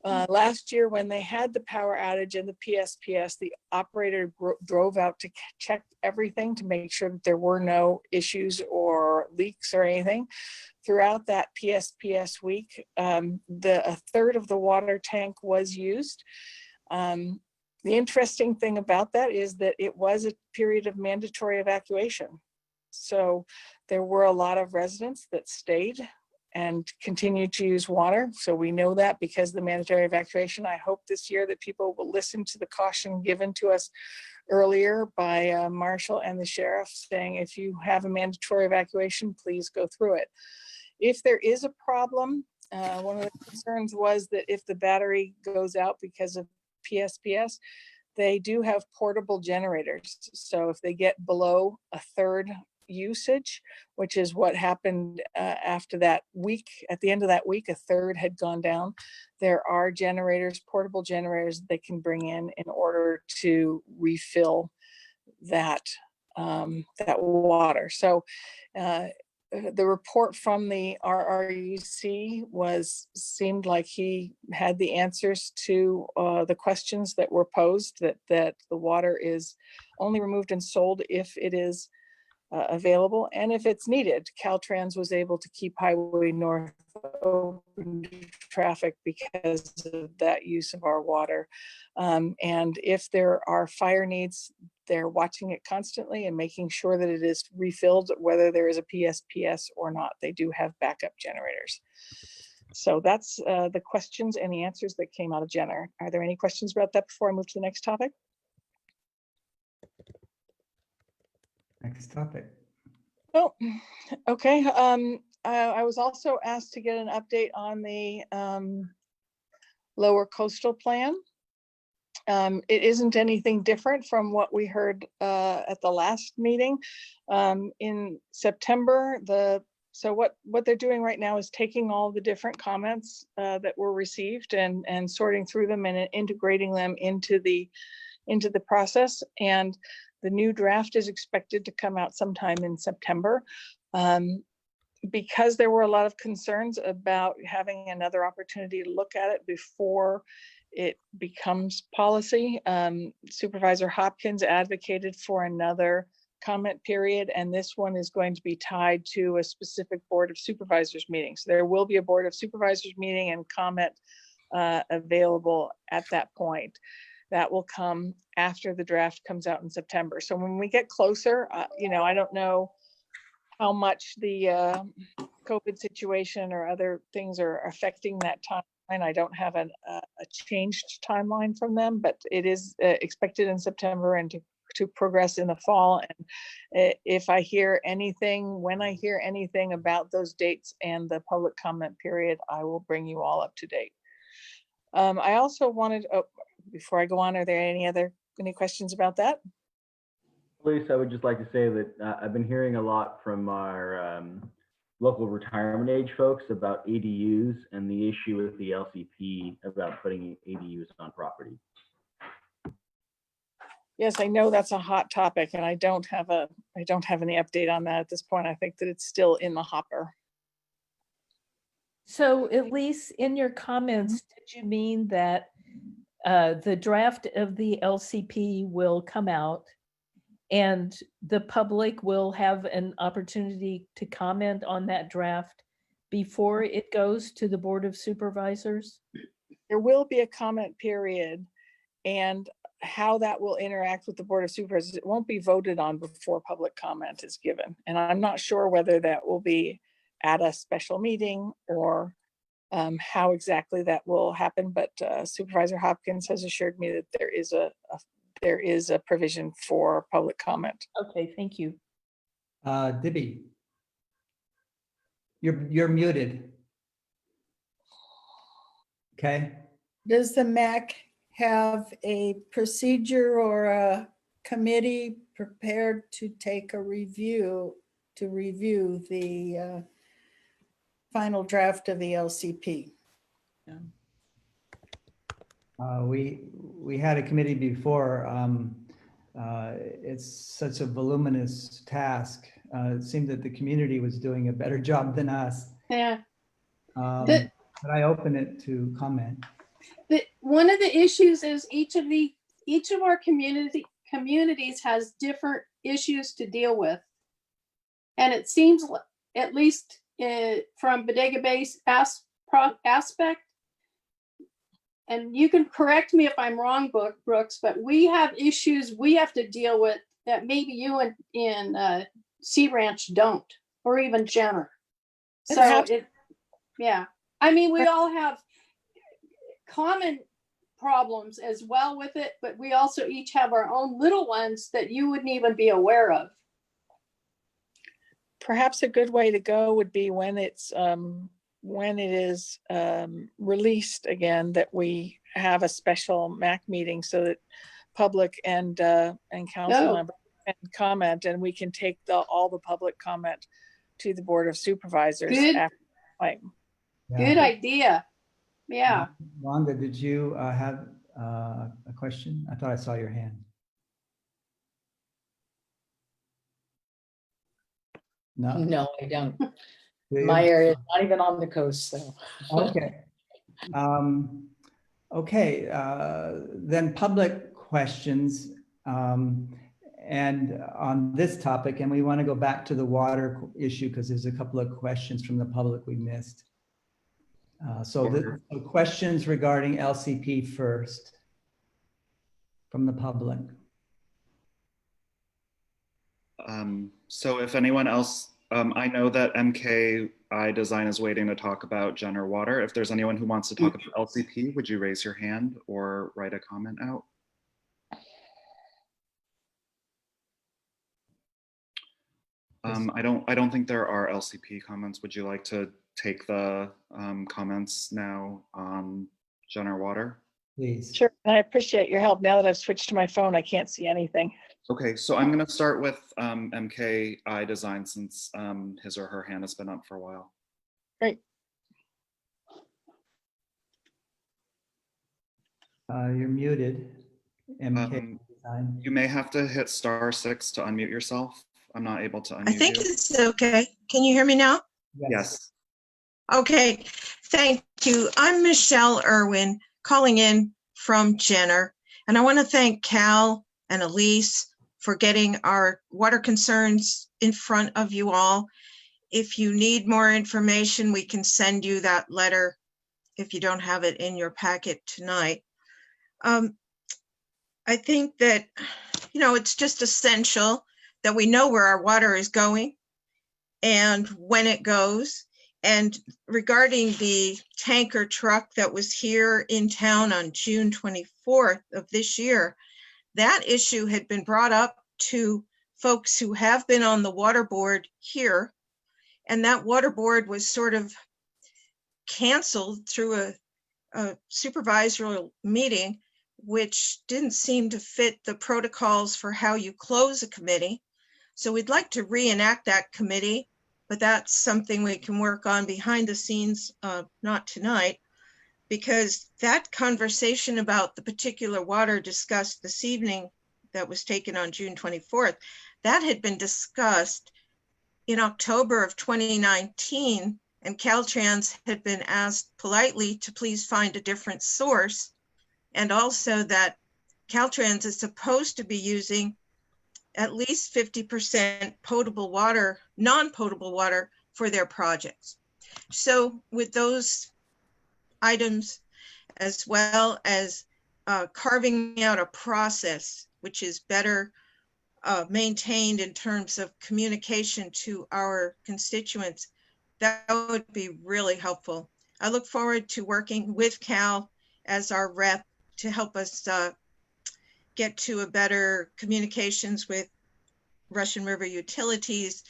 Last year, when they had the power outage and the PSPS, the operator drove out to check everything to make sure that there were no issues or leaks or anything. Throughout that PSPS week, a third of the water tank was used. The interesting thing about that is that it was a period of mandatory evacuation. So there were a lot of residents that stayed and continued to use water. So we know that because of the mandatory evacuation. I hope this year that people will listen to the caution given to us earlier by Marshall and the sheriff saying, if you have a mandatory evacuation, please go through it. If there is a problem, one of the concerns was that if the battery goes out because of PSPS, they do have portable generators. So if they get below a third usage, which is what happened after that week, at the end of that week, a third had gone down. There are generators, portable generators they can bring in order to refill that, that water. So the report from the RRUC seemed like he had the answers to the questions that were posed, that the water is only removed and sold if it is available and if it's needed. Caltrans was able to keep Highway North open to traffic because of that use of our water. And if there are fire needs, they're watching it constantly and making sure that it is refilled, whether there is a PSPS or not. They do have backup generators. So that's the questions and the answers that came out of Jenner. Are there any questions about that before I move to the next topic?
Next topic.
Oh, okay. I was also asked to get an update on the lower coastal plan. It isn't anything different from what we heard at the last meeting. In September, so what they're doing right now is taking all the different comments that were received and sorting through them and integrating them into the process. And the new draft is expected to come out sometime in September. Because there were a lot of concerns about having another opportunity to look at it before it becomes policy, Supervisor Hopkins advocated for another comment period, and this one is going to be tied to a specific Board of Supervisors meeting. So there will be a Board of Supervisors meeting and comment available at that point. That will come after the draft comes out in September. So when we get closer, I don't know how much the COVID situation or other things are affecting that timeline. I don't have a changed timeline from them, but it is expected in September and to progress in the fall. And if I hear anything, when I hear anything about those dates and the public comment period, I will bring you all up to date. I also wanted, before I go on, are there any questions about that?
Please, I would just like to say that I've been hearing a lot from our local retirement age folks about ADUs and the issue with the LCP about putting ADUs on property.
Yes, I know that's a hot topic, and I don't have any update on that at this point. I think that it's still in the hopper.
So at least in your comments, did you mean that the draft of the LCP will come out and the public will have an opportunity to comment on that draft before it goes to the Board of Supervisors?
There will be a comment period, and how that will interact with the Board of Supervisors, it won't be voted on before public comment is given. And I'm not sure whether that will be at a special meeting or how exactly that will happen, but Supervisor Hopkins has assured me that there is a provision for public comment.
Okay, thank you.
Dibby, you're muted. Okay.
Does the MAC have a procedure or a committee prepared to take a review, to review the final draft of the LCP?
We had a committee before. It's such a voluminous task. It seemed that the community was doing a better job than us.
Yeah.
But I open it to comment.
One of the issues is each of our communities has different issues to deal with. And it seems, at least from Bodega Bay's aspect, and you can correct me if I'm wrong, Brooks, but we have issues we have to deal with that maybe you in Sea Ranch don't, or even Jenner. So yeah, I mean, we all have common problems as well with it, but we also each have our own little ones that you wouldn't even be aware of.
Perhaps a good way to go would be when it is released again, that we have a special MAC meeting so that public and council members can comment, and we can take all the public comment to the Board of Supervisors.
Good.
After the time.
Good idea. Yeah.
Wanda, did you have a question? I thought I saw your hand.
No, I don't. My area is not even on the coast, so.
Okay. Okay, then public questions. And on this topic, and we want to go back to the water issue because there's a couple of questions from the public we missed. So the questions regarding LCP first from the public.
So if anyone else, I know that MKI Design is waiting to talk about Jenner Water. If there's anyone who wants to talk about LCP, would you raise your hand or write a comment out? I don't think there are LCP comments. Would you like to take the comments now on Jenner Water?
Please.
Sure, I appreciate your help. Now that I've switched to my phone, I can't see anything.
Okay, so I'm going to start with MKI Design since his or her hand has been up for a while.
Great.
You're muted, MK Design.
You may have to hit *6 to unmute yourself. I'm not able to unmute
I think
you.
it's okay. Can you hear me now?
Yes.
Okay, thank you. I'm Michelle Irwin calling in from Jenner, and I want to thank Cal and Elise for getting our water concerns in front of you all. If you need more information, we can send you that letter if you don't have it in your packet tonight. I think that, it's just essential that we know where our water is going and when it goes. And regarding the tanker truck that was here in town on June 24th of this year, that issue had been brought up to folks who have been on the water board here. And that water board was sort of canceled through a supervisory meeting, which didn't seem to fit the protocols for how you close a committee. So we'd like to reenact that committee, but that's something we can work on behind the scenes, not tonight, because that conversation about the particular water discussed this evening that was taken on June 24th, that had been discussed in October of 2019, and Caltrans had been asked politely to please find a different source, and also that Caltrans is supposed to be using at least 50% potable water, non-potable water for their projects. So with those items, as well as carving out a process which is better maintained in terms of communication to our constituents, that would be really helpful. I look forward to working with Cal as our rep to help us get to a better communications with Russian River Utilities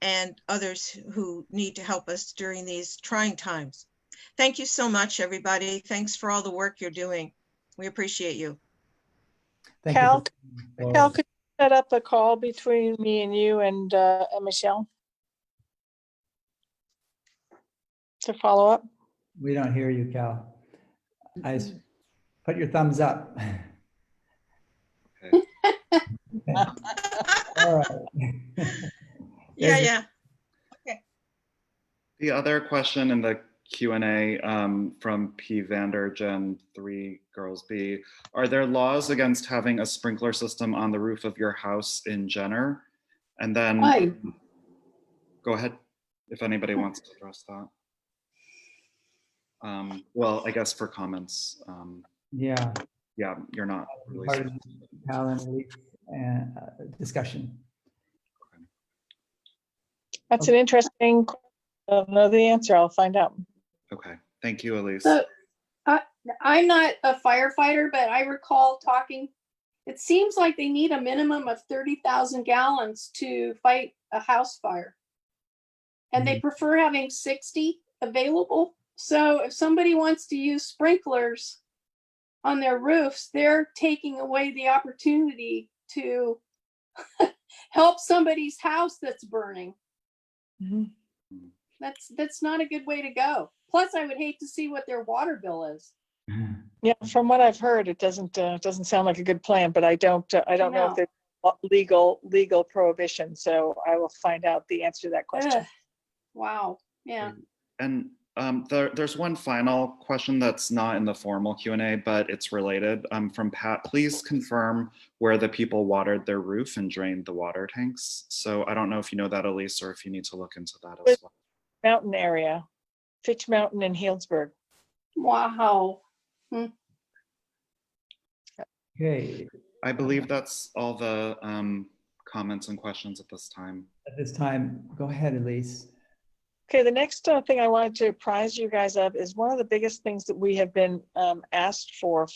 and others who need to help us during these trying times. Thank you so much, everybody. Thanks for all the work you're doing. We appreciate you.
Cal, Cal, could you set up a call between me and you and Michelle to follow up?
We don't hear you, Cal. Put your thumbs up. Okay. All right.
Yeah. Okay.
The other question in the Q&A from P. Vandergen, 3 Girls B. Are there laws against having a sprinkler system on the roof of your house in Jenner? And then go ahead if anybody wants to address that. Well, I guess for comments.
Yeah,
you're not really
part of Cal and Elise discussion.
That's an interesting. I don't know the answer. I'll find out.
Okay, thank you, Elise.
So I'm not a firefighter, but I recall talking, it seems like they need a minimum of 30,000 gallons to fight a house fire. And they prefer having 60 available. So if somebody wants to use sprinklers on their roofs, they're taking away the opportunity to help somebody's house that's burning. That's not a good way to go. Plus, I would hate to see what their water bill is.
Yeah, from what I've heard, it doesn't sound like a good plan. But I don't know if there's legal prohibition. So I will find out the answer to that question.
Wow. Yeah.
And there's one final question that's not in the formal Q&A, but it's related from Pat. Please confirm where the people watered their roof and drained the water tanks. So I don't know if you know that, Elise, or if you need to look into that as well.
Mountain area, Fitch Mountain and Healdsburg.
Wow.
Okay.
I believe that's all the comments and questions at this time.
At this time, go ahead, Elise.
Okay, the next thing I wanted to apprise you guys of is one of the biggest things that we have been asked for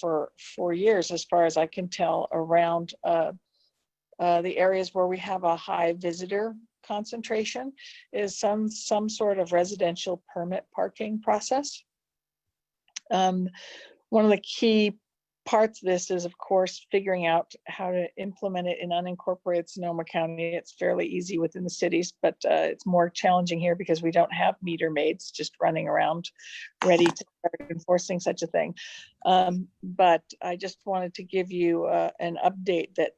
years, as far as I can tell, around the areas where we have a high visitor concentration, is some sort of residential permit parking process. One of the key parts of this is, of course, figuring out how to implement it in unincorporated Sonoma County. It's fairly easy within the cities, but it's more challenging here because we don't have meter maids just running around ready to start enforcing such a thing. But I just wanted to give you an update that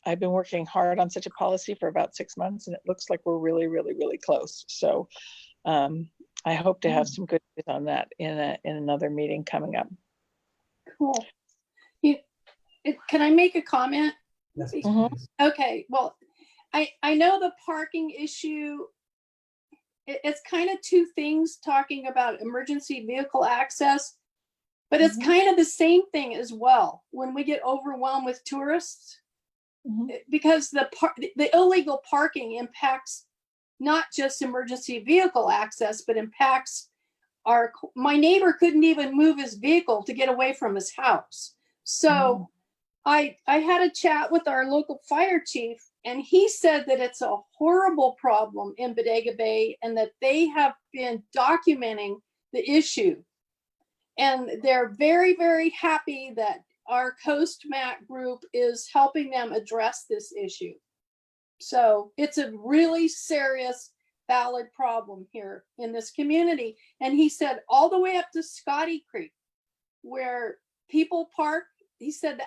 I've been working hard on such a policy for about 6 months, and it looks like we're really, really, really close. So I hope to have some good news on that in another meeting coming up.
Cool. Can I make a comment?
Yes.
Okay, well, I know the parking issue, it's kind of two things talking about emergency vehicle access, but it's kind of the same thing as well when we get overwhelmed with tourists, because the illegal parking impacts not just emergency vehicle access, but impacts my neighbor couldn't even move his vehicle to get away from his house. So I had a chat with our local fire chief, and he said that it's a horrible problem in Bodega Bay and that they have been documenting the issue. And they're very, very happy that our Coast MAC group is helping them address this issue. So it's a really serious, valid problem here in this community. And he said all the way up to Scotty Creek, where people park, he said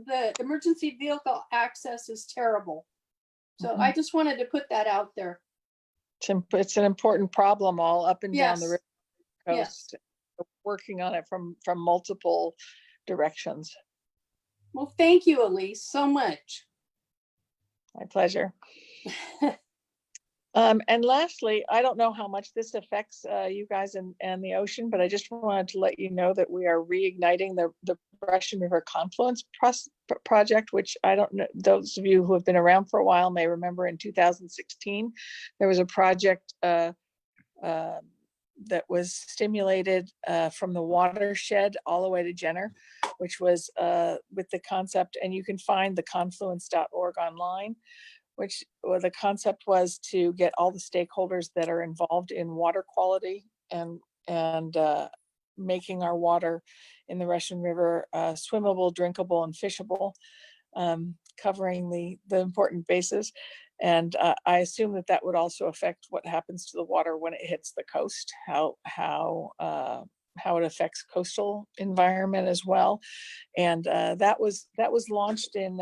the emergency vehicle access is terrible. So I just wanted to put that out there.
It's an important problem all up and down the
Yes.
river coast. Working on it from multiple directions.
Well, thank you, Elise, so much.
My pleasure. And lastly, I don't know how much this affects you guys and the ocean, but I just wanted to let you know that we are reigniting the Russian River Confluence project, which I don't know, those of you who have been around for a while may remember in 2016, there was a project that was stimulated from the watershed all the way to Jenner, which was with the concept, and you can find the confluence.org online, which the concept was to get all the stakeholders that are involved in water quality and making our water in the Russian River swimmable, drinkable, and fishable, covering the important bases. And I assume that would also affect what happens to the water when it hits the coast, how it affects coastal environment as well. And that was launched in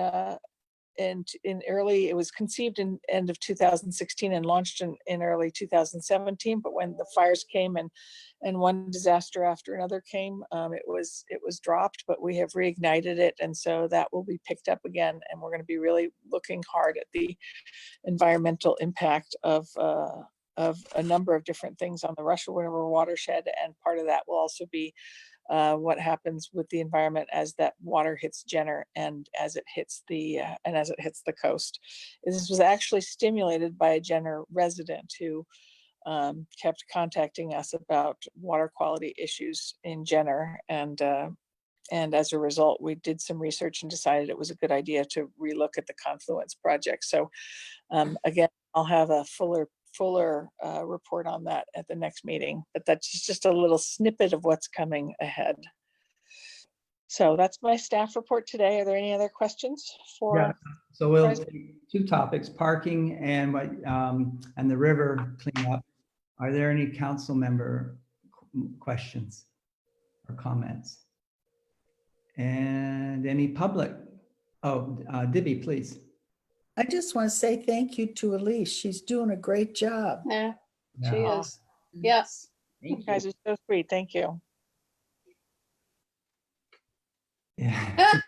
early, it was conceived in end of 2016 and launched in early 2017. But when the fires came and one disaster after another came, it was dropped, but we have reignited it. And so that will be picked up again. And we're going to be really looking hard at the environmental impact of a number of different things on the Russian River watershed. And part of that will also be what happens with the environment as that water hits Jenner and as it hits the coast. This was actually stimulated by a Jenner resident who kept contacting us about water quality issues in Jenner, and as a result, we did some research and decided it was a good idea to relook at the Confluence project. So again, I'll have a fuller report on that at the next meeting, but that's just a little snippet of what's coming ahead. So that's my staff report today. Are there any other questions for?
Yeah. So we'll take two topics: parking and the river cleanup. Are there any council member questions or comments? And any public? Oh, Dibby, please.
I just want to say thank you to Elise. She's doing a great job.
Yeah, she is. Yes.
You guys are so sweet. Thank you.
Yeah.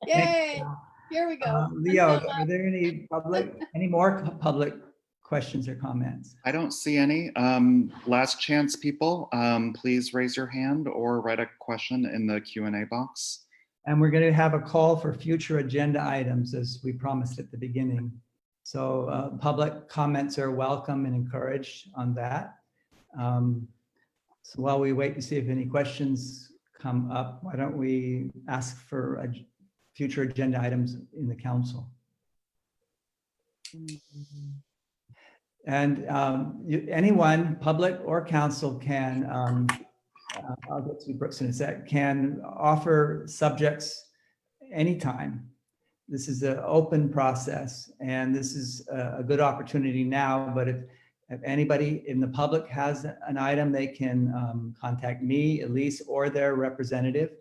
Yay. Here we go.
Leo, are there any more public questions or comments?
I don't see any. Last chance, people. Please raise your hand or write a question in the Q&A box.
And we're going to have a call for future agenda items, as we promised at the beginning. So public comments are welcome and encouraged on that. So while we wait to see if any questions come up, why don't we ask for future agenda items in the council? And anyone, public or council, can I'll get to Brooks in a sec, can offer subjects anytime. This is an open process, and this is a good opportunity now, but if anybody in the public has an item, they can contact me, Elise, or their representative,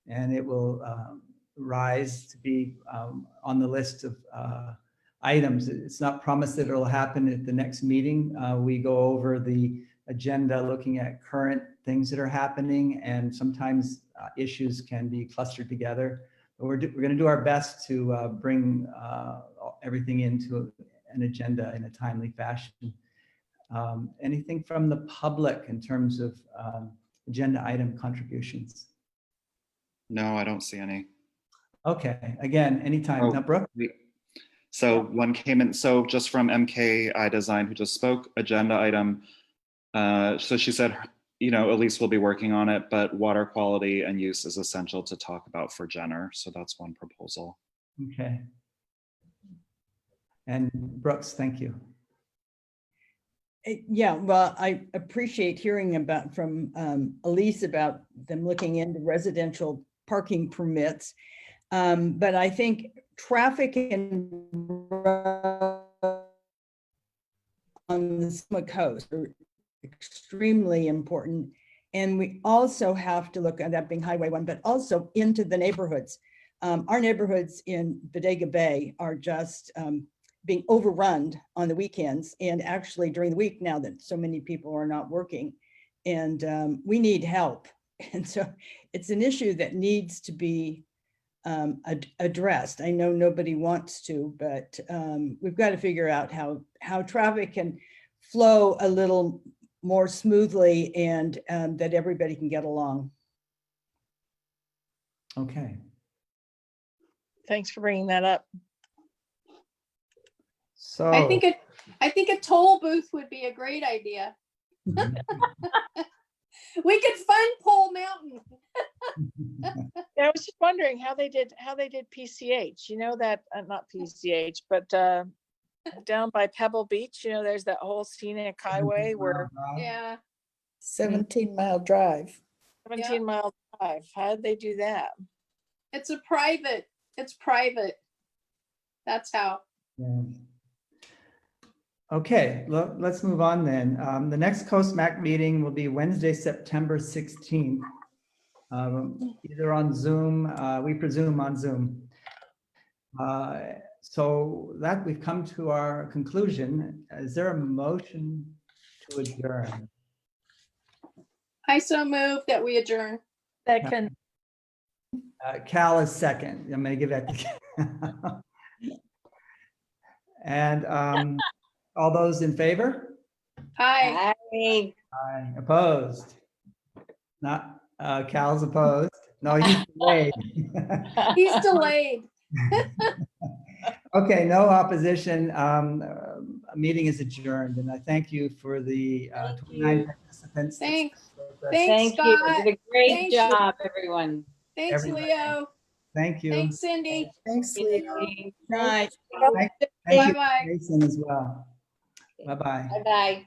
and it will rise to be on the list of items. It's not promised that it'll happen at the next meeting. We go over the agenda looking at current things that are happening, and sometimes issues can be clustered together. But we're going to do our best to bring everything into an agenda in a timely fashion. Anything from the public in terms of agenda item contributions?
No, I don't see any.
Okay, again, anytime.
Oh,
now, Brooke?
So one came in, so just from MKI Design, who just spoke, agenda item. So she said, Elise will be working on it, but water quality and use is essential to talk about for Jenner. So that's one proposal.
Okay. And Brooks, thank you.
Yeah, well, I appreciate hearing from Elise about them looking into residential parking permits. But I think traffic and on the Sonoma Coast are extremely important. And we also have to look at that being Highway 1, but also into the neighborhoods. Our neighborhoods in Bodega Bay are just being overrun on the weekends and actually during the week now that so many people are not working. And we need help. And so it's an issue that needs to be addressed. I know nobody wants to, but we've got to figure out how traffic can flow a little more smoothly and that everybody can get along.
Okay.
Thanks for bringing that up.
So
I think a toll booth would be a great idea. We could fund Pole Mountain.
I was just wondering how they did PCH. You know that not PCH, but down by Pebble Beach. There's that whole scenic highway where
17-mile drive.
17-mile drive. How did they do that?
It's private. That's how.
Yeah. Okay, let's move on then. The next Coast MAC meeting will be Wednesday, September 16th, either on Zoom, we presume on Zoom. So that we've come to our conclusion. Is there a motion to adjourn?
I so move that we adjourn.
Second.
Cal is second. I'm going to give that to Cal. And all those in favor?
Aye.
Aye. Opposed? Not Cal's opposed. No, he's delayed.
He's delayed.
Okay, no opposition. Meeting is adjourned, and I thank you for the 29 participants.
Thanks.
Thank
Scott.
you. You did a great
Thanks.
job, everyone.
Thanks,
Everybody.
Leo.
Thank you.
Thanks, Cindy.
Thanks, Leo.
Night.
Thank you,
Bye-bye.
Jason, as well. Bye-bye.
Bye-bye.